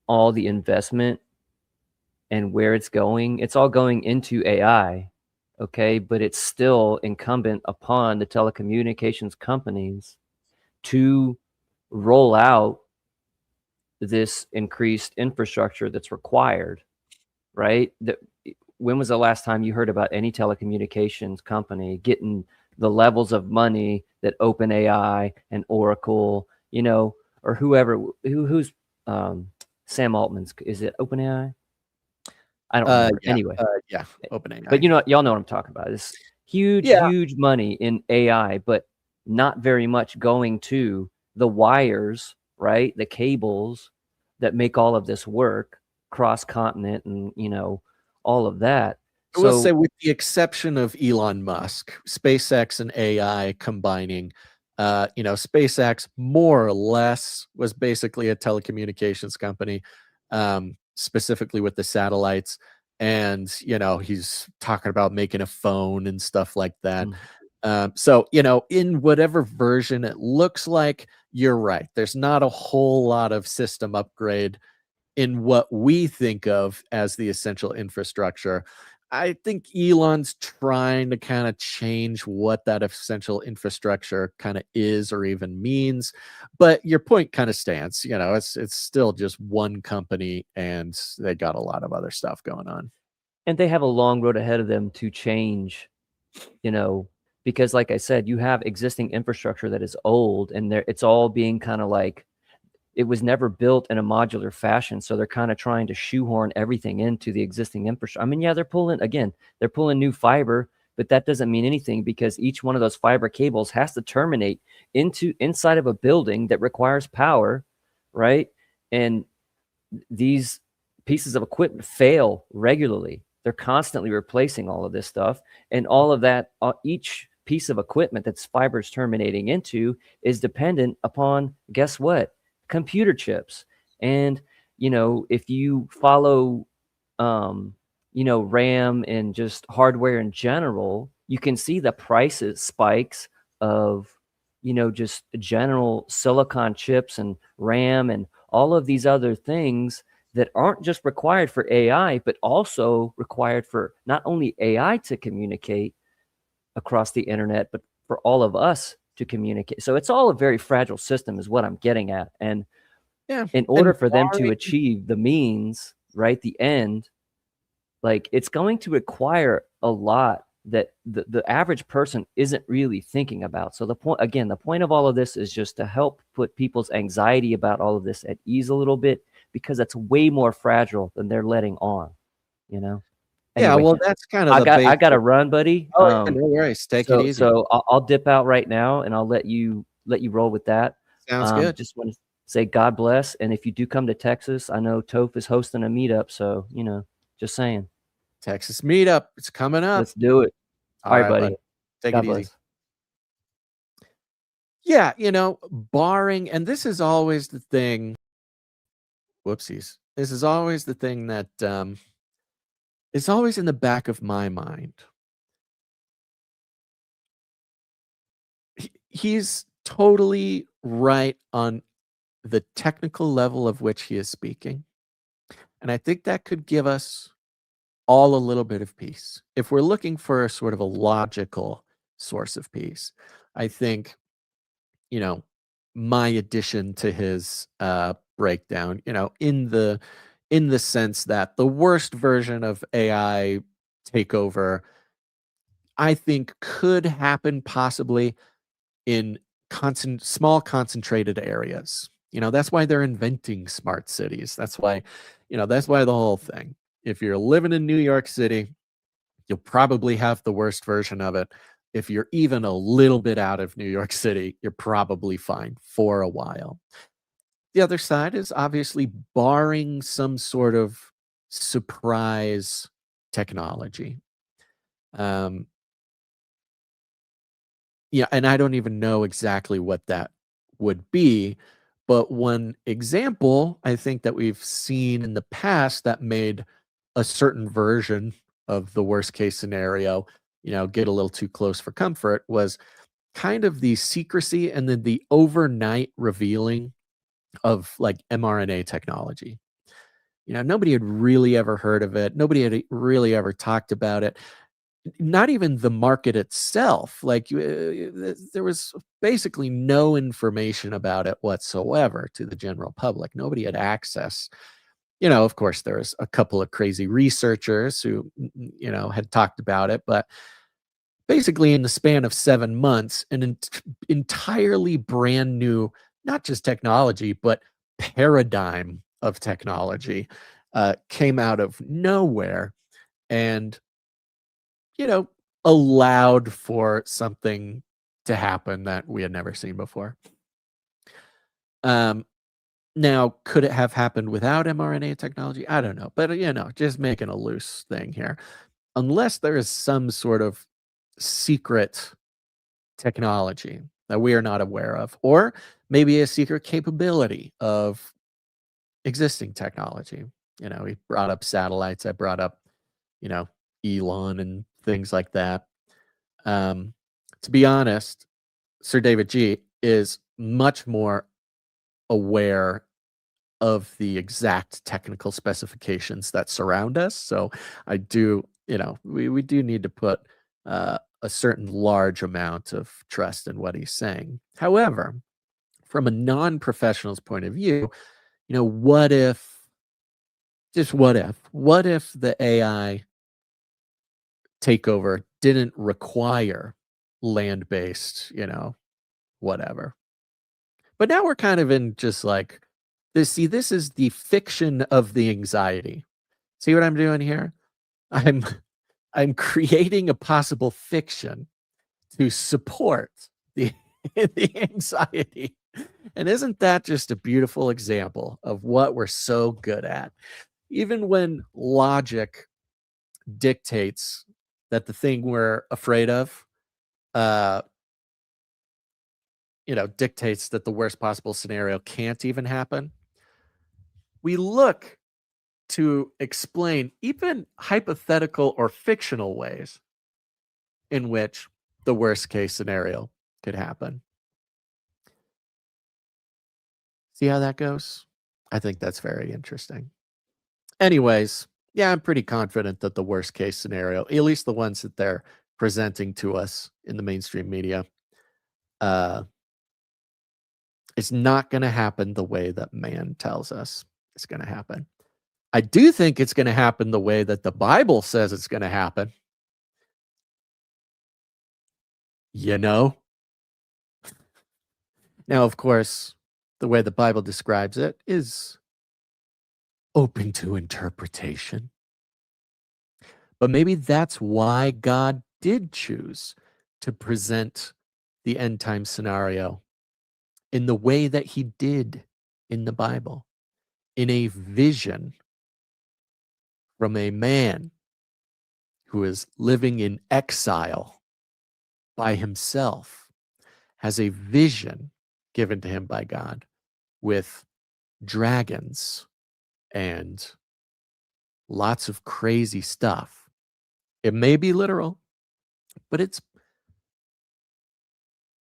all the investment and where it's going. It's all going into AI, okay? But it's still incumbent upon the telecommunications companies to roll out this increased infrastructure that's required, right? When was the last time you heard about any telecommunications company getting the levels of money that OpenAI and Oracle, or whoever, who's Sam Altman's, is it OpenAI? I don't remember. Yeah, Anyway, yeah, OpenAI. but y'all know what I'm talking about. This huge, Yeah. huge money in AI, but not very much going to the wires, right? The cables that make all of this work cross continent and all of that. I will say, So with the exception of Elon Musk, SpaceX and AI combining, SpaceX more or less was basically a telecommunications company, specifically with the satellites. And, he's talking about making a phone and stuff like that. So, in whatever version it looks like, you're right. There's not a whole lot of system upgrade in what we think of as the essential infrastructure. I think Elon's trying to kind of change what that essential infrastructure kind of is or even means. But your point kind of stands. It's still just one company and they got a lot of other stuff going on. and they have a long road ahead of them to change, because like I said, you have existing infrastructure that is old and it's all being kind of like, it was never built in a modular fashion. So they're kind of trying to shoehorn everything into the existing infrastructure. I mean, yeah, they're pulling new fiber, but that doesn't mean anything because each one of those fiber cables has to terminate inside of a building that requires power, right? And these pieces of equipment fail regularly. They're constantly replacing all of this stuff, and all of that, each piece of equipment that's fibers terminating into is dependent upon, guess what? Computer chips. And if you follow RAM and just hardware in general, you can see the prices spikes of just general silicon chips and RAM and all of these other things that aren't just required for AI, but also required for not only AI to communicate across the internet, but for all of us to communicate. So it's all a very fragile system is what I'm getting at. And Yeah. in order for them to achieve the means, right, the end, like it's going to require a lot that the average person isn't really thinking about. So the point of all of this is just to help put people's anxiety about all of this at ease a little bit, because it's way more fragile than they're letting on, Yeah, Anyway, well, that's kind of I the got to basic. run, buddy. Oh, yeah, no worries. Take it easy. So I'll dip out right now, and I'll let you roll with that. Sounds good. Just want to say God bless, and if you do come to Texas, I know Toph is hosting a meetup, so just saying. Texas meetup. It's coming up. Let's do it. All right, buddy. Take God it bless. easy. Yeah, barring, and this is always the thing. Whoopsies. This is always the thing that is always in the back of my mind. He's totally right on the technical level of which he is speaking. And I think that could give us all a little bit of peace. If we're looking for a sort of a logical source of peace, I think, my addition to his breakdown, in the sense that the worst version of AI takeover, I think could happen possibly in small concentrated areas. That's why they're inventing smart cities. That's why the whole thing. If you're living in New York City, you'll probably have the worst version of it. If you're even a little bit out of New York City, you're probably fine for a while. The other side is obviously barring some sort of surprise technology. Yeah, and I don't even know exactly what that would be. But one example I think that we've seen in the past that made a certain version of the worst case scenario, get a little too close for comfort was kind of the secrecy and then the overnight revealing of like mRNA technology. Nobody had really ever heard of it. Nobody had really ever talked about it. Not even the market itself. Like there was basically no information about it whatsoever to the general public. Nobody had access. Of course, there's a couple of crazy researchers who, had talked about it, but basically in the span of 7 months, an entirely brand new, not just technology, but paradigm of technology came out of nowhere and, allowed for something to happen that we had never seen before. Now, could it have happened without mRNA technology? I don't know. But, just making a loose thing here. Unless there is some sort of secret technology that we are not aware of, or maybe a secret capability of existing technology. We brought up satellites. I brought up, Elon and things like that. To be honest, Sir David G is much more aware of the exact technical specifications that surround us. So I do, we do need to put a certain large amount of trust in what he's saying. However, from a non-professional's point of view, what if the AI takeover didn't require land-based, whatever. But now we're kind of in just like this. See, this is the fiction of the anxiety. See what I'm doing here? I'm creating a possible fiction to support the the anxiety. And isn't that just a beautiful example of what we're so good at? Even when logic dictates that the thing we're afraid of, dictates that the worst possible scenario can't even happen, we look to explain even hypothetical or fictional ways in which the worst case scenario could happen. See how that goes? I think that's very interesting. Anyways, yeah, I'm pretty confident that the worst case scenario, at least the ones that they're presenting to us in the mainstream media, it's not going to happen the way that man tells us it's going to happen. I do think it's going to happen the way that the Bible says it's going to happen. Now, of course, the way the Bible describes it is open to interpretation. But maybe that's why God did choose to present the end time scenario in the way that he did in the Bible, in a vision from a man who is living in exile by himself, has a vision given to him by God with dragons and lots of crazy stuff. It may be literal, but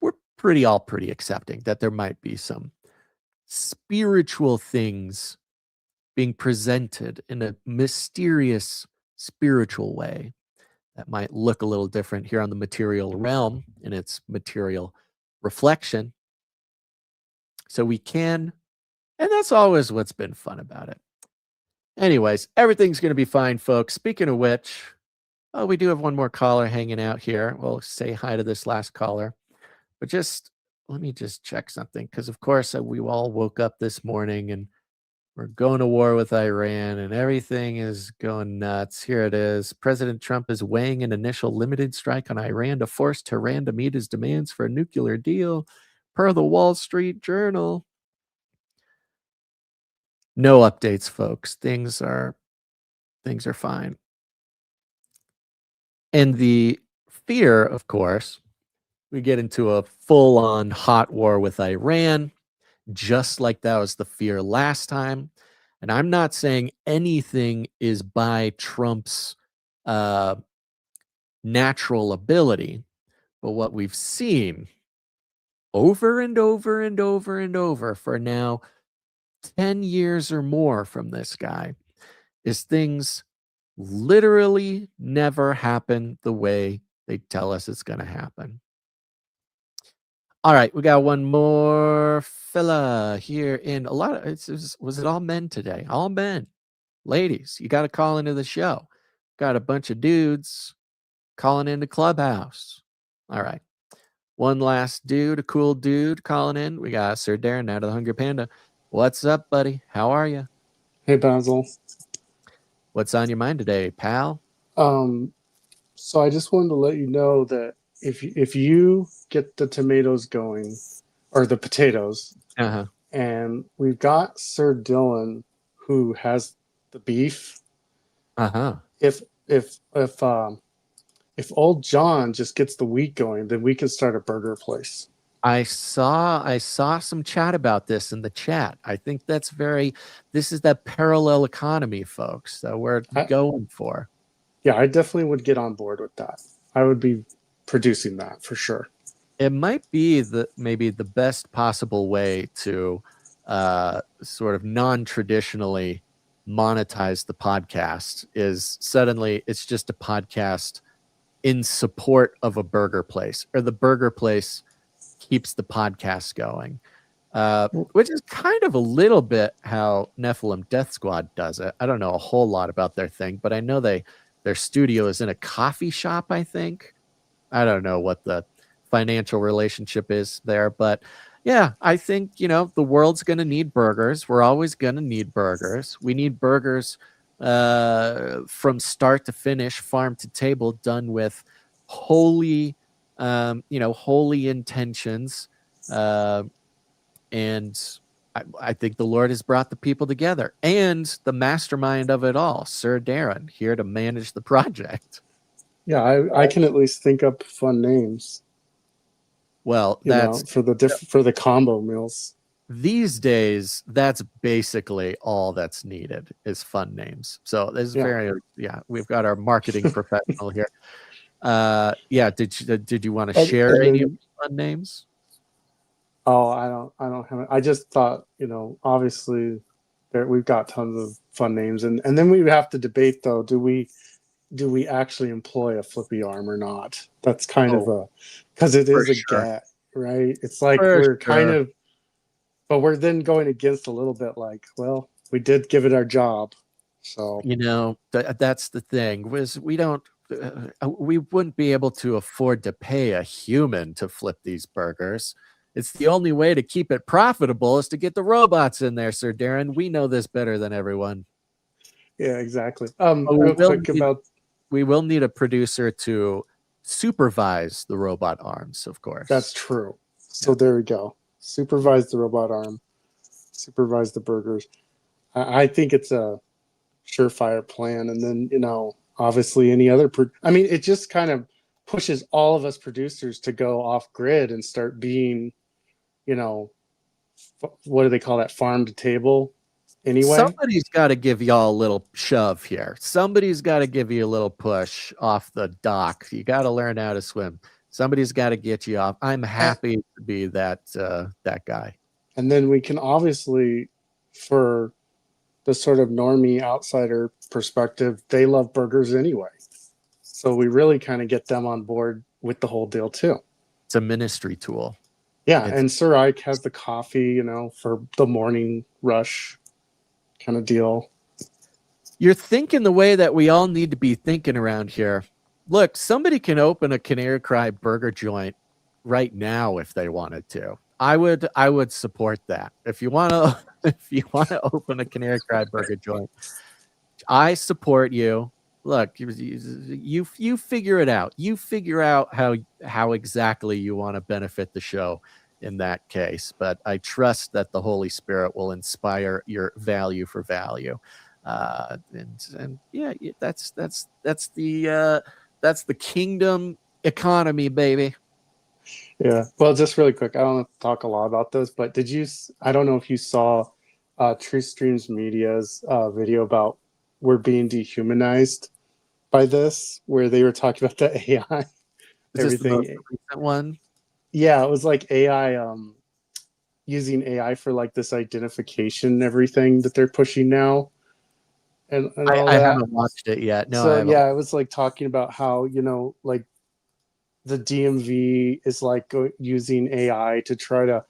we're pretty accepting that there might be some spiritual things being presented in a mysterious spiritual way that might look a little different here on the material realm in its material reflection. So we can, and that's always what's been fun about it. Anyways, everything's going to be fine, folks. Speaking of which, we do have one more caller hanging out here. We'll say hi to this last caller. But let me just check something, because of course we all woke up this morning and we're going to war with Iran and everything is going nuts. Here it is. President Trump is weighing an initial limited strike on Iran to force Tehran to meet his demands for a nuclear deal, per the Wall Street Journal. No updates, folks. Things are fine. And the fear, of course, we get into a full-on hot war with Iran, just like that was the fear last time. And I'm not saying anything is by Trump's natural ability, but what we've seen over and over and over and over for now 10 years or more from this guy is things literally never happen the way they tell us it's going to happen. All right, we got one more fella here in a lot of was it all men today? All men. Ladies, you got to call into the show. Got a bunch of dudes calling into Clubhouse. All right. One last dude, a cool dude calling in. We got Sir Darren out of the Hungry Panda. What's up, buddy? How are you? Hey, Basil. What's on your mind today, pal? So I just wanted to let you know that if you get the tomatoes going, or the potatoes, and we've got Sir Dylan who has the beef. If old John just gets the wheat going, then we can start a burger place. I saw some chat about this in the chat. I think this is that parallel economy, folks, that we're going for. Yeah, I definitely would get on board with that. I would be producing that for sure. It might be maybe the best possible way to sort of non-traditionally monetize the podcast is suddenly it's just a podcast in support of a burger place, or the burger place keeps the podcast going, which is kind of a little bit how Nephilim Death Squad does it. I don't know a whole lot about their thing, but I know their studio is in a coffee shop, I think. I don't know what the financial relationship is there, but yeah, I think, the world's going to need burgers. We're always going to need burgers. We need burgers from start to finish, farm to table, done with holy intentions. And I think the Lord has brought the people together, and the mastermind of it all, Sir Darren, here to manage the project. Yeah, I can at least think up fun names. Well, that's for the combo meals. These days, that's basically all that's needed is fun names. So there's we've got our marketing professional here. Did you want to share any of the fun names? Oh, I don't have it. I just thought, obviously we've got tons of fun names, and then we have to debate though, do we actually employ a flippy arm or not? That's kind of because it is a get, right? It's like but we're then going against a little bit like, well, we did give it our job. So, that's the thing, was we wouldn't be able to afford to pay a human to flip these burgers. It's the only way to keep it profitable is to get the robots in there, Sir Darren. We know this better than everyone. Yeah, exactly. We will need a producer to supervise the robot arms, of course. That's true. So there we go. Supervise the robot arm. Supervise the burgers. I think it's a surefire plan. And then, obviously any other... it just kind of pushes all of us producers to go off grid and start being, what do they call that? Farm to table. Anyway, somebody's got to give y'all a little shove here. Somebody's got to give you a little push off the dock. You got to learn how to swim. Somebody's got to get you off. I'm happy to be that guy. And then we can obviously, for the sort of normie outsider perspective, they love burgers anyway. So we really kind of get them on board with the whole deal too. It's a ministry tool. Yeah, and Sir Ike has the coffee, for the morning rush kind of deal. You're thinking the way that we all need to be thinking around here. Look, somebody can open a Canary Cry burger joint right now if they wanted to. I would support that. If you want to open a Canary Cry burger joint, I support you. Look, you figure it out. You figure out how exactly you want to benefit the show in that case. But I trust that the Holy Spirit will inspire your value for value. And yeah, that's the kingdom economy, baby. Yeah. Well, just really quick, I don't want to talk a lot about this, but I don't know if you saw True Streams Media's video about we're being dehumanized by this, where they were talking about the AI, Is this the most everything. recent one? Yeah, it was like AI, using AI for like this identification and everything that they're pushing now and all I that. haven't watched it yet. No, I So haven't. yeah, it was like talking about how, like the DMV is like using AI to try to,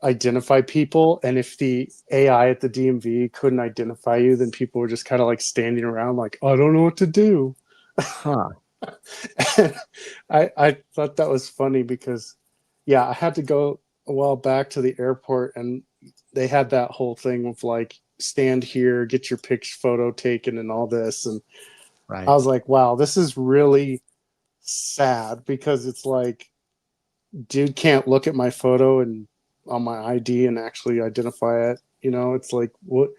identify people. And if the AI at the DMV couldn't identify you, then people were just kind of like standing around like, I don't know what to do. Huh. And I thought that was funny because, yeah, I had to go a while back to the airport and they had that whole thing with like, stand here, get your photo taken and all this. And I Right. was like, wow, this is really sad because it's like, dude can't look at my photo and on my ID and actually identify it. It's like what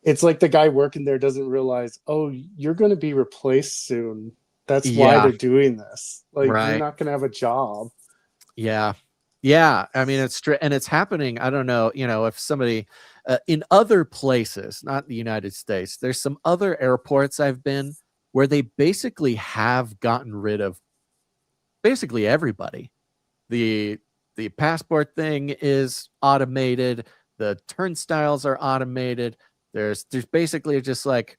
it's like the guy working there doesn't realize, oh, you're going to be replaced soon. That's why Yeah. they're doing this. Like you're Right. not going to have a job. Yeah. Yeah. I mean, it's true. And it's happening. I don't know, if somebody in other places, not the United States, there's some other airports I've been where they basically have gotten rid of basically everybody. The the passport thing is automated. The turnstiles are automated. There's basically just like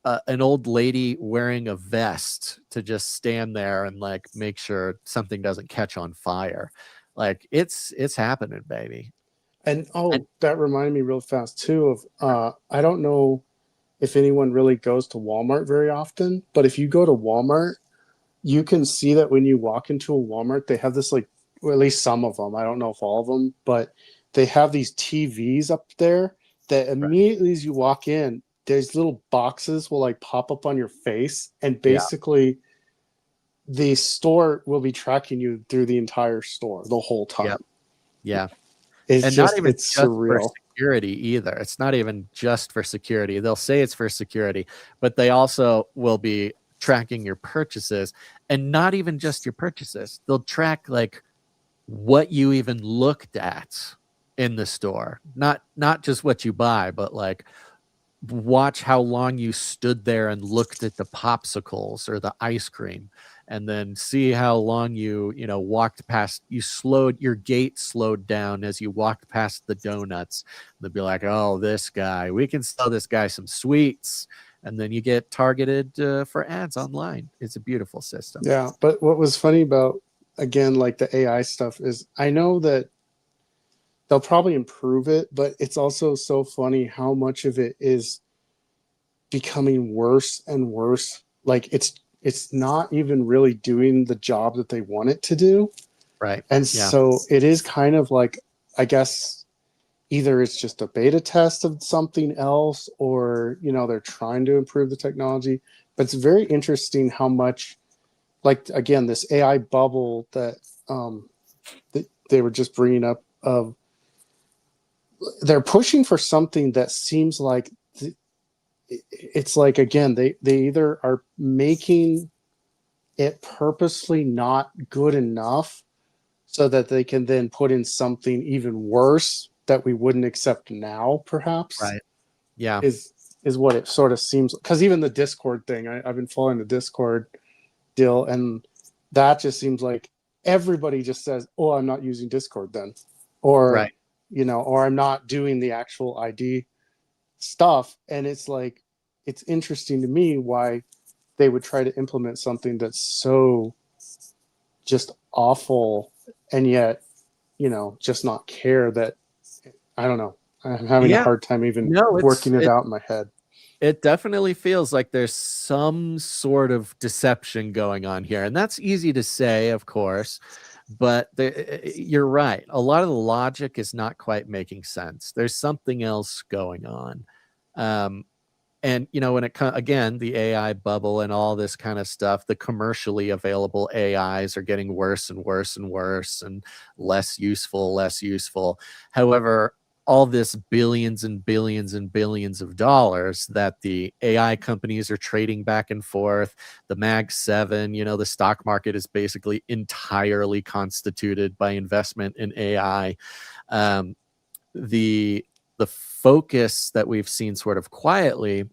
an old lady wearing a vest to just stand there and like make sure something doesn't catch on fire. Like it's happening, baby. And And that reminded me real fast too of I don't know if anyone really goes to Walmart very often, but if you go to Walmart, you can see that when you walk into a Walmart, they have this like, well, at least some of them. I don't know if all of them, but they have these TVs up there that right, immediately as you walk in, there's little boxes will like pop up on your face, and yeah, basically the store will be tracking you through the entire store the whole yeah, time. yeah. It's And not just even it's just for surreal. security either. It's not even just for security. They'll say it's for security, but they also will be tracking your purchases, and not even just your purchases. They'll track like what you even looked at in the store. Not just what you buy, but like watch how long you stood there and looked at the popsicles or the ice cream, and then see how long you walked past, your gait slowed down as you walked past the donuts. They'll be like, oh, this guy, we can sell this guy some sweets. And then you get targeted for ads online. It's a beautiful system. Yeah, but what was funny about, again, like the AI stuff is I know that they'll probably improve it, but it's also so funny how much of it is becoming worse and worse. Like it's not even really doing the job that they want it to do. Right. And Yeah. so it is kind of like, I guess either it's just a beta test of something else, or they're trying to improve the technology. But it's very interesting how much, like, again, this AI bubble that that they were just bringing up, of they're pushing for something that seems like it's like, again, they either are making it purposely not good enough so that they can then put in something even worse that we wouldn't accept now, perhaps. Right. Yeah. Is what it sort of seems, because even the Discord thing, I've been following the Discord deal, and that just seems like everybody just says, oh, I'm not using Discord then, or Right. or I'm not doing the actual ID stuff. And it's like, it's interesting to me why they would try to implement something that's so just awful, and yet just not care that, I don't know, I'm having a Yeah. hard time even No, working it out in my head. it definitely feels like there's some sort of deception going on here. And that's easy to say, of course, but you're right. A lot of the logic is not quite making sense. There's something else going on. Um, and when it comes, again, the AI bubble and all this kind of stuff, the commercially available AIs are getting worse and worse and worse and less useful. However, all this billions and billions and billions of dollars that the AI companies are trading back and forth. The Mag 7, the stock market is basically entirely constituted by investment in AI. The focus that we've seen sort of quietly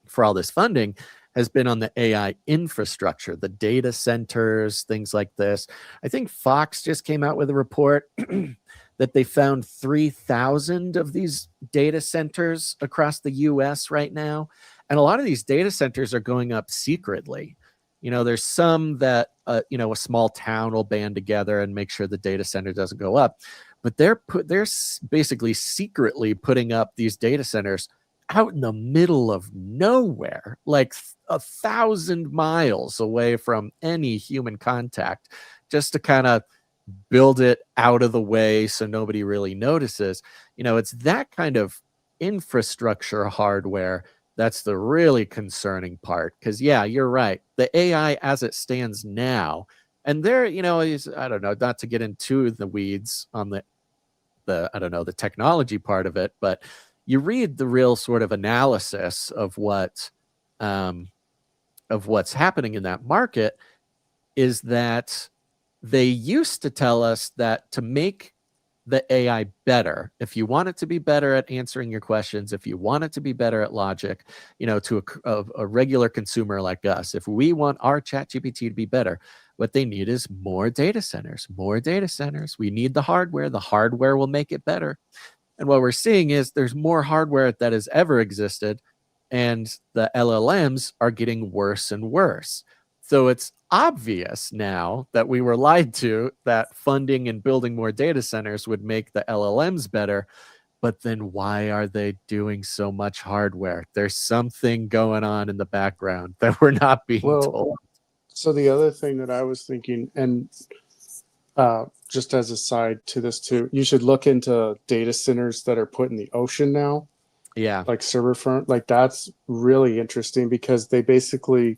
for all this funding has been on the AI infrastructure, the data centers, things like this. I think Fox just came out with a report that they found 3,000 of these data centers across the US right now. And a lot of these data centers are going up secretly. There's some that, a small town will band together and make sure the data center doesn't go up. But they're basically secretly putting up these data centers out in the middle of nowhere, like 1,000 miles away from any human contact, just to kind of build it out of the way so nobody really notices. It's that kind of infrastructure hardware that's the really concerning part. Because, yeah, you're right. The AI as it stands now, and there, is, I don't know, not to get into the weeds on the I don't know, the technology part of it, but you read the real sort of analysis of what's happening in that market is that they used to tell us that to make the AI better, if you want it to be better at answering your questions, if you want it to be better at logic, to a regular consumer like us, if we want our ChatGPT to be better, what they need is more data centers, more data centers. We need the hardware. The hardware will make it better. And what we're seeing is there's more hardware that has ever existed, and the LLMs are getting worse and worse. So it's obvious now that we were lied to, that funding and building more data centers would make the LLMs better. But then why are they doing so much hardware? There's something going on in the background that we're not being told. So the other thing that I was thinking, and just as a side to this too, you should look into data centers that are put in the ocean now. Yeah. Like server farm, like that's really interesting because they basically,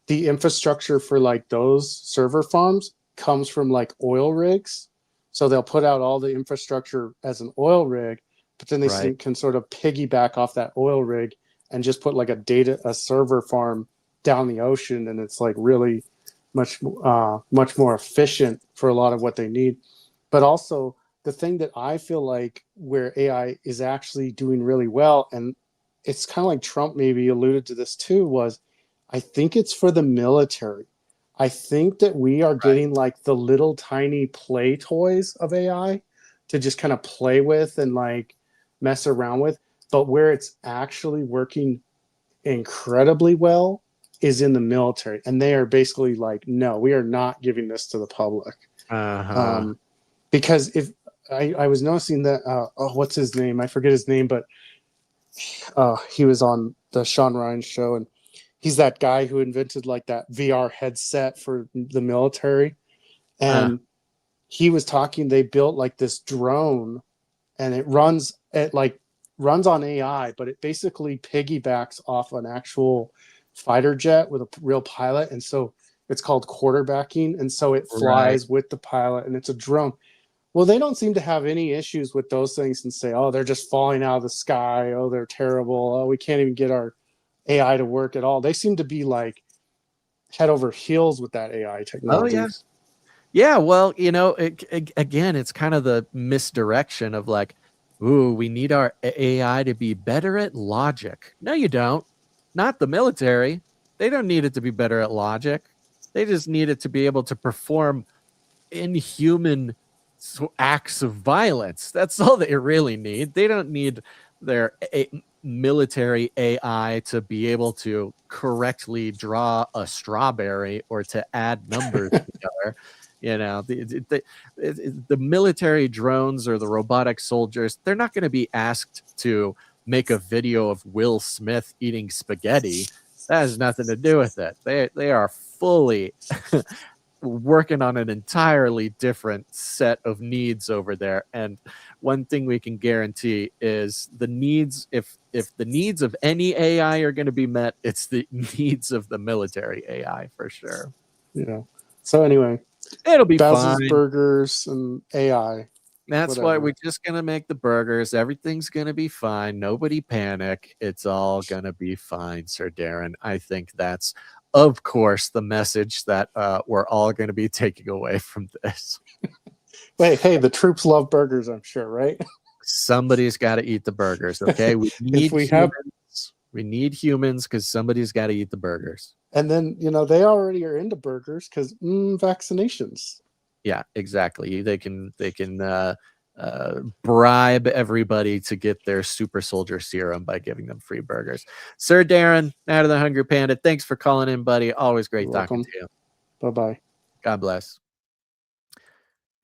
the infrastructure for like those server farms comes from like oil rigs. So they'll put out all the infrastructure as an oil rig, but then they can sort of piggyback off that oil rig and just put like a server farm down the ocean, and it's like really much more efficient for a lot of what they need. But also the thing that I feel like where AI is actually doing really well, and it's kind of like Trump maybe alluded to this too, was I think it's for the military. I think that we are getting like the little tiny play toys of AI to just kind of play with and like mess around with. But where it's actually working incredibly well is in the military. And they are basically like, no, we are not giving this to the public. Because if I was noticing that, what's his name? I forget his name, but he was on the Sean Ryan show, and he's that guy who invented like that VR headset for the military. And he was talking, they built like this drone, and it runs on AI, but it basically piggybacks off an actual fighter jet with a real pilot. And so it's called quarterbacking. And so it flies with the pilot, and it's a drone. Well, they don't seem to have any issues with those things and say, oh, they're just falling out of the sky. Oh, they're terrible. Oh, we can't even get our AI to work at all. They seem to be like head over heels with that AI technology. Oh, yeah. Yeah, well, again, it's kind of the misdirection of like, ooh, we need our AI to be better at logic. No, you don't. Not the military. They don't need it to be better at logic. They just need it to be able to perform inhuman acts of violence. That's all they really need. They don't need their military AI to be able to correctly draw a strawberry or to add numbers together. The military drones or the robotic soldiers, they're not going to be asked to make a video of Will Smith eating spaghetti. That has nothing to do with it. They are fully working on an entirely different set of needs over there. And one thing we can guarantee is the needs, if the needs of any AI are going to be met, it's the needs of the military AI for sure. Yeah. So anyway, it'll be Baz's fine. Burgers and AI. That's why Whatever. we're just gonna make the burgers. Everything's gonna be fine. Nobody panic. It's all gonna be fine, Sir Darren. I think that's, of course, the message that we're all gonna be taking away from this. Wait, hey, the troops love burgers, I'm sure, right? Somebody's got to eat the burgers. Okay, we If need we have, humans. We need humans because somebody's got to eat the burgers. and then they already are into burgers because vaccinations. Yeah, exactly. They can bribe everybody to get their super soldier serum by giving them free burgers. Sir Darren, out of the Hungry Panda, thanks for calling in, buddy. Always great You're talking welcome. to you. Bye-bye. God bless.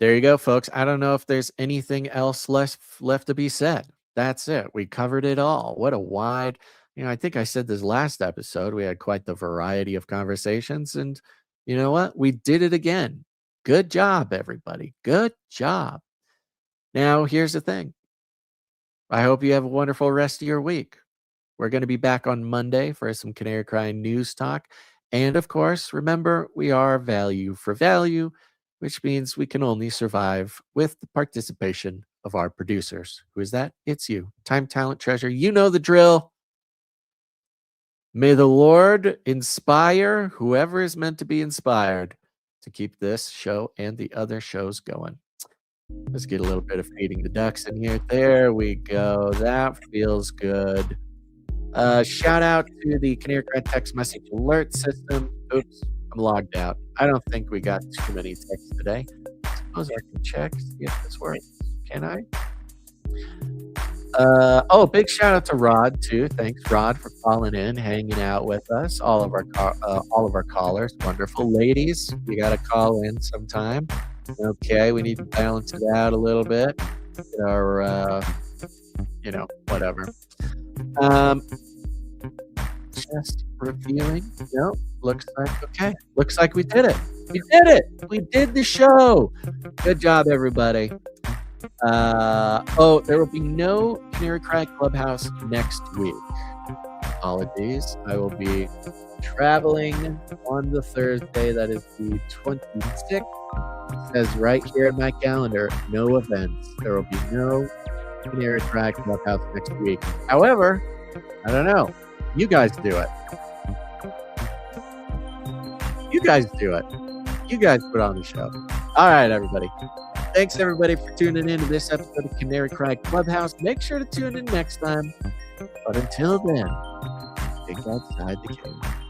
There you go, folks. I don't know if there's anything else left to be said. That's it. We covered it all. What a wide, I think I said this last episode. We had quite the variety of conversations. And you know what? We did it again. Good job, everybody. Good job. Now, here's the thing. I hope you have a wonderful rest of your week. We're going to be back on Monday for some Canary Cry news talk. And of course, remember, we are value for value, which means we can only survive with the participation of our producers. Who is that? It's you. Time, talent, treasure. You know the drill. May the Lord inspire whoever is meant to be inspired to keep this show and the other shows going. Let's get a little bit of feeding the ducks in here. There we go. That feels good. Shout out to the Canary Cry text message alert system. Oops, I'm logged out. I don't think we got too many texts today. I suppose I can check, see if this works. Can I? Big shout out to Rod too. Thanks, Rod, for calling in, hanging out with us. All of our callers, wonderful ladies. You got to call in sometime. Okay, we need to balance it out a little bit. Get our, whatever. Just reviewing. No, looks like okay. Looks like we did it. We did it. We did the show. Good job, everybody. There will be no Canary Cry Clubhouse next week. Apologies. I will be traveling on the Thursday. That is the 26th. It says right here in my calendar, no events. There will be no Canary Cry Clubhouse next week. However, I don't know. You guys do it. You guys do it. You guys put on the show. All right, everybody. Thanks, everybody, for tuning in to this episode of Canary Cry Clubhouse. Make sure to tune in next time. But until then, think outside the cave.